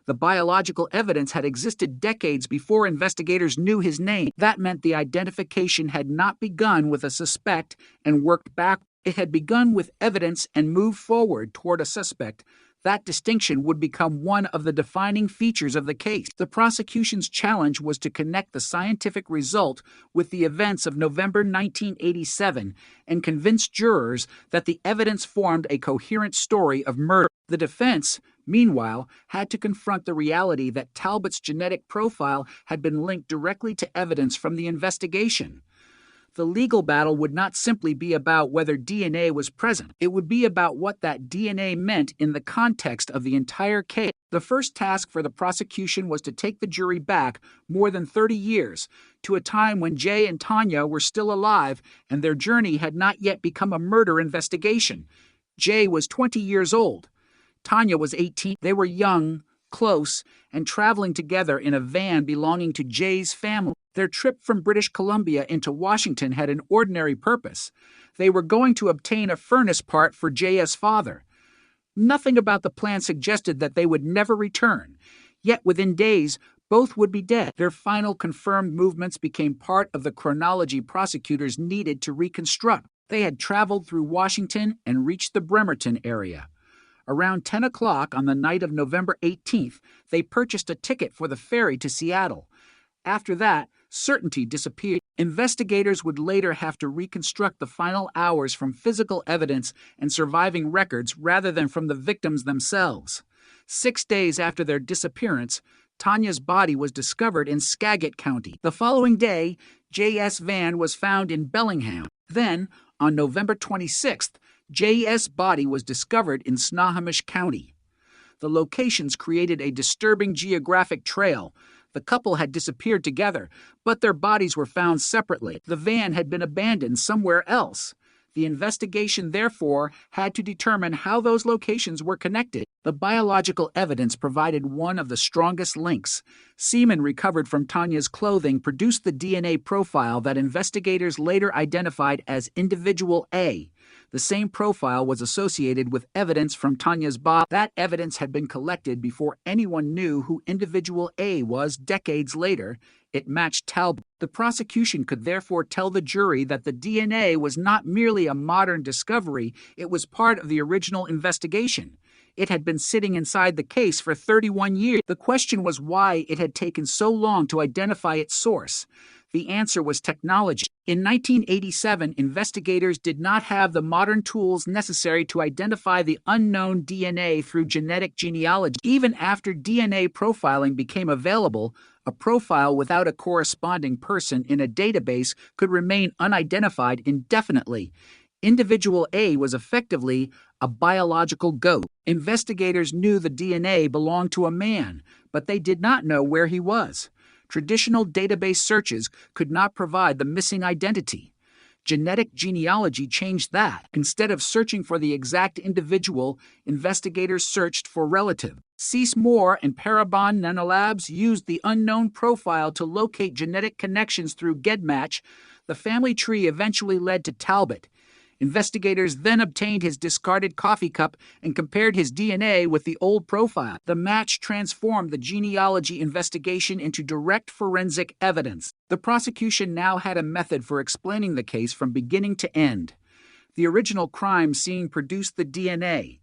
The biological evidence had existed decades before investigators knew his name. That meant the identification had not begun with a suspect and worked back. It had begun with evidence and moved forward toward a suspect. That distinction would become one of the defining features of the case. The prosecution's challenge was to connect the scientific result with the events of November 1987 and convince jurors that the evidence formed a coherent story of murder. The defense, meanwhile, had to confront the reality that Talbot's genetic profile had been linked directly to evidence from the investigation. The legal battle would not simply be about whether DNA was present. It would be about what that DNA meant in the context of the entire case. The first task for the prosecution was to take the jury back more than 30 years to a time when Jay and Tanya were still alive and their journey had not yet become a murder investigation. Jay was 20 years old. Tanya was 18. They were young, close, and traveling together in a van belonging to Jay's family. Their trip from British Columbia into Washington had an ordinary purpose. They were going to obtain a furnace part for Jay's father. Nothing about the plan suggested that they would never return. Yet within days, both would be dead. Their final confirmed movements became part of the chronology prosecutors needed to reconstruct. They had traveled through Washington and reached the Bremerton area. Around 10 o'clock on the night of November 18th, they purchased a ticket for the ferry to Seattle. After that, certainty disappeared. Investigators would later have to reconstruct the final hours from physical evidence and surviving records rather than from the victims themselves. 6 days after their disappearance, Tanya's body was discovered in Skagit County. The following day, J.S. van was found in Bellingham. Then, on November 26th, J.S. body was discovered in Snohomish County. The locations created a disturbing geographic trail. The couple had disappeared together, but their bodies were found separately. The van had been abandoned somewhere else. The investigation, therefore, had to determine how those locations were connected. The biological evidence provided one of the strongest links. Semen recovered from Tanya's clothing produced the DNA profile that investigators later identified as Individual A. The same profile was associated with evidence from Tanya's body. That evidence had been collected before anyone knew who Individual A was decades later. It matched Talbot. The prosecution could therefore tell the jury that the DNA was not merely a modern discovery, it was part of the original investigation. It had been sitting inside the case for 31 years. The question was why it had taken so long to identify its source. The answer was technology. In 1987, investigators did not have the modern tools necessary to identify the unknown DNA through genetic genealogy. Even after DNA profiling became available, a profile without a corresponding person in a database could remain unidentified indefinitely. Individual A was effectively a biological ghost. Investigators knew the DNA belonged to a man, but they did not know where he was. Traditional database searches could not provide the missing identity. Genetic genealogy changed that. Instead of searching for the exact individual, investigators searched for relative. Cease Moore and Parabon Nanolabs used the unknown profile to locate genetic connections through GEDmatch. The family tree eventually led to Talbot. Investigators then obtained his discarded coffee cup and compared his DNA with the old profile. The match transformed the genealogy investigation into direct forensic evidence. The prosecution now had a method for explaining the case from beginning to end. The original crime scene produced the DNA.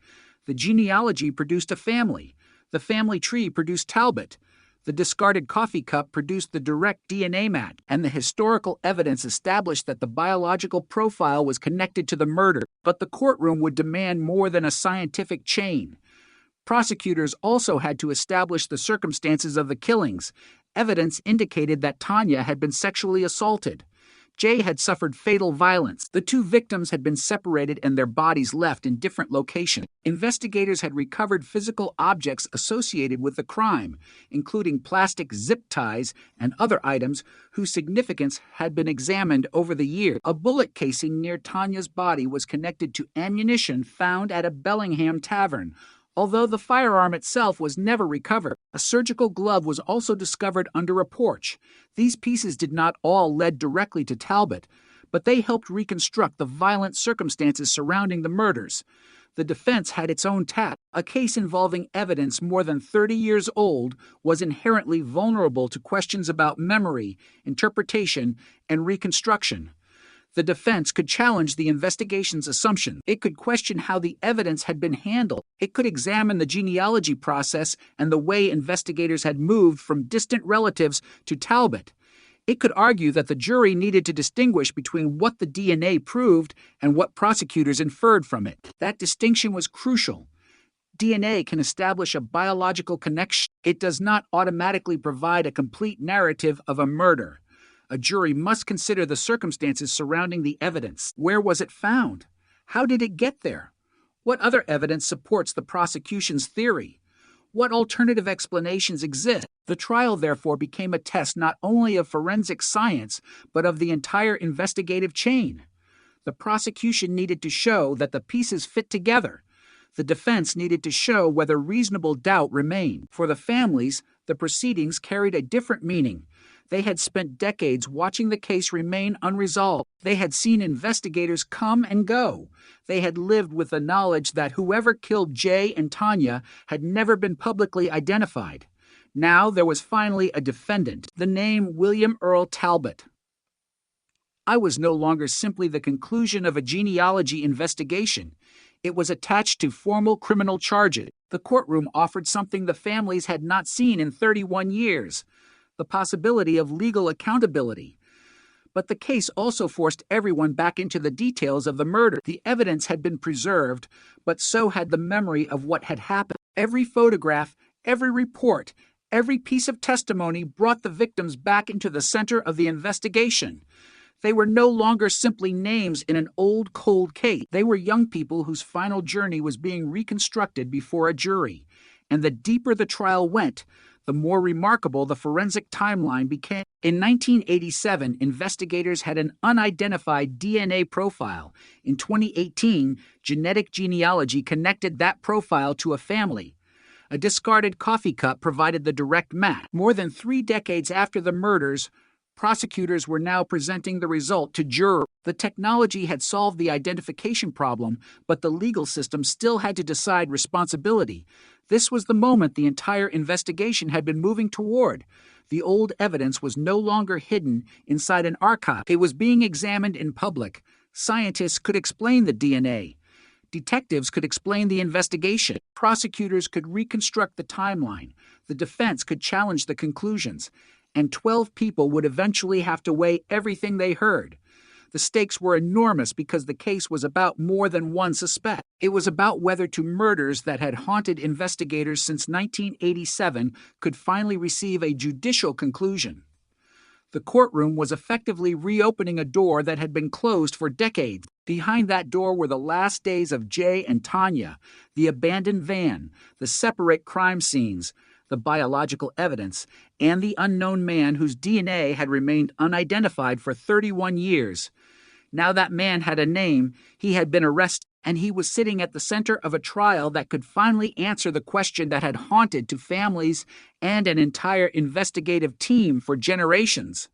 The genealogy produced a family. The family tree produced Talbot. The discarded coffee cup produced the direct DNA match, and the historical evidence established that the biological profile was connected to the murder. But the courtroom would demand more than a scientific chain. Prosecutors also had to establish the circumstances of the killings. Evidence indicated that Tanya had been sexually assaulted. Jay had suffered fatal violence. The two victims had been separated and their bodies left in different locations. Investigators had recovered physical objects associated with the crime, including plastic zip ties and other items whose significance had been examined over the years. A bullet casing near Tanya's body was connected to ammunition found at a Bellingham tavern. Although the firearm itself was never recovered, a surgical glove was also discovered under a porch. These pieces did not all lead directly to Talbot, but they helped reconstruct the violent circumstances surrounding the murders. The defense had its own task. A case involving evidence more than 30 years old was inherently vulnerable to questions about memory, interpretation, and reconstruction. The defense could challenge the investigation's assumption. It could question how the evidence had been handled. It could examine the genealogy process and the way investigators had moved from distant relatives to Talbot. It could argue that the jury needed to distinguish between what the DNA proved and what prosecutors inferred from it. That distinction was crucial. DNA can establish a biological connection. It does not automatically provide a complete narrative of a murder. A jury must consider the circumstances surrounding the evidence. Where was it found? How did it get there? What other evidence supports the prosecution's theory? What alternative explanations exist? The trial, therefore, became a test not only of forensic science, but of the entire investigative chain. The prosecution needed to show that the pieces fit together. The defense needed to show whether reasonable doubt remained. For the families, the proceedings carried a different meaning. They had spent decades watching the case remain unresolved. They had seen investigators come and go. They had lived with the knowledge that whoever killed Jay and Tanya had never been publicly identified. Now there was finally a defendant, the name William Earl Talbot. I was no longer simply the conclusion of a genealogy investigation. It was attached to formal criminal charges. The courtroom offered something the families had not seen in 31 years. the possibility of legal accountability. But the case also forced everyone back into the details of the murder. The evidence had been preserved, but so had the memory of what had happened. Every photograph, every report, every piece of testimony brought the victims back into the center of the investigation. They were no longer simply names in an old, cold case. They were young people whose final journey was being reconstructed before a jury. And the deeper the trial went, the more remarkable the forensic timeline became. In 1987, investigators had an unidentified DNA profile. In 2018, genetic genealogy connected that profile to a family. A discarded coffee cup provided the direct match. More than 3 decades after the murders, prosecutors were now presenting the result to jurors. The technology had solved the identification problem, but the legal system still had to decide responsibility. This was the moment the entire investigation had been moving toward. The old evidence was no longer hidden inside an archive. It was being examined in public. Scientists could explain the DNA. Detectives could explain the investigation. Prosecutors could reconstruct the timeline. The defense could challenge the conclusions. And 12 people would eventually have to weigh everything they heard. The stakes were enormous because the case was about more than one suspect. It was about whether two murders that had haunted investigators since 1987 could finally receive a judicial conclusion. The courtroom was effectively reopening a door that had been closed for decades. Behind that door were the last days of Jay and Tanya, the abandoned van, the separate crime scenes, the biological evidence, and the unknown man whose DNA had remained unidentified for 31 years. Now that man had a name, he had been arrested, and he was sitting at the center of a trial that could finally answer the question that had haunted two families and an entire investigative team for generations.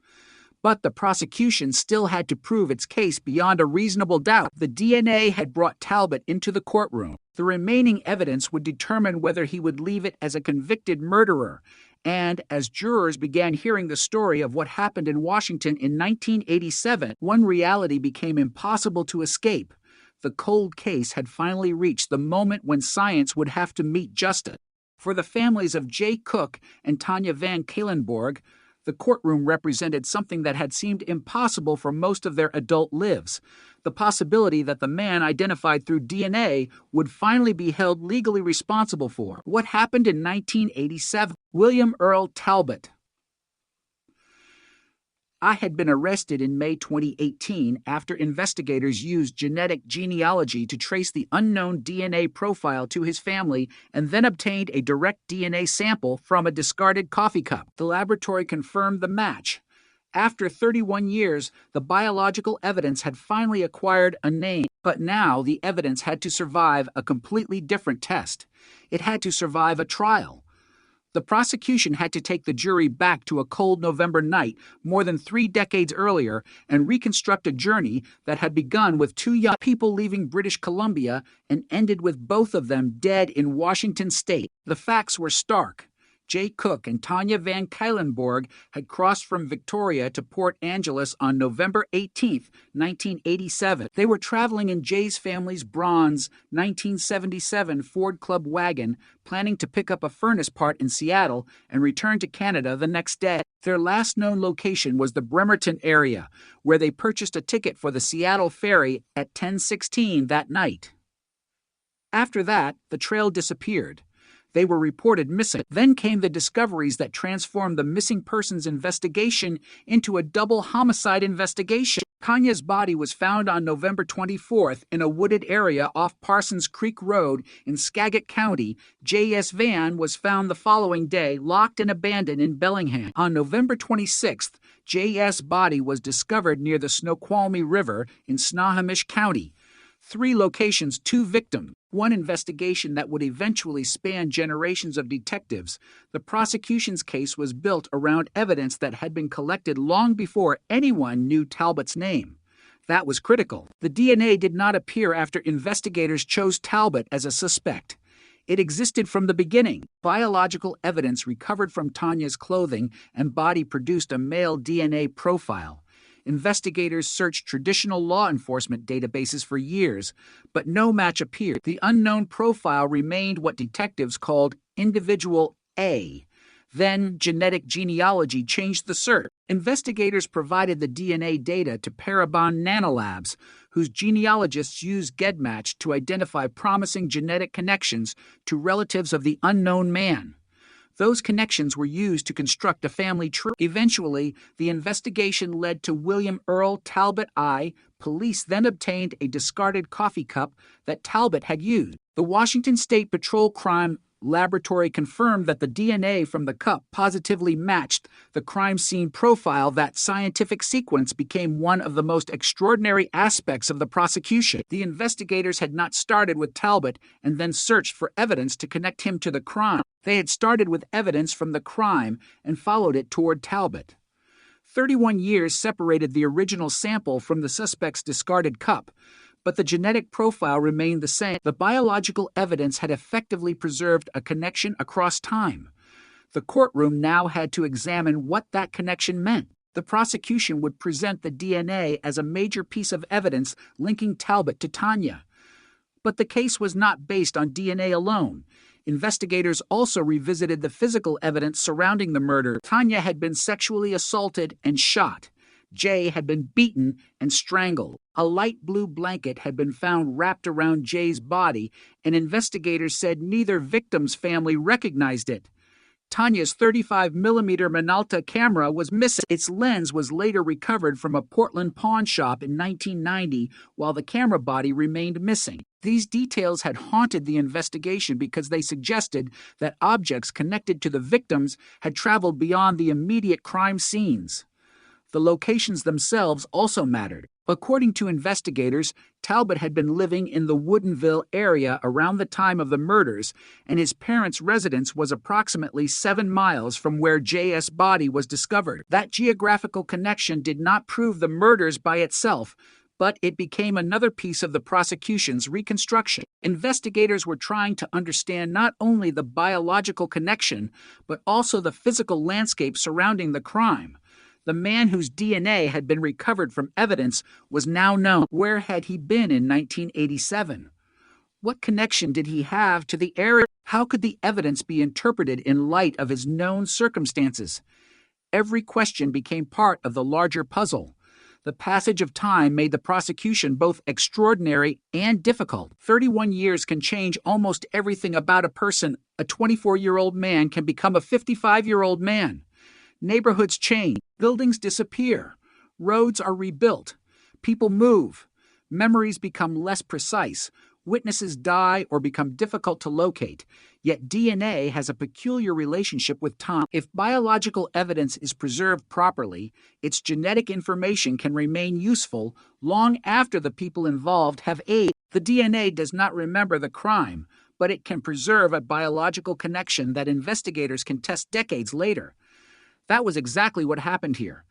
But the prosecution still had to prove its case beyond a reasonable doubt. The DNA had brought Talbot into the courtroom. The remaining evidence would determine whether he would leave it as a convicted murderer. And as jurors began hearing the story of what happened in Washington in 1987, one reality became impossible to escape. The cold case had finally reached the moment when science would have to meet justice. For the families of Jay Cook and Tanya Van Calenborg, the courtroom represented something that had seemed impossible for most of their adult lives: the possibility that the man identified through DNA would finally be held legally responsible for what happened in 1987. William Earl Talbot. I had been arrested in May 2018 after investigators used genetic genealogy to trace the unknown DNA profile to his family and then obtained a direct DNA sample from a discarded coffee cup. The laboratory confirmed the match. After 31 years, the biological evidence had finally acquired a name, but now the evidence had to survive a completely different test. It had to survive a trial. The prosecution had to take the jury back to a cold November night more than 3 decades earlier and reconstruct a journey that had begun with 2 young people leaving British Columbia and ended with both of them dead in Washington state. The facts were stark. Jay Cook and Tanya Van Calenborg had crossed from Victoria to Port Angeles on November 18, 1987. They were traveling in Jay's family's bronze 1977 Ford Club wagon, planning to pick up a furnace part in Seattle and return to Canada the next day. Their last known location was the Bremerton area, where they purchased a ticket for the Seattle ferry at 10:16 that night. After that, the trail disappeared. They were reported missing. Then came the discoveries that transformed the missing persons investigation into a double homicide investigation. Tanya's body was found on November 24th in a wooded area off Parsons Creek Road in Skagit County. J.S. Van was found the following day, locked and abandoned in Bellingham. On November 26th, J.S.'s body was discovered near the Snoqualmie River in Snohomish County. 3 locations, 2 victims. One investigation that would eventually span generations of detectives. The prosecution's case was built around evidence that had been collected long before anyone knew Talbot's name. That was critical. The DNA did not appear after investigators chose Talbot as a suspect. It existed from the beginning. Biological evidence recovered from Tanya's clothing and body produced a male DNA profile. Investigators searched traditional law enforcement databases for years, but no match appeared. The unknown profile remained what detectives called Individual A. Then, genetic genealogy changed the search. Investigators provided the DNA data to Parabon Nanolabs, whose genealogists used GEDmatch to identify promising genetic connections to relatives of the unknown man. Those connections were used to construct a family tree. Eventually, the investigation led to William Earl Talbot I. Police then obtained a discarded coffee cup that Talbot had used. The Washington State Patrol Crime Laboratory confirmed that the DNA from the cup positively matched the crime scene profile. That scientific sequence became one of the most extraordinary aspects of the prosecution. The investigators had not started with Talbot and then searched for evidence to connect him to the crime. They had started with evidence from the crime and followed it toward Talbot. 31 years separated the original sample from the suspect's discarded cup, but the genetic profile remained the same. The biological evidence had effectively preserved a connection across time. The courtroom now had to examine what that connection meant. The prosecution would present the DNA as a major piece of evidence linking Talbot to Tanya. But the case was not based on DNA alone. Investigators also revisited the physical evidence surrounding the murder. Tanya had been sexually assaulted and shot. Jay had been beaten and strangled. A light blue blanket had been found wrapped around Jay's body, and investigators said neither victim's family recognized it. Tanya's 35mm Minolta camera was missing. Its lens was later recovered from a Portland pawn shop in 1990, while the camera body remained missing. These details had haunted the investigation because they suggested that objects connected to the victims had traveled beyond the immediate crime scenes. The locations themselves also mattered. According to investigators, Talbot had been living in the Woodinville area around the time of the murders, and his parents' residence was approximately 7 miles from where J.S.'s body was discovered. That geographical connection did not prove the murders by itself, but it became another piece of the prosecution's reconstruction. Investigators were trying to understand not only the biological connection, but also the physical landscape surrounding the crime. The man whose DNA had been recovered from evidence was now known. Where had he been in 1987? What connection did he have to the area? How could the evidence be interpreted in light of his known circumstances? Every question became part of the larger puzzle. The passage of time made the prosecution both extraordinary and difficult. 31 years can change almost everything about a person. A 24-year-old man can become a 55-year-old man. Neighborhoods change, buildings disappear, roads are rebuilt, people move, memories become less precise, witnesses die or become difficult to locate. Yet DNA has a peculiar relationship with time. If biological evidence is preserved properly, its genetic information can remain useful long after the people involved have aged. The DNA does not remember the crime, but it can preserve a biological connection that investigators can test decades later. That was exactly what happened here.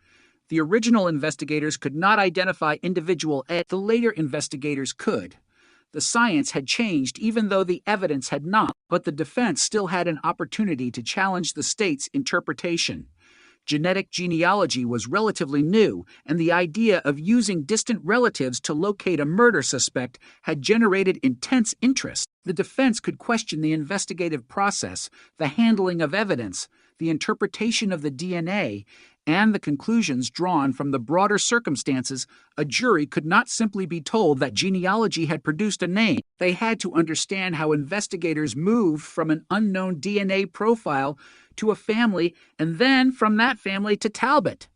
The original investigators could not identify individual eggs. The later investigators could. The science had changed even though the evidence had not, but the defense still had an opportunity to challenge the state's interpretation. Genetic genealogy was relatively new, and the idea of using distant relatives to locate a murder suspect had generated intense interest. The defense could question the investigative process, the handling of evidence, the interpretation of the DNA, and the conclusions drawn from the broader circumstances. A jury could not simply be told that genealogy had produced a name. They had to understand how investigators moved from an unknown DNA profile to a family, and then from that family to Talbot.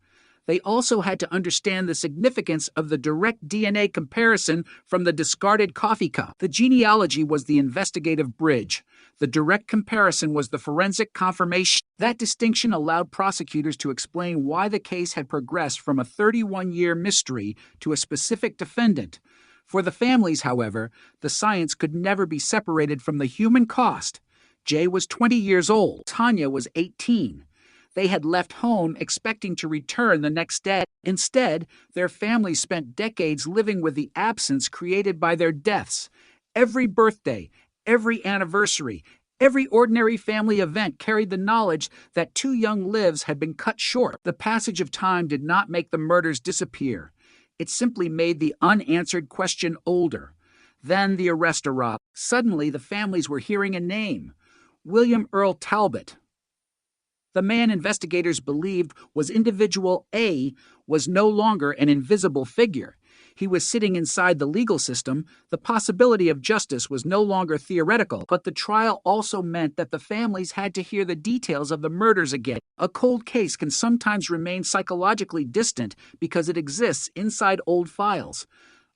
They also had to understand the significance of the direct DNA comparison from the discarded coffee cup. The genealogy was the investigative bridge. The direct comparison was the forensic confirmation. That distinction allowed prosecutors to explain why the case had progressed from a 31-year mystery to a specific defendant. For the families, however, the science could never be separated from the human cost. Jay was 20 years old. Tanya was 18. They had left home expecting to return the next day. Instead, their families spent decades living with the absence created by their deaths. Every birthday, every anniversary, every ordinary family event carried the knowledge that 2 young lives had been cut short. The passage of time did not make the murders disappear. It simply made the unanswered question older. Then the arrest arrived. Suddenly, the families were hearing a name: William Earl Talbot. The man investigators believed was individual A was no longer an invisible figure. He was sitting inside the legal system. The possibility of justice was no longer theoretical, but the trial also meant that the families had to hear the details of the murders again. A cold case can sometimes remain psychologically distant because it exists inside old files.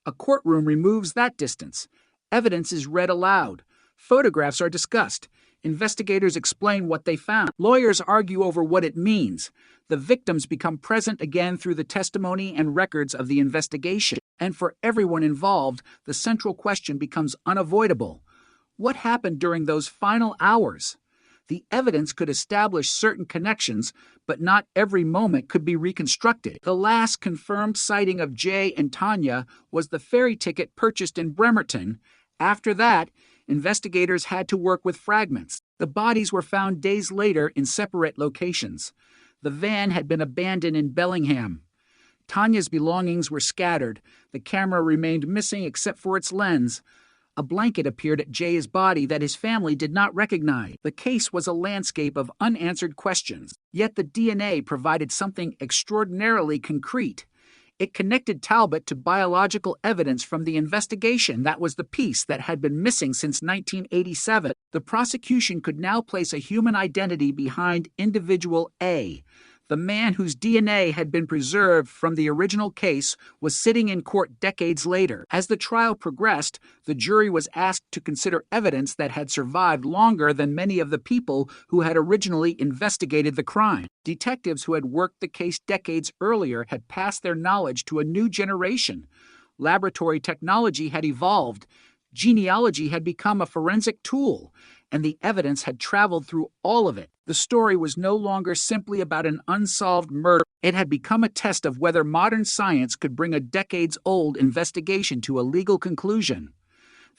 A courtroom removes that distance. Evidence is read aloud. Photographs are discussed. Investigators explain what they found. Lawyers argue over what it means. The victims become present again through the testimony and records of the investigation. And for everyone involved, the central question becomes unavoidable. What happened during those final hours? The evidence could establish certain connections, but not every moment could be reconstructed. The last confirmed sighting of Jay and Tanya was the ferry ticket purchased in Bremerton. After that, investigators had to work with fragments. The bodies were found days later in separate locations. The van had been abandoned in Bellingham. Tanya's belongings were scattered. The camera remained missing except for its lens. A blanket appeared at Jay's body that his family did not recognize. The case was a landscape of unanswered questions. Yet the DNA provided something extraordinarily concrete. It connected Talbot to biological evidence from the investigation. That was the piece that had been missing since 1987. The prosecution could now place a human identity behind individual A. The man whose DNA had been preserved from the original case was sitting in court decades later. As the trial progressed, the jury was asked to consider evidence that had survived longer than many of the people who had originally investigated the crime. Detectives who had worked the case decades earlier had passed their knowledge to a new generation. Laboratory technology had evolved. Genealogy had become a forensic tool, and the evidence had traveled through all of it. The story was no longer simply about an unsolved murder. It had become a test of whether modern science could bring a decades-old investigation to a legal conclusion.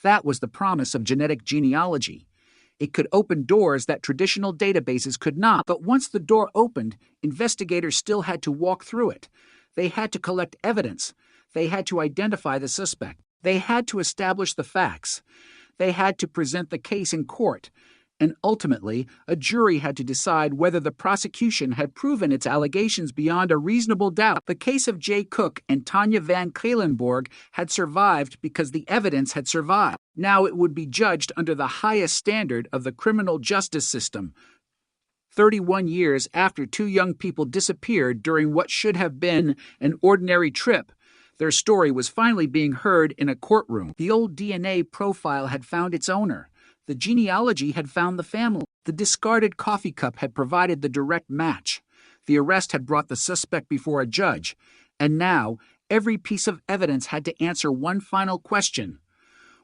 That was the promise of genetic genealogy. It could open doors that traditional databases could not, but once the door opened, investigators still had to walk through it. They had to collect evidence. They had to identify the suspect. They had to establish the facts. They had to present the case in court. And ultimately, a jury had to decide whether the prosecution had proven its allegations beyond a reasonable doubt. The case of Jay Cook and Tanya Van Cuylenborg had survived because the evidence had survived. Now it would be judged under the highest standard of the criminal justice system. 31 years after two young people disappeared during what should have been an ordinary trip, their story was finally being heard in a courtroom. The old DNA profile had found its owner. The genealogy had found the family. The discarded coffee cup had provided the direct match. The arrest had brought the suspect before a judge. And now, every piece of evidence had to answer one final question.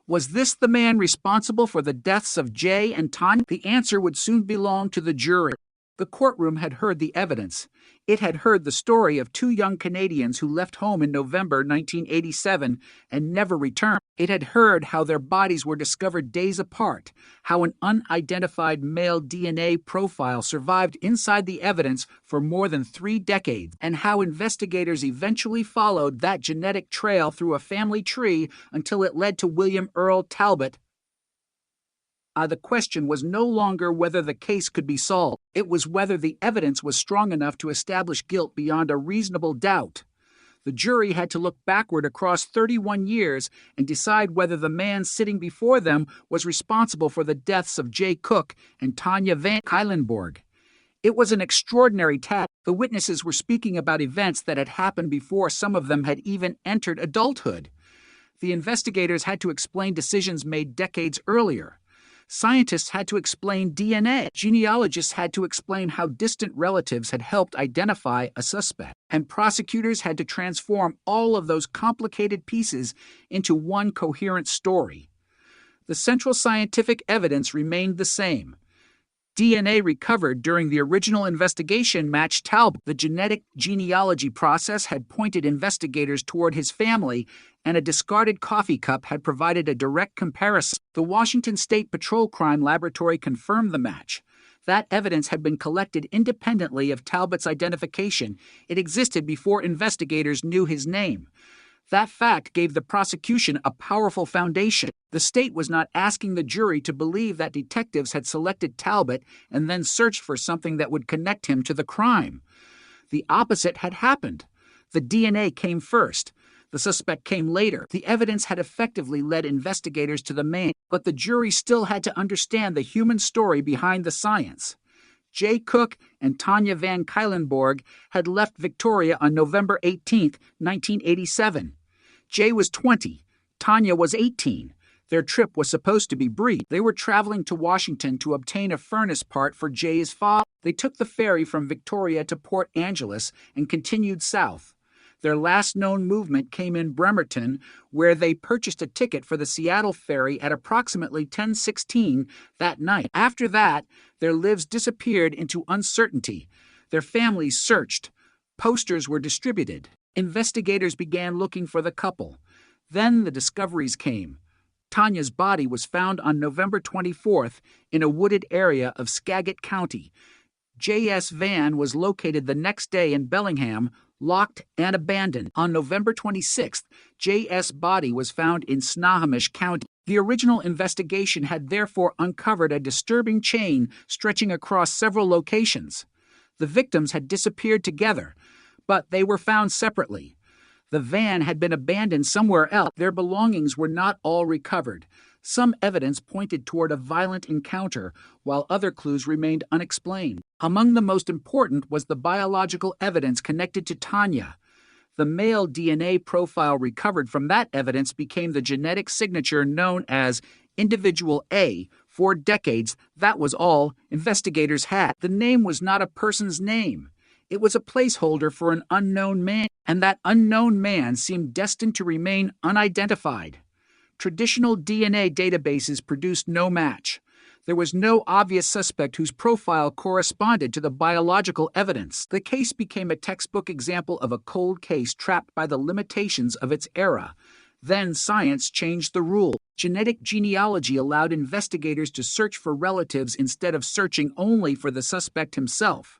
Was this the man responsible for the deaths of Jay and Tanya? The answer would soon belong to the jury. The courtroom had heard the evidence. It had heard the story of two young Canadians who left home in November 1987 and never returned. It had heard how their bodies were discovered days apart, how an unidentified male DNA profile survived inside the evidence for more than 3 decades, and how investigators eventually followed that genetic trail through a family tree until it led to William Earl Talbot. The question was no longer whether the case could be solved. It was whether the evidence was strong enough to establish guilt beyond a reasonable doubt. The jury had to look backward across 31 years and decide whether the man sitting before them was responsible for the deaths of Jay Cook and Tanya Van Cuylenborg. It was an extraordinary task. The witnesses were speaking about events that had happened before some of them had even entered adulthood. The investigators had to explain decisions made decades earlier. Scientists had to explain DNA. Genealogists had to explain how distant relatives had helped identify a suspect. And prosecutors had to transform all of those complicated pieces into one coherent story. The central scientific evidence remained the same. DNA recovered during the original investigation matched Talbot. The genetic genealogy process had pointed investigators toward his family, and a discarded coffee cup had provided a direct comparison. The Washington State Patrol Crime Laboratory confirmed the match. That evidence had been collected independently of Talbot's identification. It existed before investigators knew his name. That fact gave the prosecution a powerful foundation. The state was not asking the jury to believe that detectives had selected Talbot and then searched for something that would connect him to the crime. The opposite had happened. The DNA came first. The suspect came later. The evidence had effectively led investigators to the man, but the jury still had to understand the human story behind the science. Jay Cook and Tanya Van Cuylenborg had left Victoria on November 18, 1987. Jay was 20. Tanya was 18. Their trip was supposed to be brief. They were traveling to Washington to obtain a furnace part for Jay's father. They took the ferry from Victoria to Port Angeles and continued south. Their last known movement came in Bremerton, where they purchased a ticket for the Seattle ferry at approximately 10:16 that night. After that, their lives disappeared into uncertainty. Their families searched. Posters were distributed. Investigators began looking for the couple. Then the discoveries came. Tanya's body was found on November 24th in a wooded area of Skagit County. J.S. van was located the next day in Bellingham, locked and abandoned. On November 26th, J.S. body was found in Snohomish County. The original investigation had therefore uncovered a disturbing chain stretching across several locations. The victims had disappeared together, but they were found separately. The van had been abandoned somewhere else. Their belongings were not all recovered. Some evidence pointed toward a violent encounter, while other clues remained unexplained. Among the most important was the biological evidence connected to Tanya. The male DNA profile recovered from that evidence became the genetic signature known as Individual A. For decades, that was all investigators had. The name was not a person's name. It was a placeholder for an unknown man, and that unknown man seemed destined to remain unidentified. Traditional DNA databases produced no match. There was no obvious suspect whose profile corresponded to the biological evidence. The case became a textbook example of a cold case trapped by the limitations of its era. Then science changed the rule. Genetic genealogy allowed investigators to search for relatives instead of searching only for the suspect himself.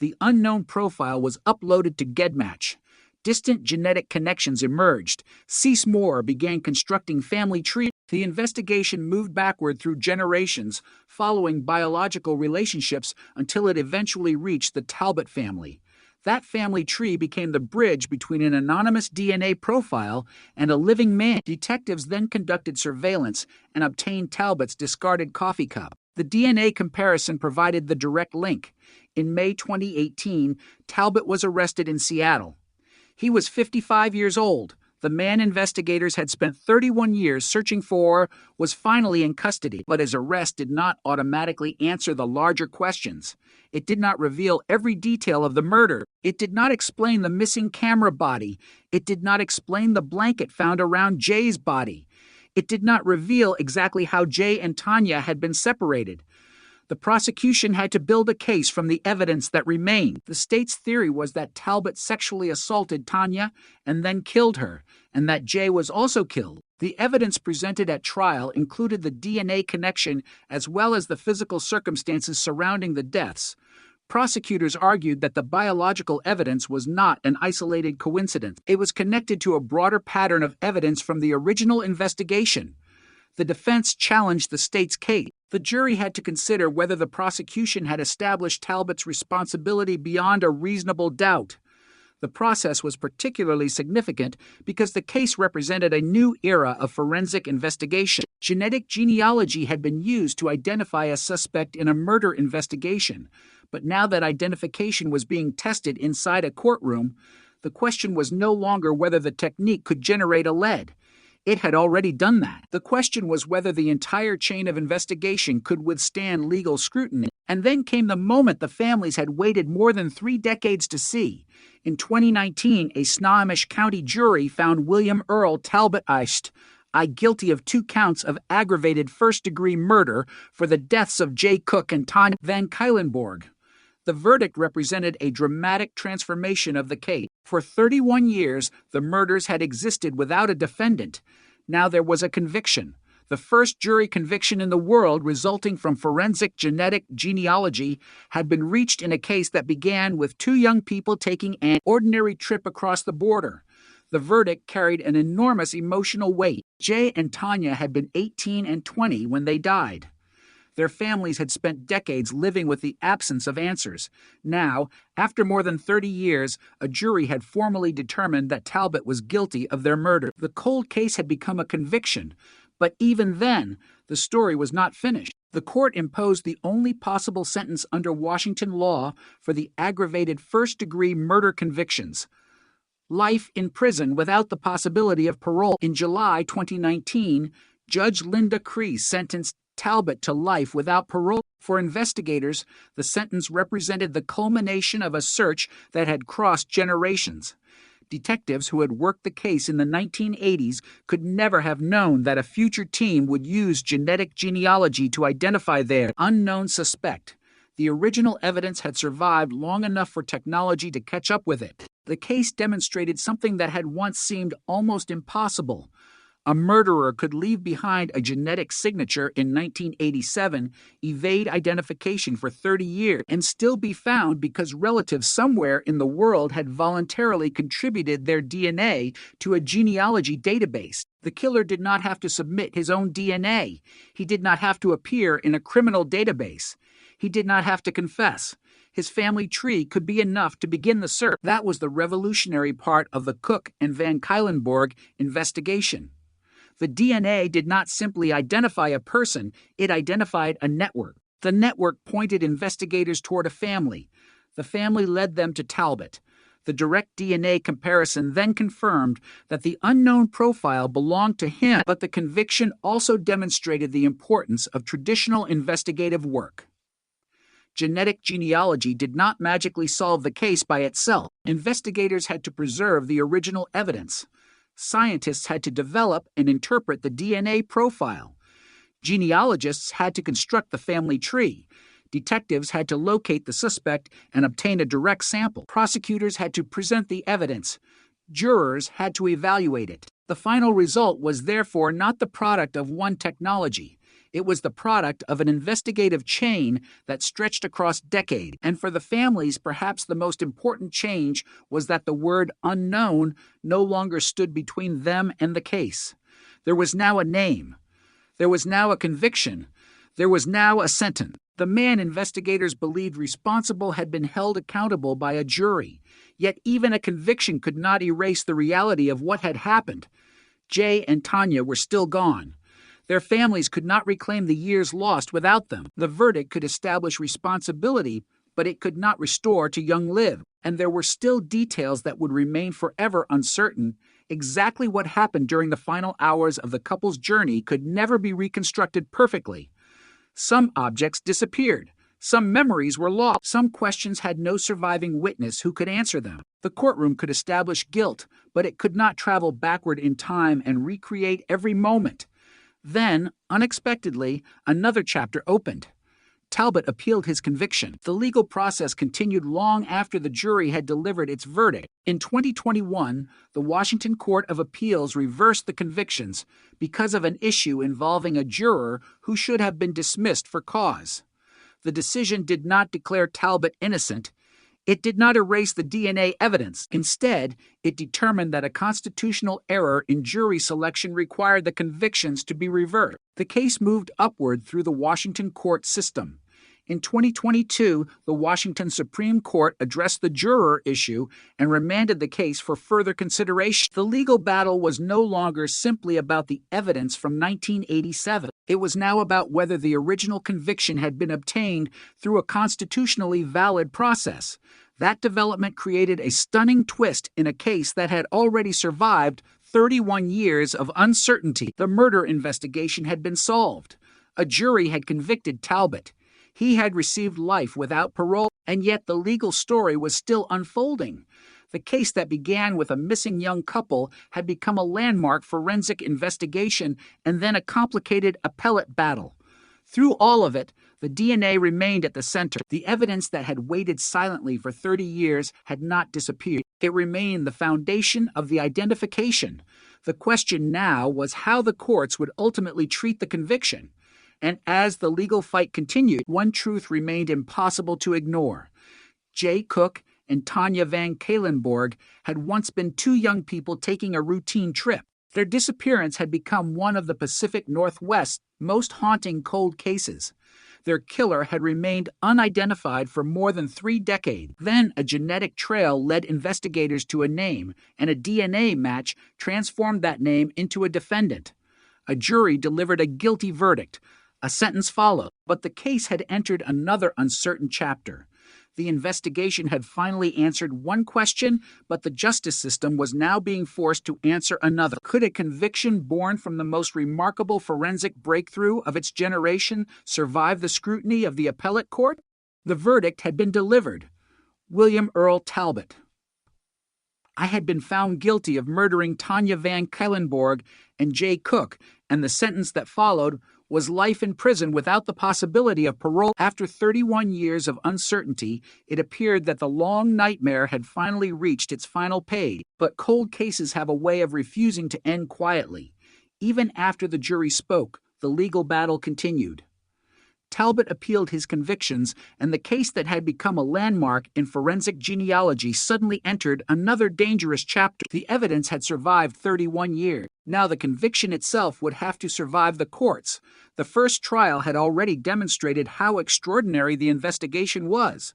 The unknown profile was uploaded to GEDmatch. Distant genetic connections emerged. Cease Moore began constructing family trees. The investigation moved backward through generations, following biological relationships until it eventually reached the Talbot family. That family tree became the bridge between an anonymous DNA profile and a living man. Detectives then conducted surveillance and obtained Talbot's discarded coffee cup. The DNA comparison provided the direct link. In May 2018, Talbot was arrested in Seattle. He was 55 years old. The man investigators had spent 31 years searching for was finally in custody, but his arrest did not automatically answer the larger questions. It did not reveal every detail of the murder. It did not explain the missing camera body. It did not explain the blanket found around Jay's body. It did not reveal exactly how Jay and Tanya had been separated. The prosecution had to build a case from the evidence that remained. The state's theory was that Talbot sexually assaulted Tanya and then killed her, and that Jay was also killed. The evidence presented at trial included the DNA connection as well as the physical circumstances surrounding the deaths. Prosecutors argued that the biological evidence was not an isolated coincidence. It was connected to a broader pattern of evidence from the original investigation. The defense challenged the state's case. The jury had to consider whether the prosecution had established Talbot's responsibility beyond a reasonable doubt. The process was particularly significant because the case represented a new era of forensic investigation. Genetic genealogy had been used to identify a suspect in a murder investigation, but now that identification was being tested inside a courtroom, the question was no longer whether the technique could generate a lead. It had already done that. The question was whether the entire chain of investigation could withstand legal scrutiny. And then came the moment the families had waited more than 3 decades to see. In 2019, a Snohomish County jury found William Earl Talbot guilty of 2 counts of aggravated first-degree murder for the deaths of Jay Cook and Tanya Van Cuylenborg. The verdict represented a dramatic transformation of the case. For 31 years, the murders had existed without a defendant. Now there was a conviction. The first jury conviction in the world resulting from forensic genetic genealogy had been reached in a case that began with 2 young people taking an ordinary trip across the border. The verdict carried an enormous emotional weight. Jay and Tanya had been 18 and 20 when they died. Their families had spent decades living with the absence of answers. Now, after more than 30 years, a jury had formally determined that Talbot was guilty of their murder. The cold case had become a conviction, but even then, the story was not finished. The court imposed the only possible sentence under Washington law for the aggravated first-degree murder convictions: life in prison without the possibility of parole. In July 2019, Judge Linda Crease sentenced Talbot to life without parole. For investigators, the sentence represented the culmination of a search that had crossed generations. Detectives who had worked the case in the 1980s could never have known that a future team would use genetic genealogy to identify their unknown suspect. The original evidence had survived long enough for technology to catch up with it. The case demonstrated something that had once seemed almost impossible. A murderer could leave behind a genetic signature in 1987, evade identification for 30 years, and still be found because relatives somewhere in the world had voluntarily contributed their DNA to a genealogy database. The killer did not have to submit his own DNA. He did not have to appear in a criminal database. He did not have to confess. His family tree could be enough to begin the search. That was the revolutionary part of the Cook and Van Cuylenborg investigation. The DNA did not simply identify a person, it identified a network. The network pointed investigators toward a family. The family led them to Talbot. The direct DNA comparison then confirmed that the unknown profile belonged to him, but the conviction also demonstrated the importance of traditional investigative work. Genetic genealogy did not magically solve the case by itself. Investigators had to preserve the original evidence. Scientists had to develop and interpret the DNA profile. Genealogists had to construct the family tree. Detectives had to locate the suspect and obtain a direct sample. Prosecutors had to present the evidence. Jurors had to evaluate it. The final result was therefore not the product of one technology. It was the product of an investigative chain that stretched across decades. And for the families, perhaps the most important change was that the word unknown no longer stood between them and the case. There was now a name. There was now a conviction. There was now a sentence. The man investigators believed responsible had been held accountable by a jury. Yet even a conviction could not erase the reality of what had happened. Jay and Tanya were still gone. Their families could not reclaim the years lost without them. The verdict could establish responsibility, but it could not restore to young Liv. And there were still details that would remain forever uncertain. Exactly what happened during the final hours of the couple's journey could never be reconstructed perfectly. Some objects disappeared. Some memories were lost. Some questions had no surviving witness who could answer them. The courtroom could establish guilt, but it could not travel backward in time and recreate every moment. Then, unexpectedly, another chapter opened. Talbot appealed his conviction. The legal process continued long after the jury had delivered its verdict. In 2021, the Washington Court of Appeals reversed the convictions because of an issue involving a juror who should have been dismissed for cause. The decision did not declare Talbot innocent. It did not erase the DNA evidence. Instead, it determined that a constitutional error in jury selection required the convictions to be reversed. The case moved upward through the Washington court system. In 2022, the Washington Supreme Court addressed the juror issue and remanded the case for further consideration. The legal battle was no longer simply about the evidence from 1987. It was now about whether the original conviction had been obtained through a constitutionally valid process. That development created a stunning twist in a case that had already survived 31 years of uncertainty. The murder investigation had been solved. A jury had convicted Talbot. He had received life without parole, and yet the legal story was still unfolding. The case that began with a missing young couple had become a landmark forensic investigation and then a complicated appellate battle. Through all of it, the DNA remained at the center. The evidence that had waited silently for 30 years had not disappeared. It remained the foundation of the identification. The question now was how the courts would ultimately treat the conviction. And as the legal fight continued, one truth remained impossible to ignore. Jay Cook and Tanya Van Kalenborg had once been two young people taking a routine trip. Their disappearance had become one of the Pacific Northwest's most haunting cold cases. Their killer had remained unidentified for more than 3 decades. Then a genetic trail led investigators to a name, and a DNA match transformed that name into a defendant. A jury delivered a guilty verdict. A sentence followed, but the case had entered another uncertain chapter. The investigation had finally answered one question, but the justice system was now being forced to answer another. Could a conviction born from the most remarkable forensic breakthrough of its generation survive the scrutiny of the appellate court? The verdict had been delivered. William Earl Talbot. I had been found guilty of murdering Tanya Van Kalenborg and Jay Cook, and the sentence that followed was life in prison without the possibility of parole. After 31 years of uncertainty, it appeared that the long nightmare had finally reached its final page. But cold cases have a way of refusing to end quietly. Even after the jury spoke, the legal battle continued. Talbot appealed his convictions, and the case that had become a landmark in forensic genealogy suddenly entered another dangerous chapter. The evidence had survived 31 years. Now the conviction itself would have to survive the courts. The first trial had already demonstrated how extraordinary the investigation was.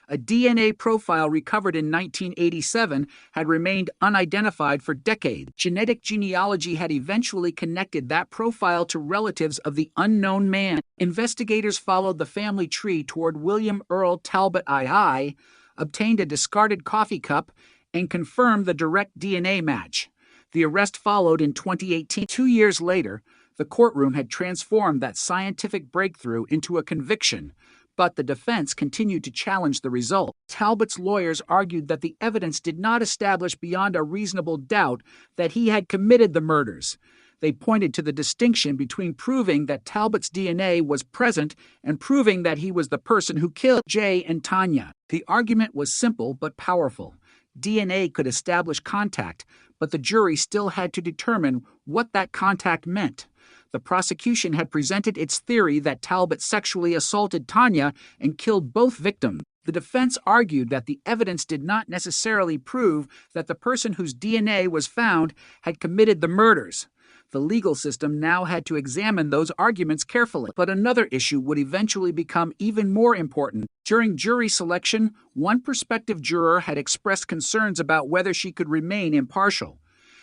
A DNA profile recovered in 1987 had remained unidentified for decades. Genetic genealogy had eventually connected that profile to relatives of the unknown man. Investigators followed the family tree toward William Earl Talbot II, obtained a discarded coffee cup, and confirmed the direct DNA match. The arrest followed in 2018. 2 years later, the courtroom had transformed that scientific breakthrough into a conviction, but the defense continued to challenge the result. Talbot's lawyers argued that the evidence did not establish beyond a reasonable doubt that he had committed the murders. They pointed to the distinction between proving that Talbot's DNA was present and proving that he was the person who killed Jay and Tanya. The argument was simple but powerful. DNA could establish contact, but the jury still had to determine what that contact meant. The prosecution had presented its theory that Talbot sexually assaulted Tanya and killed both victims. The defense argued that the evidence did not necessarily prove that the person whose DNA was found had committed the murders. The legal system now had to examine those arguments carefully. But another issue would eventually become even more important. During jury selection, one prospective juror had expressed concerns about whether she could remain impartial.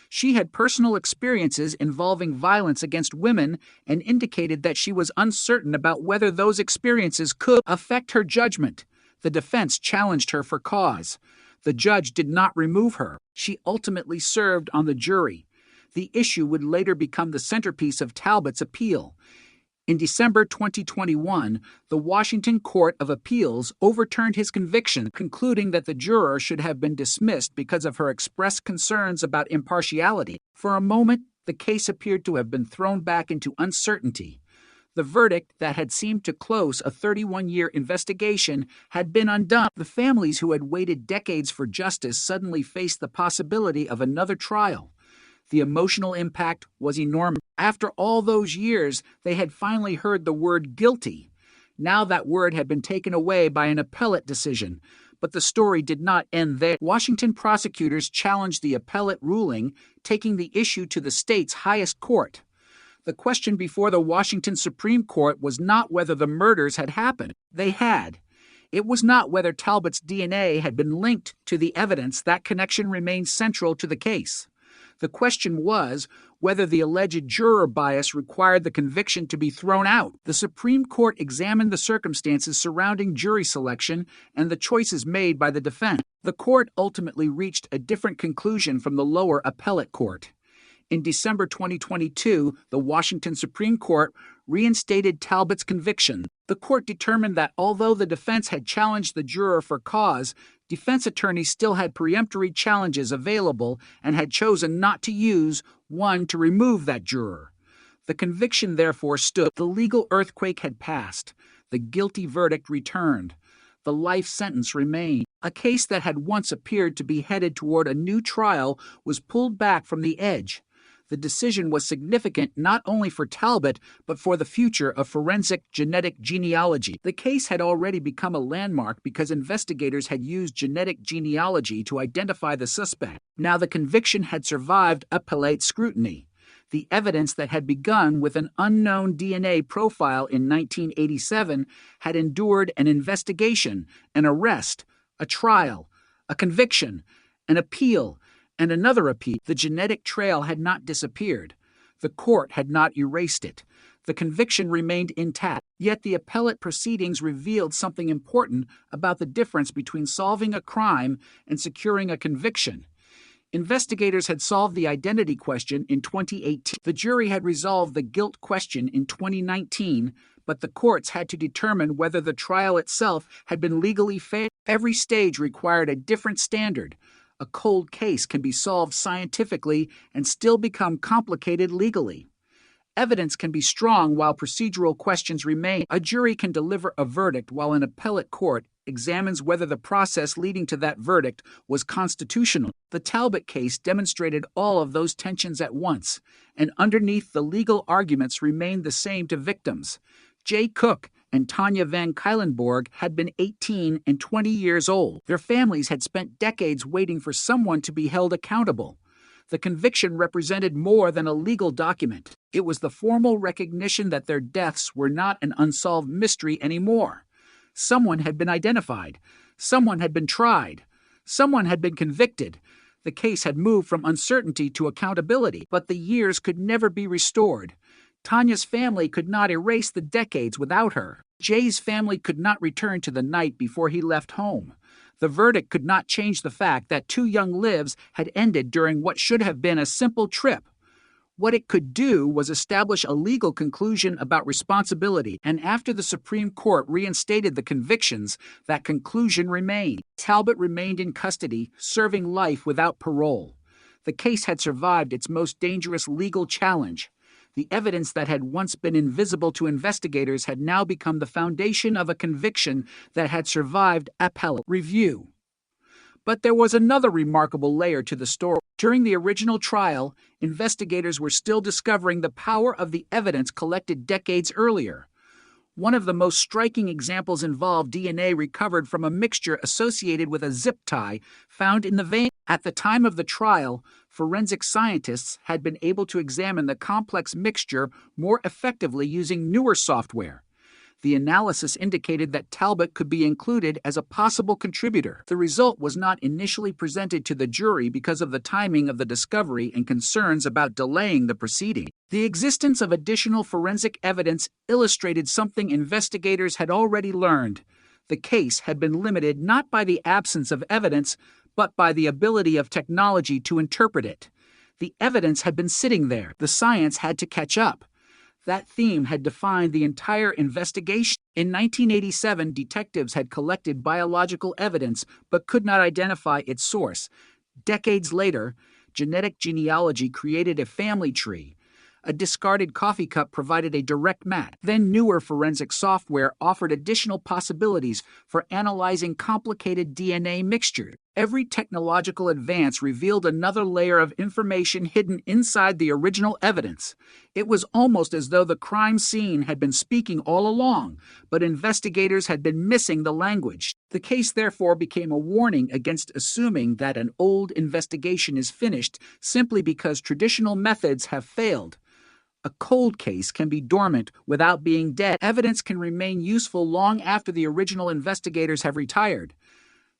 She had personal experiences involving violence against women and indicated that she was uncertain about whether those experiences could affect her judgment. The defense challenged her for cause. The judge did not remove her. She ultimately served on the jury. The issue would later become the centerpiece of Talbot's appeal. In December 2021, the Washington Court of Appeals overturned his conviction, concluding that the juror should have been dismissed because of her expressed concerns about impartiality. For a moment, the case appeared to have been thrown back into uncertainty. The verdict that had seemed to close a 31-year investigation had been undone. The families who had waited decades for justice suddenly faced the possibility of another trial. The emotional impact was enormous. After all those years, they had finally heard the word guilty. Now that word had been taken away by an appellate decision. But the story did not end there. Washington prosecutors challenged the appellate ruling, taking the issue to the state's highest court. The question before the Washington Supreme Court was not whether the murders had happened. They had. It was not whether Talbot's DNA had been linked to the evidence. That connection remained central to the case. The question was whether the alleged juror bias required the conviction to be thrown out. The Supreme Court examined the circumstances surrounding jury selection and the choices made by the defense. The court ultimately reached a different conclusion from the lower appellate court. In December 2022, the Washington Supreme Court reinstated Talbot's conviction. The court determined that although the defense had challenged the juror for cause, defense attorneys still had peremptory challenges available and had chosen not to use one to remove that juror. The conviction therefore stood. The legal earthquake had passed. The guilty verdict returned. The life sentence remained. A case that had once appeared to be headed toward a new trial was pulled back from the edge. The decision was significant not only for Talbot, but for the future of forensic genetic genealogy. The case had already become a landmark because investigators had used genetic genealogy to identify the suspect. Now the conviction had survived appellate scrutiny. The evidence that had begun with an unknown DNA profile in 1987 had endured an investigation, an arrest, a trial, a conviction, an appeal, and another appeal. The genetic trail had not disappeared. The court had not erased it. The conviction remained intact. Yet the appellate proceedings revealed something important about the difference between solving a crime and securing a conviction. Investigators had solved the identity question in 2018. The jury had resolved the guilt question in 2019, but the courts had to determine whether the trial itself had been legally fair. Every stage required a different standard. A cold case can be solved scientifically and still become complicated legally. Evidence can be strong while procedural questions remain. A jury can deliver a verdict while an appellate court examines whether the process leading to that verdict was constitutional. The Talbot case demonstrated all of those tensions at once, and underneath the legal arguments remained the same to victims. Jay Cook and Tanya Van Cuylenborg had been 18 and 20 years old. Their families had spent decades waiting for someone to be held accountable. The conviction represented more than a legal document. It was the formal recognition that their deaths were not an unsolved mystery anymore. Someone had been identified. Someone had been tried. Someone had been convicted. The case had moved from uncertainty to accountability, but the years could never be restored. Tanya's family could not erase the decades without her. Jay's family could not return to the night before he left home. The verdict could not change the fact that 2 young lives had ended during what should have been a simple trip. What it could do was establish a legal conclusion about responsibility, and after the Supreme Court reinstated the convictions, that conclusion remained. Talbot remained in custody, serving life without parole. The case had survived its most dangerous legal challenge. The evidence that had once been invisible to investigators had now become the foundation of a conviction that had survived appellate review. But there was another remarkable layer to the story. During the original trial, investigators were still discovering the power of the evidence collected decades earlier. One of the most striking examples involved DNA recovered from a mixture associated with a zip tie found in the vein. At the time of the trial, forensic scientists had been able to examine the complex mixture more effectively using newer software. The analysis indicated that Talbot could be included as a possible contributor. The result was not initially presented to the jury because of the timing of the discovery and concerns about delaying the proceeding. The existence of additional forensic evidence illustrated something investigators had already learned. The case had been limited not by the absence of evidence, but by the ability of technology to interpret it. The evidence had been sitting there. The science had to catch up. That theme had defined the entire investigation. In 1987, detectives had collected biological evidence but could not identify its source. Decades later, genetic genealogy created a family tree. A discarded coffee cup provided a direct match. Then newer forensic software offered additional possibilities for analyzing complicated DNA mixtures. Every technological advance revealed another layer of information hidden inside the original evidence. It was almost as though the crime scene had been speaking all along, but investigators had been missing the language. The case therefore became a warning against assuming that an old investigation is finished simply because traditional methods have failed. A cold case can be dormant without being dead. Evidence can remain useful long after the original investigators have retired.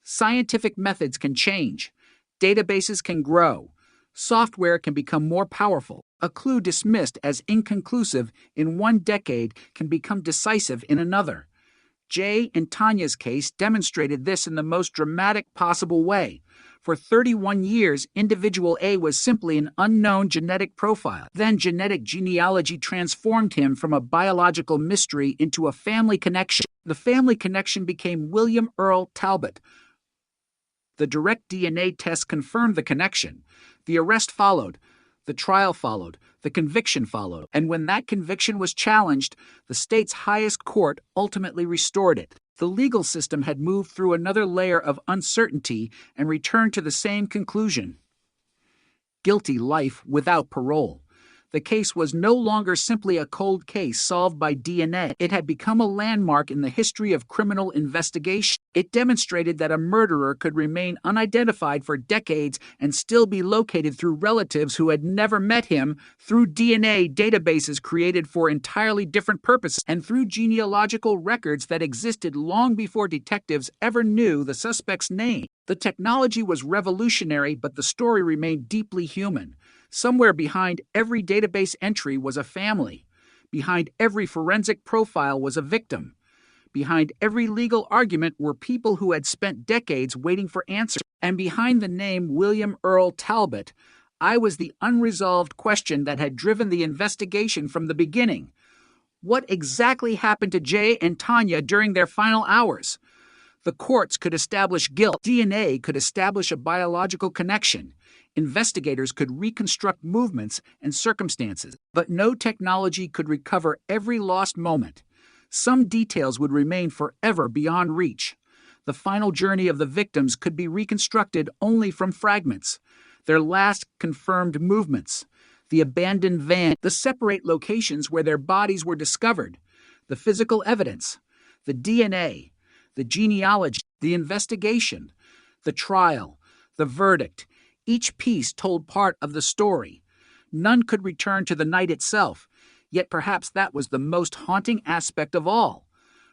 Scientific methods can change. Databases can grow. Software can become more powerful. A clue dismissed as inconclusive in one decade can become decisive in another. Jay and Tanya's case demonstrated this in the most dramatic possible way. For 31 years, individual A was simply an unknown genetic profile. Then genetic genealogy transformed him from a biological mystery into a family connection. The family connection became William Earl Talbot. The direct DNA test confirmed the connection. The arrest followed. The trial followed. The conviction followed. And when that conviction was challenged, the state's highest court ultimately restored it. The legal system had moved through another layer of uncertainty and returned to the same conclusion. guilty life without parole. The case was no longer simply a cold case solved by DNA. It had become a landmark in the history of criminal investigation. It demonstrated that a murderer could remain unidentified for decades and still be located through relatives who had never met him, through DNA databases created for entirely different purposes, and through genealogical records that existed long before detectives ever knew the suspect's name. The technology was revolutionary, but the story remained deeply human. Somewhere behind every database entry was a family. Behind every forensic profile was a victim. Behind every legal argument were people who had spent decades waiting for answers. And behind the name William Earl Talbot, I was the unresolved question that had driven the investigation from the beginning. What exactly happened to Jay and Tanya during their final hours? The courts could establish guilt. DNA could establish a biological connection. Investigators could reconstruct movements and circumstances, but no technology could recover every lost moment. Some details would remain forever beyond reach. The final journey of the victims could be reconstructed only from fragments. Their last confirmed movements, the abandoned van, the separate locations where their bodies were discovered, the physical evidence, the DNA, the genealogy, the investigation, the trial, the verdict. Each piece told part of the story. None could return to the night itself, yet perhaps that was the most haunting aspect of all.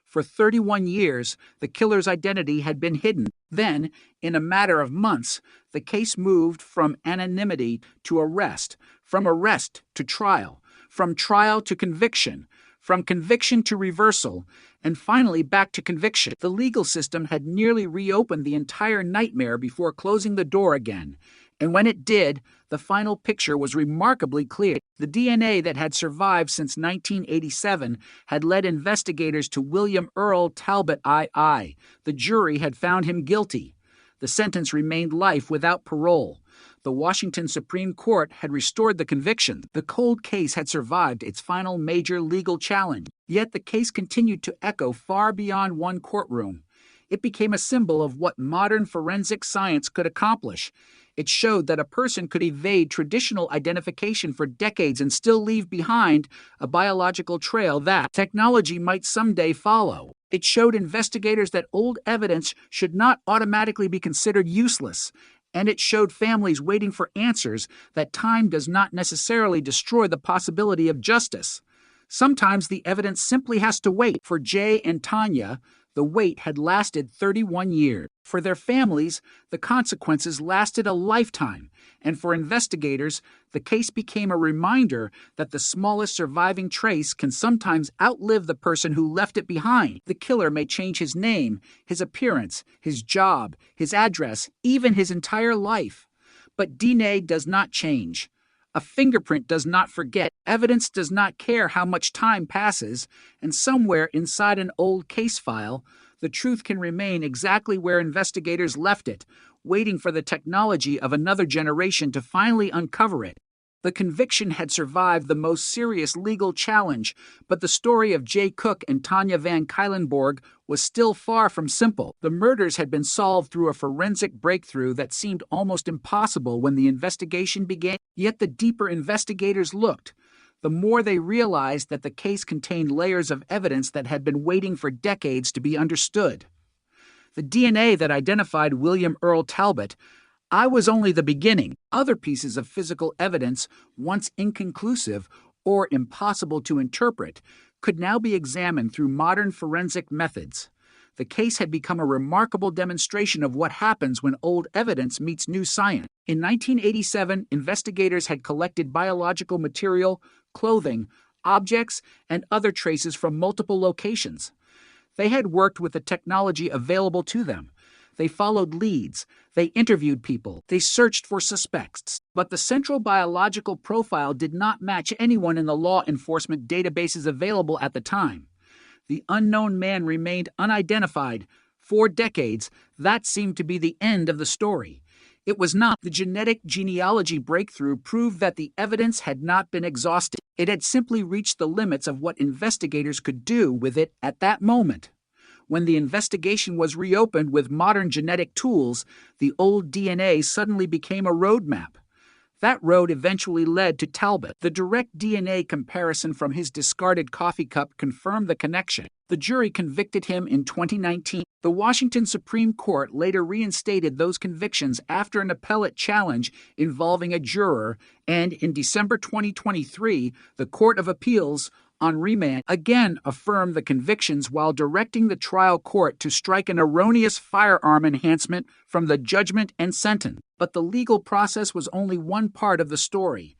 For 31 years, the killer's identity had been hidden. Then, in a matter of months, the case moved from anonymity to arrest, from arrest to trial, from trial to conviction, from conviction to reversal, and finally back to conviction. The legal system had nearly reopened the entire nightmare before closing the door again. And when it did, the final picture was remarkably clear. The DNA that had survived since 1987 had led investigators to William Earl Talbot II. The jury had found him guilty. The sentence remained life without parole. The Washington Supreme Court had restored the conviction. The cold case had survived its final major legal challenge. Yet the case continued to echo far beyond one courtroom. It became a symbol of what modern forensic science could accomplish. It showed that a person could evade traditional identification for decades and still leave behind a biological trail that technology might someday follow. It showed investigators that old evidence should not automatically be considered useless. And it showed families waiting for answers that time does not necessarily destroy the possibility of justice. Sometimes the evidence simply has to wait. For Jay and Tanya, the wait had lasted 31 years. For their families, the consequences lasted a lifetime. And for investigators, the case became a reminder that the smallest surviving trace can sometimes outlive the person who left it behind. The killer may change his name, his appearance, his job, his address, even his entire life. But DNA does not change. A fingerprint does not forget. Evidence does not care how much time passes. And somewhere inside an old case file, the truth can remain exactly where investigators left it, waiting for the technology of another generation to finally uncover it. The conviction had survived the most serious legal challenge, but the story of Jay Cook and Tanya Van Cuylenborg was still far from simple. The murders had been solved through a forensic breakthrough that seemed almost impossible when the investigation began. Yet the deeper investigators looked, the more they realized that the case contained layers of evidence that had been waiting for decades to be understood. The DNA that identified William Earl Talbot, I was only the beginning. Other pieces of physical evidence, once inconclusive or impossible to interpret, could now be examined through modern forensic methods. The case had become a remarkable demonstration of what happens when old evidence meets new science. In 1987, investigators had collected biological material, clothing, objects, and other traces from multiple locations. They had worked with the technology available to them. They followed leads. They interviewed people. They searched for suspects. But the central biological profile did not match anyone in the law enforcement databases available at the time. The unknown man remained unidentified. For decades, that seemed to be the end of the story. It was not. The genetic genealogy breakthrough proved that the evidence had not been exhausted. It had simply reached the limits of what investigators could do with it at that moment. When the investigation was reopened with modern genetic tools, the old DNA suddenly became a roadmap. That road eventually led to Talbot. The direct DNA comparison from his discarded coffee cup confirmed the connection. The jury convicted him in 2019. The Washington Supreme Court later reinstated those convictions after an appellate challenge involving a juror, and in December 2023, the Court of Appeals on remand again affirmed the convictions while directing the trial court to strike an erroneous firearm enhancement from the judgment and sentence. But the legal process was only one part of the story.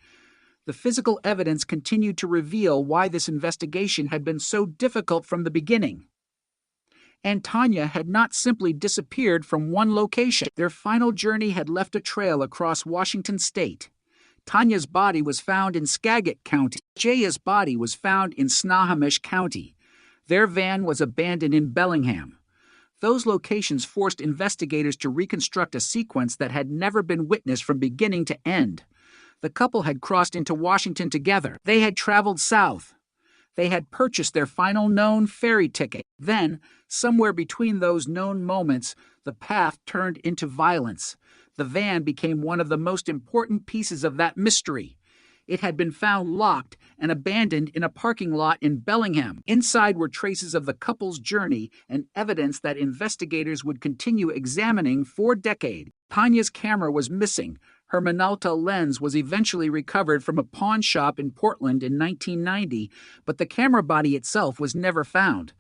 The physical evidence continued to reveal why this investigation had been so difficult from the beginning. And Tanya had not simply disappeared from one location. Their final journey had left a trail across Washington state. Tanya's body was found in Skagit County. Jaya's body was found in Snohomish County. Their van was abandoned in Bellingham. Those locations forced investigators to reconstruct a sequence that had never been witnessed from beginning to end. The couple had crossed into Washington together. They had traveled south. They had purchased their final known ferry ticket. Then, somewhere between those known moments, the path turned into violence. The van became one of the most important pieces of that mystery. It had been found locked and abandoned in a parking lot in Bellingham. Inside were traces of the couple's journey and evidence that investigators would continue examining for decades. Tanya's camera was missing. Her Minolta lens was eventually recovered from a pawn shop in Portland in 1990, but the camera body itself was never found.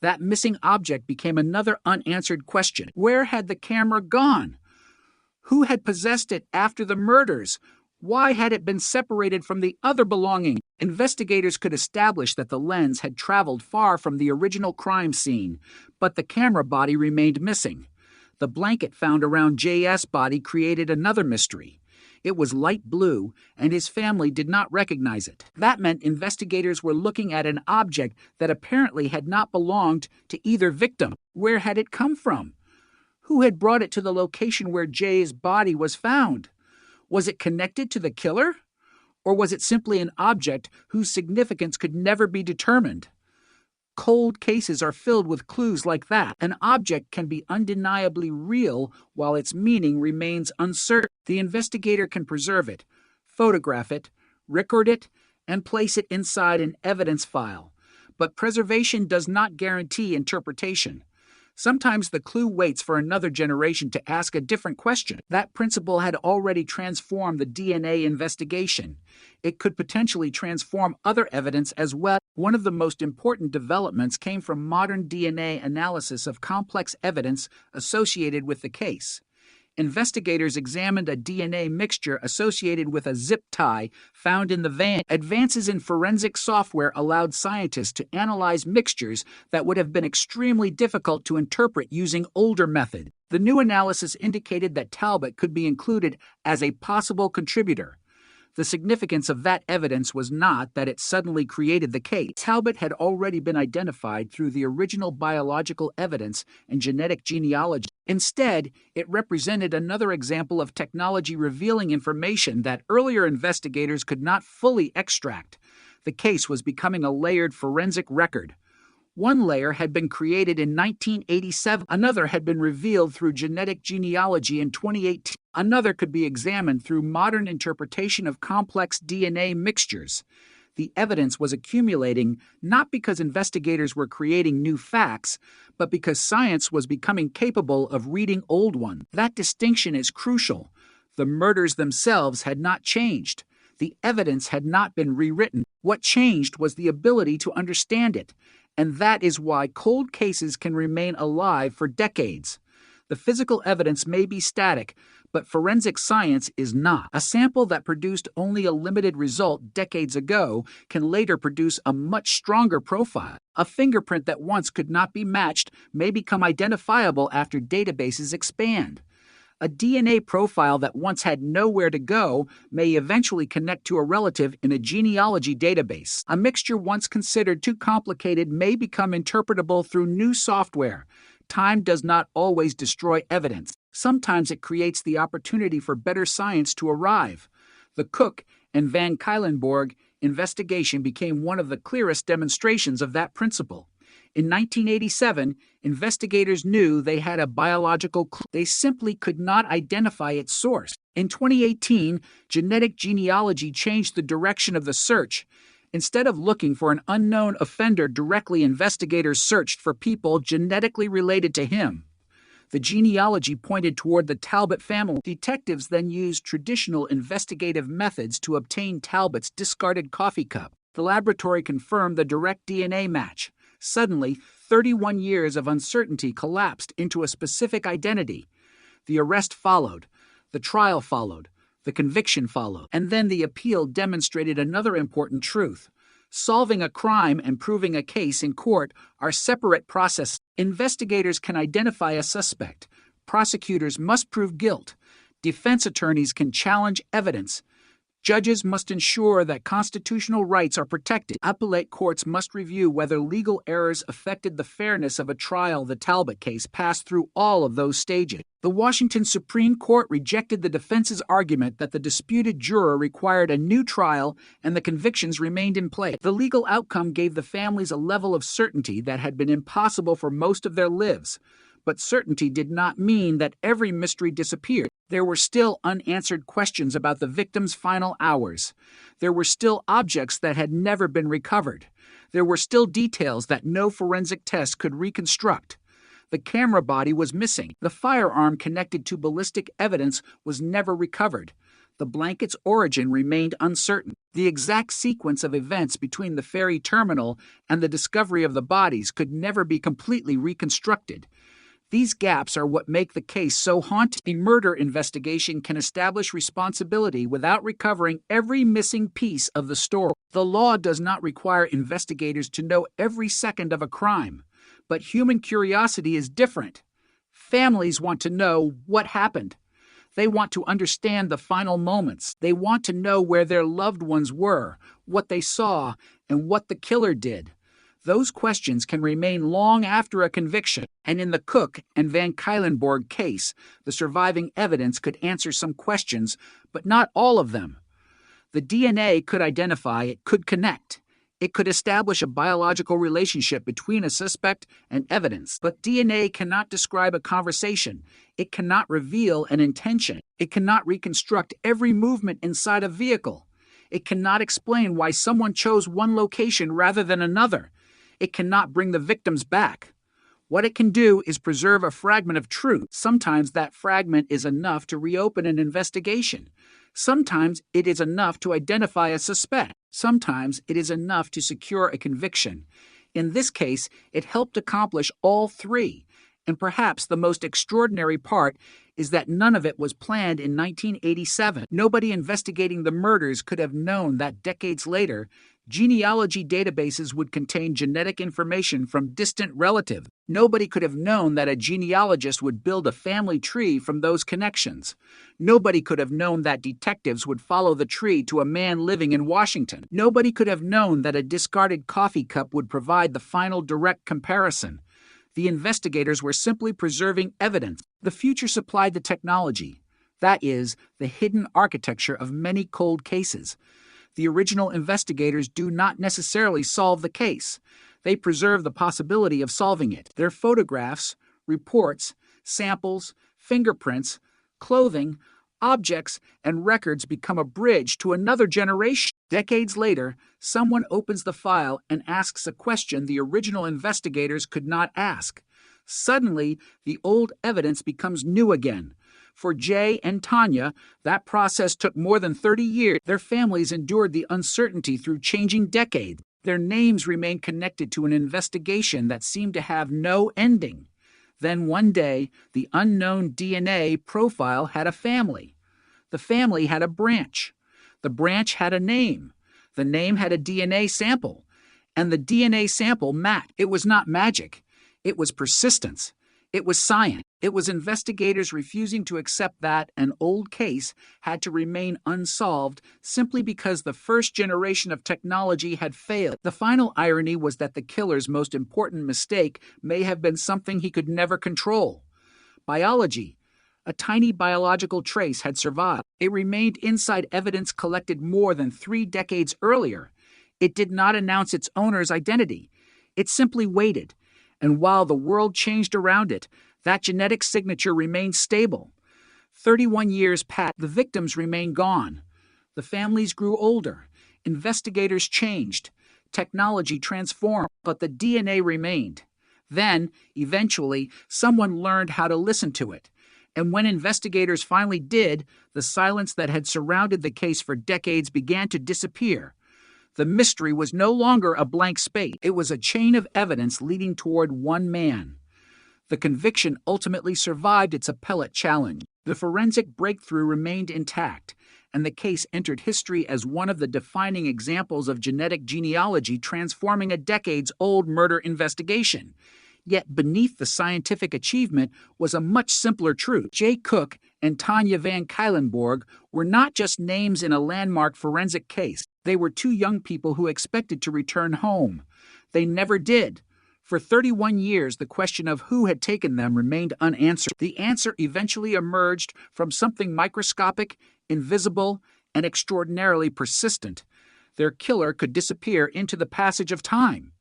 That missing object became another unanswered question. Where had the camera gone? Who had possessed it after the murders? Why had it been separated from the other belongings? Investigators could establish that the lens had traveled far from the original crime scene, but the camera body remained missing. The blanket found around J.S.'s body created another mystery. It was light blue, and his family did not recognize it. That meant investigators were looking at an object that apparently had not belonged to either victim. Where had it come from? Who had brought it to the location where Jay's body was found? Was it connected to the killer? Or was it simply an object whose significance could never be determined? Cold cases are filled with clues like that. An object can be undeniably real while its meaning remains uncertain. The investigator can preserve it, photograph it, record it, and place it inside an evidence file. But preservation does not guarantee interpretation. Sometimes the clue waits for another generation to ask a different question. That principle had already transformed the DNA investigation. It could potentially transform other evidence as well. One of the most important developments came from modern DNA analysis of complex evidence associated with the case. Investigators examined a DNA mixture associated with a zip tie found in the van. Advances in forensic software allowed scientists to analyze mixtures that would have been extremely difficult to interpret using older methods. The new analysis indicated that Talbot could be included as a possible contributor. The significance of that evidence was not that it suddenly created the case. Talbot had already been identified through the original biological evidence and genetic genealogy. Instead, it represented another example of technology revealing information that earlier investigators could not fully extract. The case was becoming a layered forensic record. One layer had been created in 1987. Another had been revealed through genetic genealogy in 2018. Another could be examined through modern interpretation of complex DNA mixtures. The evidence was accumulating not because investigators were creating new facts, but because science was becoming capable of reading old ones. That distinction is crucial. The murders themselves had not changed. The evidence had not been rewritten. What changed was the ability to understand it. And that is why cold cases can remain alive for decades. The physical evidence may be static, but forensic science is not. A sample that produced only a limited result decades ago can later produce a much stronger profile. A fingerprint that once could not be matched may become identifiable after databases expand. A DNA profile that once had nowhere to go may eventually connect to a relative in a genealogy database. A mixture once considered too complicated may become interpretable through new software. Time does not always destroy evidence. Sometimes it creates the opportunity for better science to arrive. The Cook and Van Cuylenborg investigation became one of the clearest demonstrations of that principle. In 1987, investigators knew they had a biological clue. They simply could not identify its source. In 2018, genetic genealogy changed the direction of the search. Instead of looking for an unknown offender directly, investigators searched for people genetically related to him. The genealogy pointed toward the Talbot family. Detectives then used traditional investigative methods to obtain Talbot's discarded coffee cup. The laboratory confirmed the direct DNA match. Suddenly, 31 years of uncertainty collapsed into a specific identity. The arrest followed. The trial followed. The conviction followed. And then the appeal demonstrated another important truth. Solving a crime and proving a case in court are separate processes. Investigators can identify a suspect. Prosecutors must prove guilt. Defense attorneys can challenge evidence. Judges must ensure that constitutional rights are protected. Appellate courts must review whether legal errors affected the fairness of a trial. The Talbot case passed through all of those stages. The Washington Supreme Court rejected the defense's argument that the disputed juror required a new trial and the convictions remained in place. The legal outcome gave the families a level of certainty that had been impossible for most of their lives. But certainty did not mean that every mystery disappeared. There were still unanswered questions about the victim's final hours. There were still objects that had never been recovered. There were still details that no forensic test could reconstruct. The camera body was missing. The firearm connected to ballistic evidence was never recovered. The blanket's origin remained uncertain. The exact sequence of events between the ferry terminal and the discovery of the bodies could never be completely reconstructed. These gaps are what make the case so haunting. A murder investigation can establish responsibility without recovering every missing piece of the story. The law does not require investigators to know every second of a crime, but human curiosity is different. Families want to know what happened. They want to understand the final moments. They want to know where their loved ones were, what they saw, and what the killer did. Those questions can remain long after a conviction, and in the Cook and Van Cuylenborg case, the surviving evidence could answer some questions, but not all of them. The DNA could identify, it could connect. It could establish a biological relationship between a suspect and evidence. But DNA cannot describe a conversation. It cannot reveal an intention. It cannot reconstruct every movement inside a vehicle. It cannot explain why someone chose one location rather than another. It cannot bring the victims back. What it can do is preserve a fragment of truth. Sometimes that fragment is enough to reopen an investigation. Sometimes it is enough to identify a suspect. Sometimes it is enough to secure a conviction. In this case, it helped accomplish all three. And perhaps the most extraordinary part is that none of it was planned in 1987. Nobody investigating the murders could have known that decades later, genealogy databases would contain genetic information from distant relatives. Nobody could have known that a genealogist would build a family tree from those connections. Nobody could have known that detectives would follow the tree to a man living in Washington. Nobody could have known that a discarded coffee cup would provide the final direct comparison. The investigators were simply preserving evidence. The future supplied the technology. That is, the hidden architecture of many cold cases. The original investigators do not necessarily solve the case. They preserve the possibility of solving it. Their photographs, reports, samples, fingerprints, clothing, objects, and records become a bridge to another generation. Decades later, someone opens the file and asks a question the original investigators could not ask. Suddenly, the old evidence becomes new again. For Jay and Tanya, that process took more than 30 years. Their families endured the uncertainty through changing decades. Their names remained connected to an investigation that seemed to have no ending. Then one day, the unknown DNA profile had a family. The family had a branch. The branch had a name. The name had a DNA sample. And the DNA sample matched. It was not magic. It was persistence. It was science. It was investigators refusing to accept that an old case had to remain unsolved simply because the first generation of technology had failed. The final irony was that the killer's most important mistake may have been something he could never control. Biology. A tiny biological trace had survived. It remained inside evidence collected more than 3 decades earlier. It did not announce its owner's identity. It simply waited. And while the world changed around it, that genetic signature remained stable. 31 years passed, the victims remained gone. The families grew older. Investigators changed. Technology transformed, but the DNA remained. Then, eventually, someone learned how to listen to it. And when investigators finally did, the silence that had surrounded the case for decades began to disappear. The mystery was no longer a blank space. It was a chain of evidence leading toward one man. The conviction ultimately survived its appellate challenge. The forensic breakthrough remained intact, and the case entered history as one of the defining examples of genetic genealogy transforming a decades-old murder investigation. Yet beneath the scientific achievement was a much simpler truth. Jay Cook and Tanya Van Cuylenborg were not just names in a landmark forensic case. They were two young people who expected to return home. They never did. For 31 years, the question of who had taken them remained unanswered. The answer eventually emerged from something microscopic, invisible, and extraordinarily persistent. Their killer could disappear into the passage of time.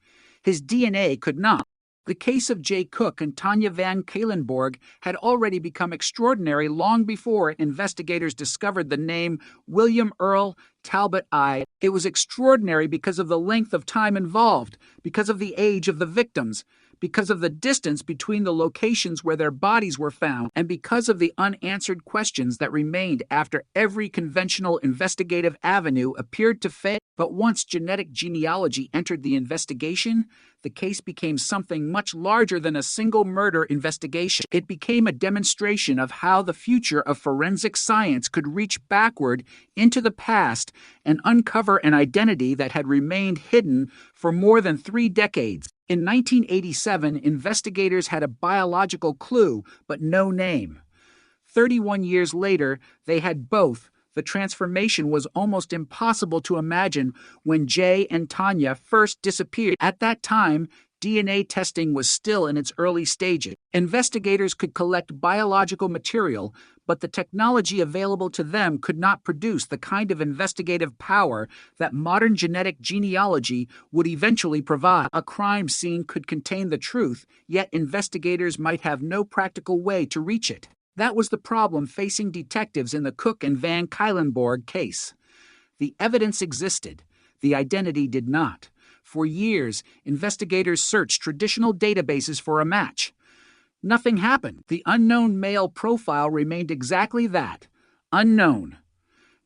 His DNA could not. The case of Jay Cook and Tanya Van Cuylenborg had already become extraordinary long before investigators discovered the name William Earl Talbot I. It was extraordinary because of the length of time involved, because of the age of the victims, because of the distance between the locations where their bodies were found, and because of the unanswered questions that remained after every conventional investigative avenue appeared to fail. But once genetic genealogy entered the investigation, the case became something much larger than a single murder investigation. It became a demonstration of how the future of forensic science could reach backward into the past and uncover an identity that had remained hidden for more than 3 decades. In 1987, investigators had a biological clue, but no name. 31 years later, they had both. The transformation was almost impossible to imagine when Jay and Tanya first disappeared. At that time, DNA testing was still in its early stages. Investigators could collect biological material, but the technology available to them could not produce the kind of investigative power that modern genetic genealogy would eventually provide. A crime scene could contain the truth, yet investigators might have no practical way to reach it. That was the problem facing detectives in the Cook and Van Cuylenborg case. The evidence existed. The identity did not. For years, investigators searched traditional databases for a match. Nothing happened. The unknown male profile remained exactly that, unknown.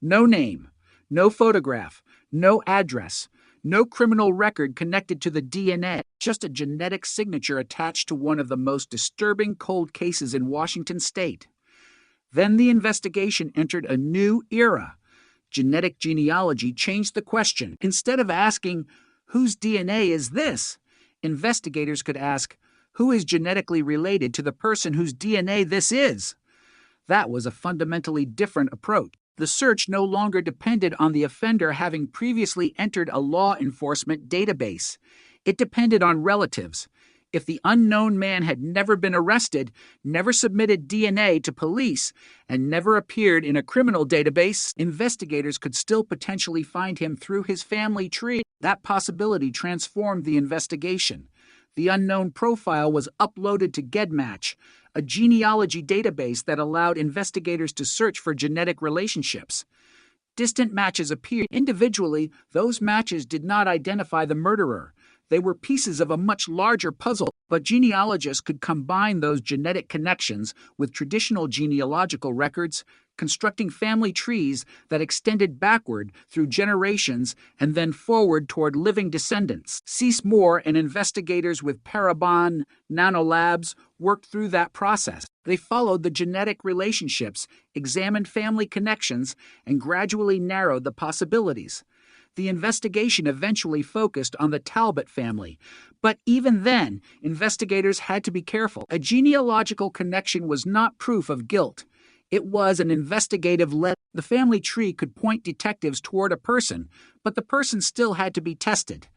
No name, no photograph, no address, no criminal record connected to the DNA, just a genetic signature attached to one of the most disturbing cold cases in Washington state. Then the investigation entered a new era. Genetic genealogy changed the question. Instead of asking, whose DNA is this? Investigators could ask, who is genetically related to the person whose DNA this is? That was a fundamentally different approach. The search no longer depended on the offender having previously entered a law enforcement database. It depended on relatives. If the unknown man had never been arrested, never submitted DNA to police, and never appeared in a criminal database, investigators could still potentially find him through his family tree. That possibility transformed the investigation. The unknown profile was uploaded to GEDmatch, a genealogy database that allowed investigators to search for genetic relationships. Distant matches appeared. Individually, those matches did not identify the murderer. They were pieces of a much larger puzzle, but genealogists could combine those genetic connections with traditional genealogical records, constructing family trees that extended backward through generations and then forward toward living descendants. Cease Moore and investigators with Parabon Nanolabs worked through that process. They followed the genetic relationships, examined family connections, and gradually narrowed the possibilities. The investigation eventually focused on the Talbot family, but even then, investigators had to be careful. A genealogical connection was not proof of guilt. It was an investigative lead. The family tree could point detectives toward a person, but the person still had to be tested.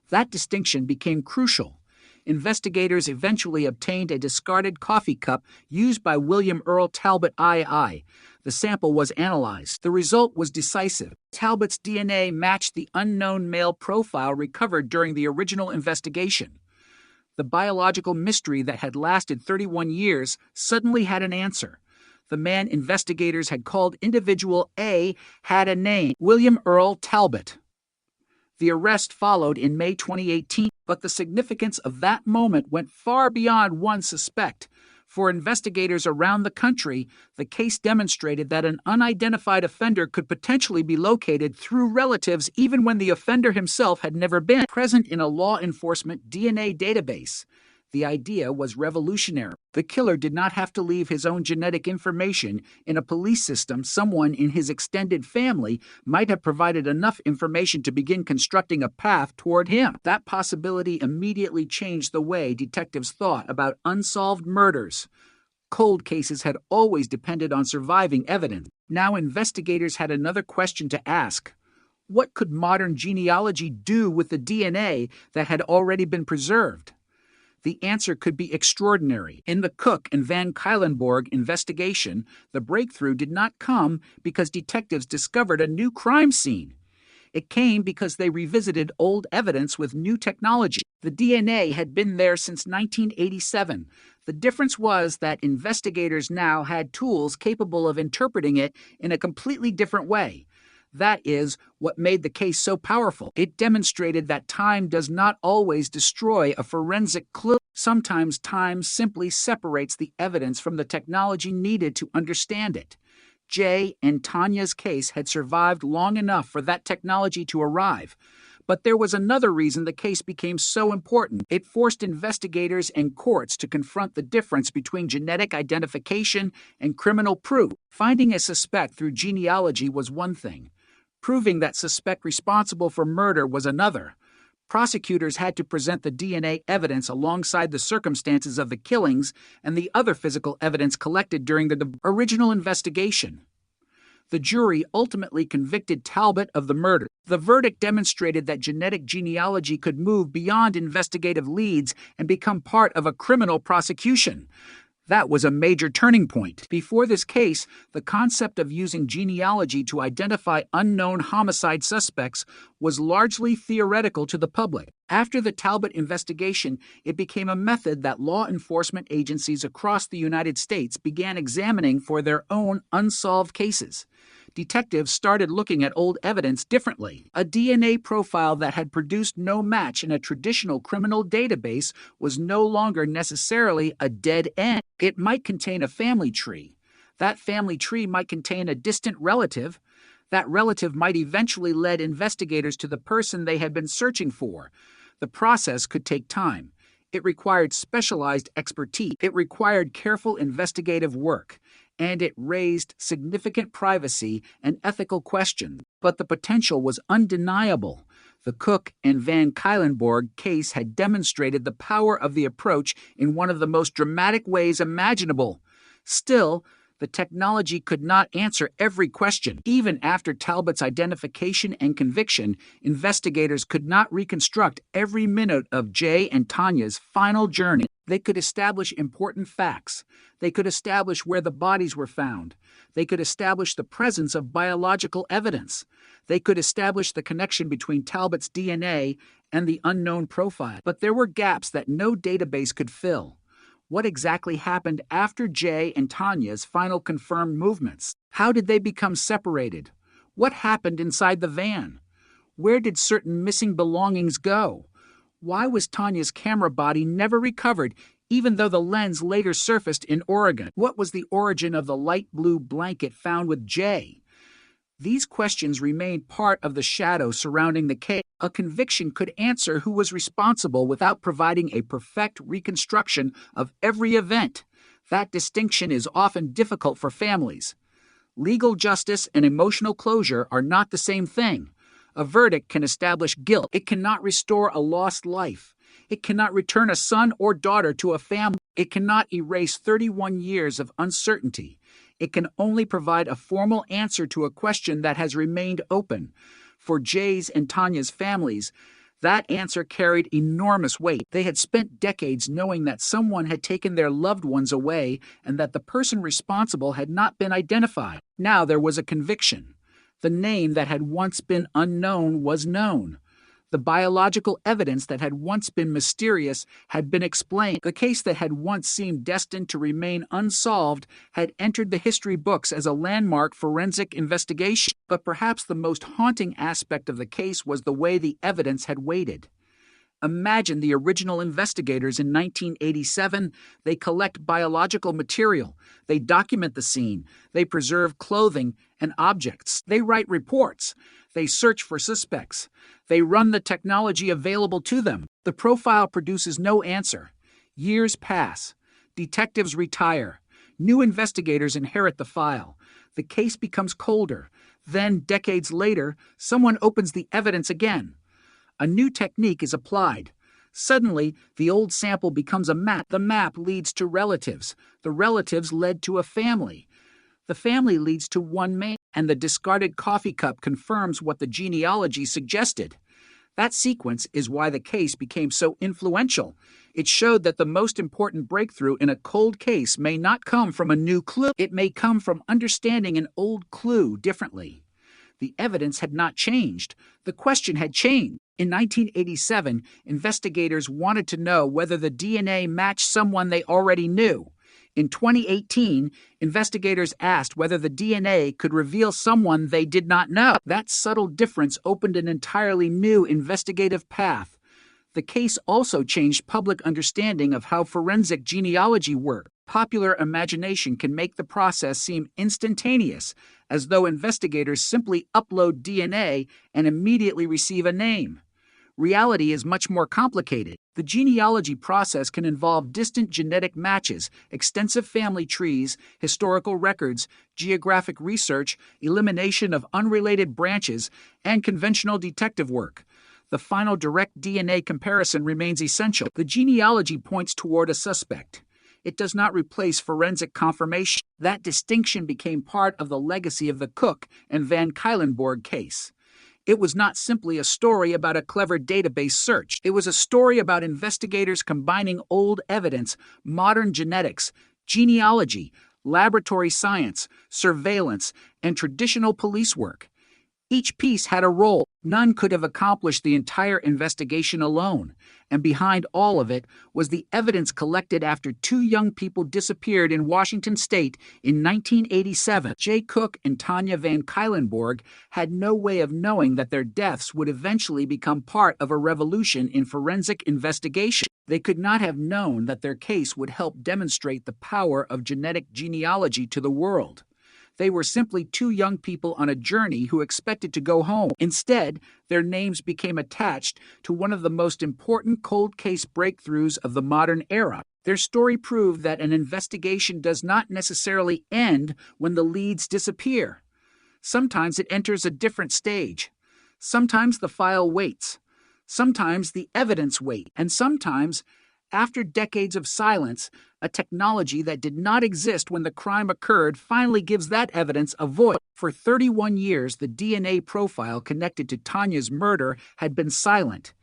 That distinction became crucial. Investigators eventually obtained a discarded coffee cup used by William Earl Talbot II. The The sample was analyzed. The result was decisive. Talbot's DNA matched the unknown male profile recovered during the original investigation. The biological mystery that had lasted 31 years suddenly had an answer. The man investigators had called Individual A had a name: William Earl Talbot. The arrest followed in May 2018, but the significance of that moment went far beyond one suspect. For investigators around the country, the case demonstrated that an unidentified offender could potentially be located through relatives even when the offender himself had never been present in a law enforcement DNA database. The idea was revolutionary. The killer did not have to leave his own genetic information in a police system. Someone in his extended family might have provided enough information to begin constructing a path toward him. That possibility immediately changed the way detectives thought about unsolved murders. Cold cases had always depended on surviving evidence. Now investigators had another question to ask. What could modern genealogy do with the DNA that had already been preserved? The answer could be extraordinary. In the Cook and Van Cuylenborg investigation, the breakthrough did not come because detectives discovered a new crime scene. It came because they revisited old evidence with new technology. The DNA had been there since 1987. The difference was that investigators now had tools capable of interpreting it in a completely different way. That is what made the case so powerful. It demonstrated that time does not always destroy a forensic clue. Sometimes time simply separates the evidence from the technology needed to understand it. Jay and Tanya's case had survived long enough for that technology to arrive. But there was another reason the case became so important. It forced investigators and courts to confront the difference between genetic identification and criminal proof. Finding a suspect through genealogy was one thing. Proving that suspect responsible for murder was another. Prosecutors had to present the DNA evidence alongside the circumstances of the killings and the other physical evidence collected during the original investigation. The jury ultimately convicted Talbot of the murder. The verdict demonstrated that genetic genealogy could move beyond investigative leads and become part of a criminal prosecution. That was a major turning point. Before this case, the concept of using genealogy to identify unknown homicide suspects was largely theoretical to the public. After the Talbot investigation, it became a method that law enforcement agencies across the United States began examining for their own unsolved cases. Detectives started looking at old evidence differently. A DNA profile that had produced no match in a traditional criminal database was no longer necessarily a dead end. It might contain a family tree. That family tree might contain a distant relative. That relative might eventually lead investigators to the person they had been searching for. The process could take time. It required specialized expertise. It required careful investigative work. And it raised significant privacy and ethical questions. But the potential was undeniable. The Cook and Van Cuylenborg case had demonstrated the power of the approach in one of the most dramatic ways imaginable. Still, the technology could not answer every question. Even after Talbot's identification and conviction, investigators could not reconstruct every minute of Jay and Tanya's final journey. They could establish important facts. They could establish where the bodies were found. They could establish the presence of biological evidence. They could establish the connection between Talbot's DNA and the unknown profile. But there were gaps that no database could fill. What exactly happened after Jay and Tanya's final confirmed movements? How did they become separated? What happened inside the van? Where did certain missing belongings go? Why was Tanya's camera body never recovered, even though the lens later surfaced in Oregon? What was the origin of the light blue blanket found with Jay? These questions remained part of the shadow surrounding the case. A conviction could answer who was responsible without providing a perfect reconstruction of every event. That distinction is often difficult for families. Legal justice and emotional closure are not the same thing. A verdict can establish guilt. It cannot restore a lost life. It cannot return a son or daughter to a family. It cannot erase 31 years of uncertainty. It can only provide a formal answer to a question that has remained open. For Jay's and Tanya's families, That answer carried enormous weight. They had spent decades knowing that someone had taken their loved ones away and that the person responsible had not been identified. Now there was a conviction. The name that had once been unknown was known. The biological evidence that had once been mysterious had been explained. The case that had once seemed destined to remain unsolved had entered the history books as a landmark forensic investigation. But perhaps the most haunting aspect of the case was the way the evidence had weighted. Imagine the original investigators in 1987. They collect biological material. They document the scene. They preserve clothing and objects. They write reports. They search for suspects. They run the technology available to them. The profile produces no answer. Years pass. Detectives retire. New investigators inherit the file. The case becomes colder. Then, decades later, someone opens the evidence again. A new technique is applied. Suddenly, the old sample becomes a map. The map leads to relatives. The relatives led to a family. The family leads to one man, and the discarded coffee cup confirms what the genealogy suggested. That sequence is why the case became so influential. It showed that the most important breakthrough in a cold case may not come from a new clue. It may come from understanding an old clue differently. The evidence had not changed. The question had changed. In 1987, investigators wanted to know whether the DNA matched someone they already knew. In 2018, investigators asked whether the DNA could reveal someone they did not know. That subtle difference opened an entirely new investigative path. The case also changed public understanding of how forensic genealogy worked. Popular imagination can make the process seem instantaneous, as though investigators simply upload DNA and immediately receive a name. Reality is much more complicated. The genealogy process can involve distant genetic matches, extensive family trees, historical records, geographic research, elimination of unrelated branches, and conventional detective work. The final direct DNA comparison remains essential. The genealogy points toward a suspect. It does not replace forensic confirmation. That distinction became part of the legacy of the Cook and Van Cuylenborg case. It was not simply a story about a clever database search. It was a story about investigators combining old evidence, modern genetics, genealogy, laboratory science, surveillance, and traditional police work. Each piece had a role. None could have accomplished the entire investigation alone. And behind all of it was the evidence collected after two young people disappeared in Washington state in 1987. Jay Cook and Tanya Van Cuylenborg had no way of knowing that their deaths would eventually become part of a revolution in forensic investigation. They could not have known that their case would help demonstrate the power of genetic genealogy to the world. They were simply two young people on a journey who expected to go home. Instead, their names became attached to one of the most important cold case breakthroughs of the modern era. Their story proved that an investigation does not necessarily end when the leads disappear. Sometimes it enters a different stage. Sometimes the file waits. Sometimes the evidence waits. And sometimes, after decades of silence, a technology that did not exist when the crime occurred finally gives that evidence a voice. For 31 years, the DNA profile connected to Tanya's murder had been silent.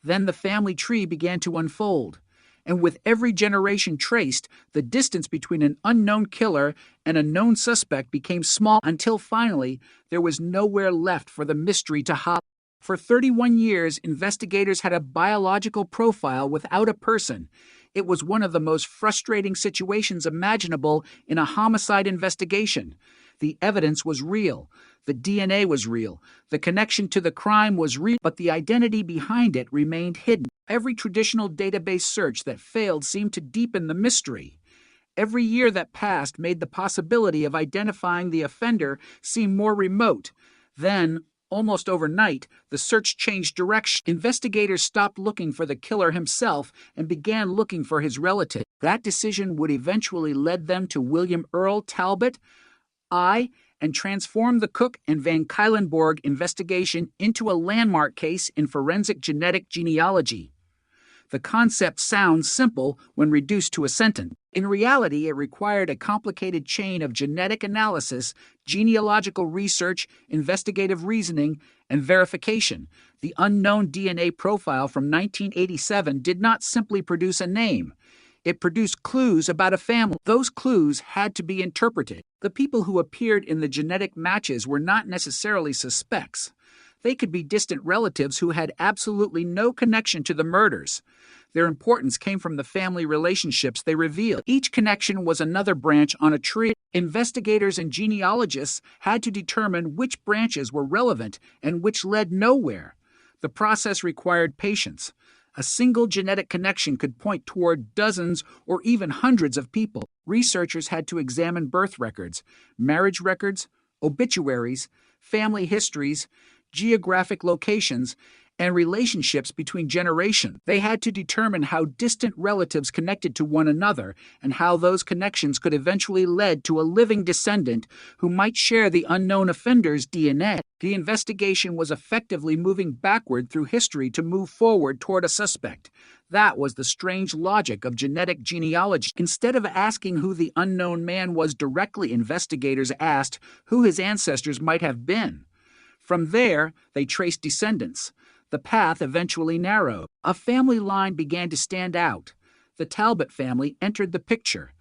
Then the family tree began to unfold. And with every generation traced, the distance between an unknown killer and a known suspect became small until finally there was nowhere left for the mystery to hide. For 31 years, investigators had a biological profile without a person. It was one of the most frustrating situations imaginable in a homicide investigation. The evidence was real. The DNA was real. The connection to the crime was real, but the identity behind it remained hidden. Every traditional database search that failed seemed to deepen the mystery. Every year that passed made the possibility of identifying the offender seem more remote. Then, almost overnight, the search changed direction. Investigators stopped looking for the killer himself and began looking for his relative. That decision would eventually lead them to William Earl Talbot, and transform the Cook and Van Cuylenborg investigation into a landmark case in forensic genetic genealogy. The concept sounds simple when reduced to a sentence. In reality, it required a complicated chain of genetic analysis, genealogical research, investigative reasoning, and verification. The unknown DNA profile from 1987 did not simply produce a name. It produced clues about a family. Those clues had to be interpreted. The people who appeared in the genetic matches were not necessarily suspects. They could be distant relatives who had absolutely no connection to the murders. Their importance came from the family relationships they revealed. Each connection was another branch on a tree. Investigators and genealogists had to determine which branches were relevant and which led nowhere. The process required patience. A single genetic connection could point toward dozens or even hundreds of people. Researchers had to examine birth records, marriage records, obituaries, family histories, geographic locations, and relationships between generations. They had to determine how distant relatives connected to one another and how those connections could eventually lead to a living descendant who might share the unknown offender's DNA. The investigation was effectively moving backward through history to move forward toward a suspect. That was the strange logic of genetic genealogy. Instead of asking who the unknown man was directly, investigators asked who his ancestors might have been. From there, they traced descendants. The path eventually narrowed. A family line began to stand out. The Talbot family entered the picture.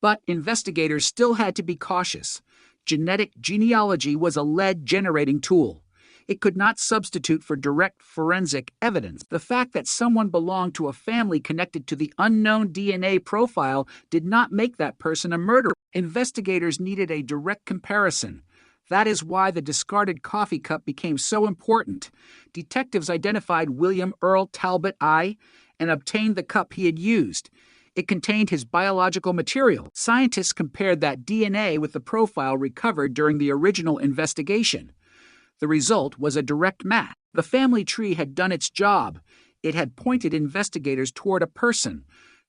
But investigators still had to be cautious. Genetic genealogy was a lead-generating tool. It could not substitute for direct forensic evidence. The fact that someone belonged to a family connected to the unknown DNA profile did not make that person a murderer. Investigators needed a direct comparison. That is why the discarded coffee cup became so important. Detectives identified William Earl Talbot I and obtained the cup he had used. It contained his biological material. Scientists compared that DNA with the profile recovered during the original investigation. The result was a direct match. The family tree had done its job. It had pointed investigators toward a person.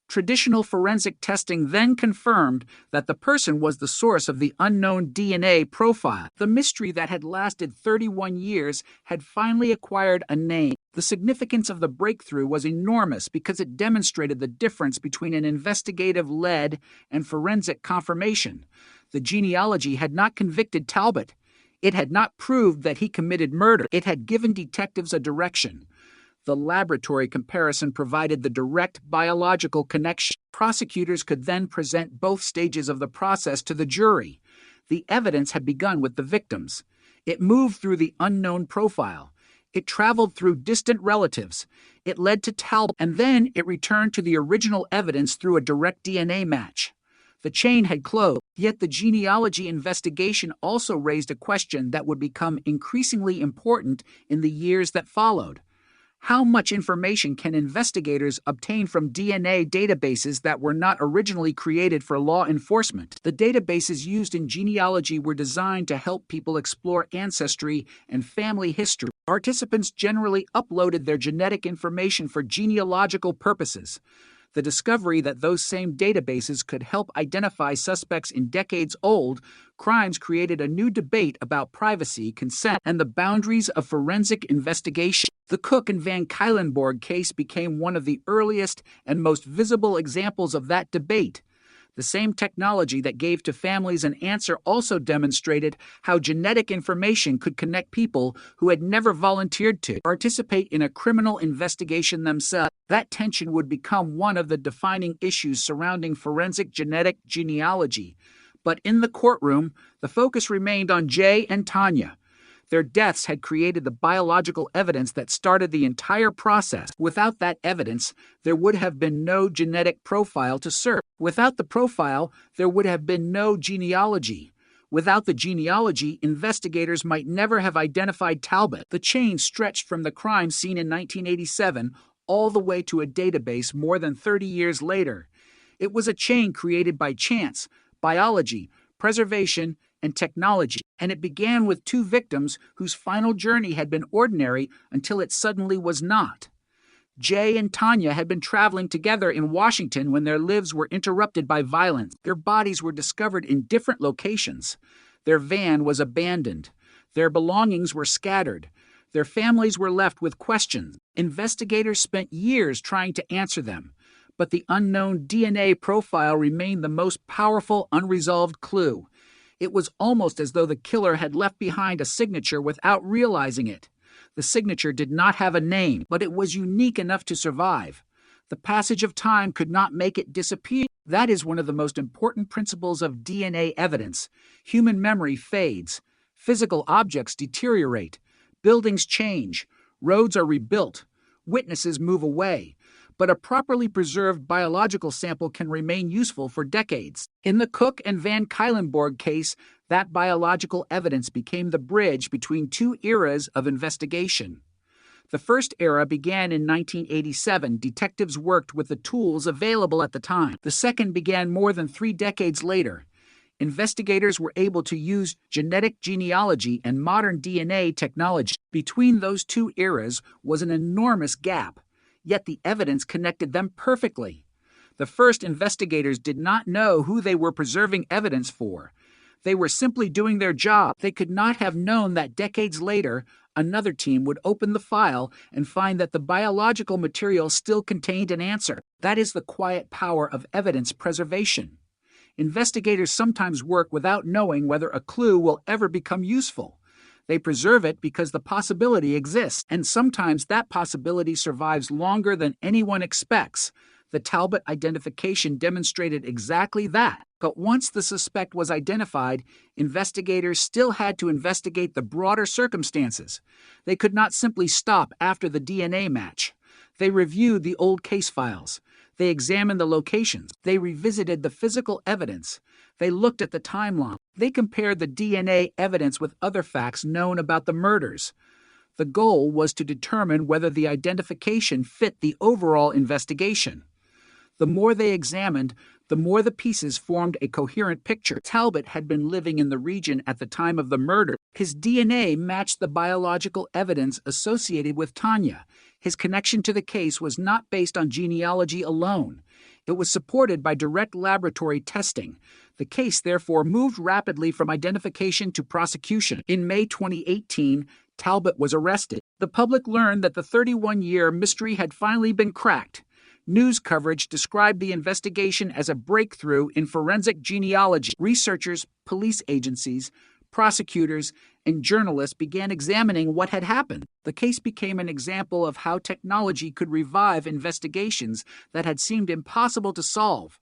Traditional forensic testing then confirmed that the person was the source of the unknown DNA profile. The mystery that had lasted 31 years had finally acquired a name. The significance of the breakthrough was enormous because it demonstrated the difference between an investigative lead and forensic confirmation. The genealogy had not convicted Talbot. It had not proved that he committed murder. It had given detectives a direction. The laboratory comparison provided the direct biological connection. Prosecutors could then present both stages of the process to the jury. The evidence had begun with the victims. It moved through the unknown profile. It traveled through distant relatives. It led to Talbot, and then it returned to the original evidence through a direct DNA match. The chain had closed, yet the genealogy investigation also raised a question that would become increasingly important in the years that followed. How much information can investigators obtain from DNA databases that were not originally created for law enforcement? The databases used in genealogy were designed to help people explore ancestry and family history. Participants generally uploaded their genetic information for genealogical purposes. The discovery that those same databases could help identify suspects in decades-old crimes created a new debate about privacy, consent, and the boundaries of forensic investigation. The Cook and Van Cuylenborg case became one of the earliest and most visible examples of that debate. The same technology that gave to families an answer also demonstrated how genetic information could connect people who had never volunteered to participate in a criminal investigation themselves. That tension would become one of the defining issues surrounding forensic genetic genealogy. But in the courtroom, the focus remained on Jay and Tanya. Their deaths had created the biological evidence that started the entire process. Without that evidence, there would have been no genetic profile to search. Without the profile, there would have been no genealogy. Without the genealogy, investigators might never have identified Talbot. The chain stretched from the crime scene in 1987 all the way to a database more than 30 years later. It was a chain created by chance, biology, preservation, and technology, and it began with two victims whose final journey had been ordinary until it suddenly was not. Jay and Tanya had been traveling together in Washington when their lives were interrupted by violence. Their bodies were discovered in different locations. Their van was abandoned. Their belongings were scattered. Their families were left with questions. Investigators spent years trying to answer them, but the unknown DNA profile remained the most powerful unresolved clue. It was almost as though the killer had left behind a signature without realizing it. The signature did not have a name, but it was unique enough to survive. The passage of time could not make it disappear. That is one of the most important principles of DNA evidence. Human memory fades. Physical objects deteriorate. Buildings change. Roads are rebuilt. Witnesses move away. But a properly preserved biological sample can remain useful for decades. In the Cook and Van Cuylenborg case, that biological evidence became the bridge between two eras of investigation. The first era began in 1987. Detectives worked with the tools available at the time. The second began more than 3 decades later. Investigators were able to use genetic genealogy and modern DNA technology. Between those two eras was an enormous gap, yet the evidence connected them perfectly. The first investigators did not know who they were preserving evidence for. They were simply doing their job. They could not have known that decades later, another team would open the file and find that the biological material still contained an answer. That is the quiet power of evidence preservation. Investigators sometimes work without knowing whether a clue will ever become useful. They preserve it because the possibility exists, and sometimes that possibility survives longer than anyone expects. The Talbot identification demonstrated exactly that. But once the suspect was identified, investigators still had to investigate the broader circumstances. They could not simply stop after the DNA match. They reviewed the old case files. They examined the locations. They revisited the physical evidence. They looked at the timeline. They compared the DNA evidence with other facts known about the murders. The goal was to determine whether the identification fit the overall investigation. The more they examined, the more the pieces formed a coherent picture. Talbot had been living in the region at the time of the murder. His DNA matched the biological evidence associated with Tanya. His connection to the case was not based on genealogy alone. It was supported by direct laboratory testing. The case therefore moved rapidly from identification to prosecution. In May 2018, Talbot was arrested. The public learned that the 31-year mystery had finally been cracked. News coverage described the investigation as a breakthrough in forensic genealogy. Researchers, police agencies, prosecutors, and journalists began examining what had happened. The case became an example of how technology could revive investigations that had seemed impossible to solve.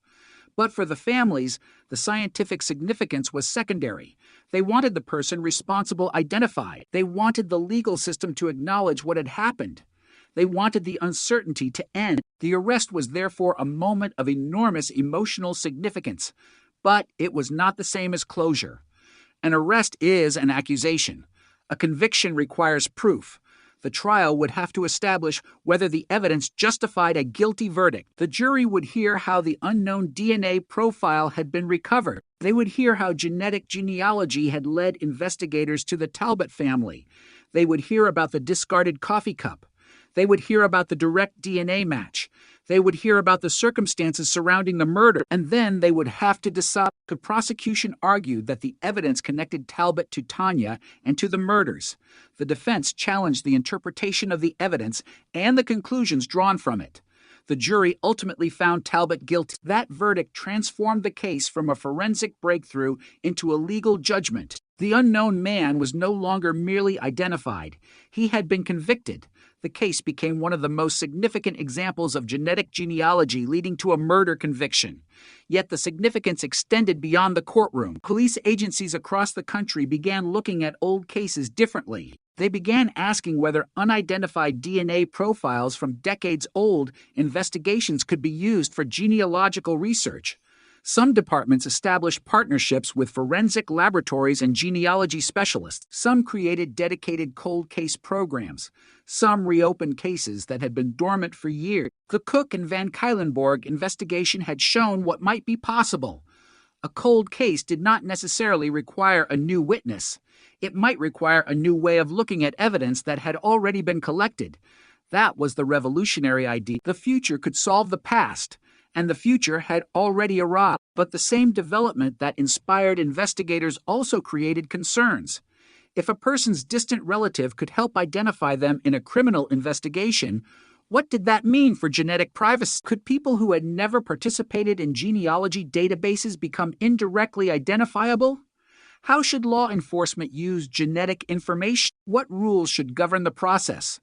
But for the families, the scientific significance was secondary. They wanted the person responsible identified. They wanted the legal system to acknowledge what had happened. They wanted the uncertainty to end. The arrest was therefore a moment of enormous emotional significance, but it was not the same as closure. An arrest is an accusation. A conviction requires proof. The trial would have to establish whether the evidence justified a guilty verdict. The jury would hear how the unknown DNA profile had been recovered. They would hear how genetic genealogy had led investigators to the Talbot family. They would hear about the discarded coffee cup. They would hear about the direct DNA match. They would hear about the circumstances surrounding the murder, and then they would have to decide. The prosecution argued that the evidence connected Talbot to Tanya and to the murders. The defense challenged the interpretation of the evidence and the conclusions drawn from it. The jury ultimately found Talbot guilty. That verdict transformed the case from a forensic breakthrough into a legal judgment. The unknown man was no longer merely identified. He had been convicted. The case became one of the most significant examples of genetic genealogy leading to a murder conviction. Yet the significance extended beyond the courtroom. Police agencies across the country began looking at old cases differently. They began asking whether unidentified DNA profiles from decades-old investigations could be used for genealogical research. Some departments established partnerships with forensic laboratories and genealogy specialists. Some created dedicated cold case programs. Some reopened cases that had been dormant for years. The Cook and Van Cuylenborg investigation had shown what might be possible. A cold case did not necessarily require a new witness. It might require a new way of looking at evidence that had already been collected. That was the revolutionary idea. The future could solve the past, and the future had already arrived. But the same development that inspired investigators also created concerns. If a person's distant relative could help identify them in a criminal investigation, what did that mean for genetic privacy? Could people who had never participated in genealogy databases become indirectly identifiable? How should law enforcement use genetic information? What rules should govern the process?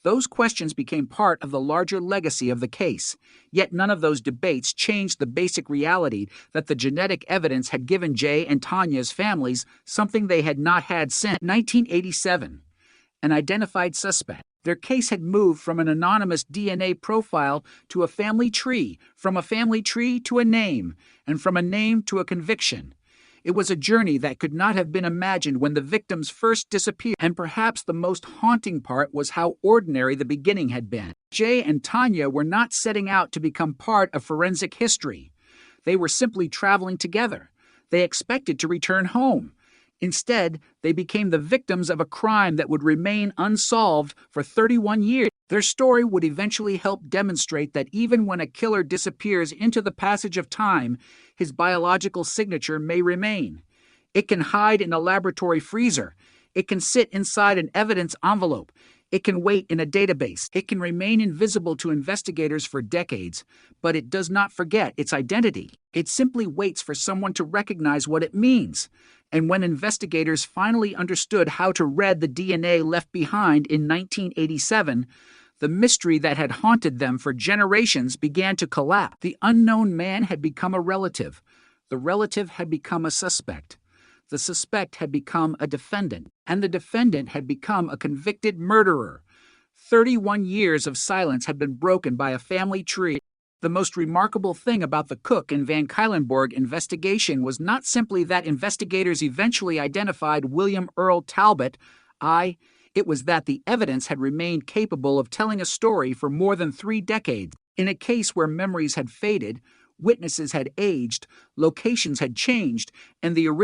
Those questions became part of the larger legacy of the case, yet none of those debates changed the basic reality that the genetic evidence had given Jay and Tanya's families something they had not had since 1987, an identified suspect. Their case had moved from an anonymous DNA profile to a family tree, from a family tree to a name, and from a name to a conviction. It was a journey that could not have been imagined when the victims first disappeared, and perhaps the most haunting part was how ordinary the beginning had been. Jay and Tanya were not setting out to become part of forensic history. They were simply traveling together. They expected to return home. Instead, they became the victims of a crime that would remain unsolved for 31 years. Their story would eventually help demonstrate that even when a killer disappears into the passage of time, his biological signature may remain. It can hide in a laboratory freezer. It can sit inside an evidence envelope. It can wait in a database. It can remain invisible to investigators for decades, but it does not forget its identity. It simply waits for someone to recognize what it means. And when investigators finally understood how to read the DNA left behind in 1987, the mystery that had haunted them for generations began to collapse. The unknown man had become a relative. The relative had become a suspect. The suspect had become a defendant, and the defendant had become a convicted murderer. 31 years of silence had been broken by a family tree. The most remarkable thing about the Cook and Van Cuylenborg investigation was not simply that investigators eventually identified William Earl Talbot. It was that the evidence had remained capable of telling a story for more than 3 decades. In a case where memories had faded, witnesses had aged, locations had changed, and the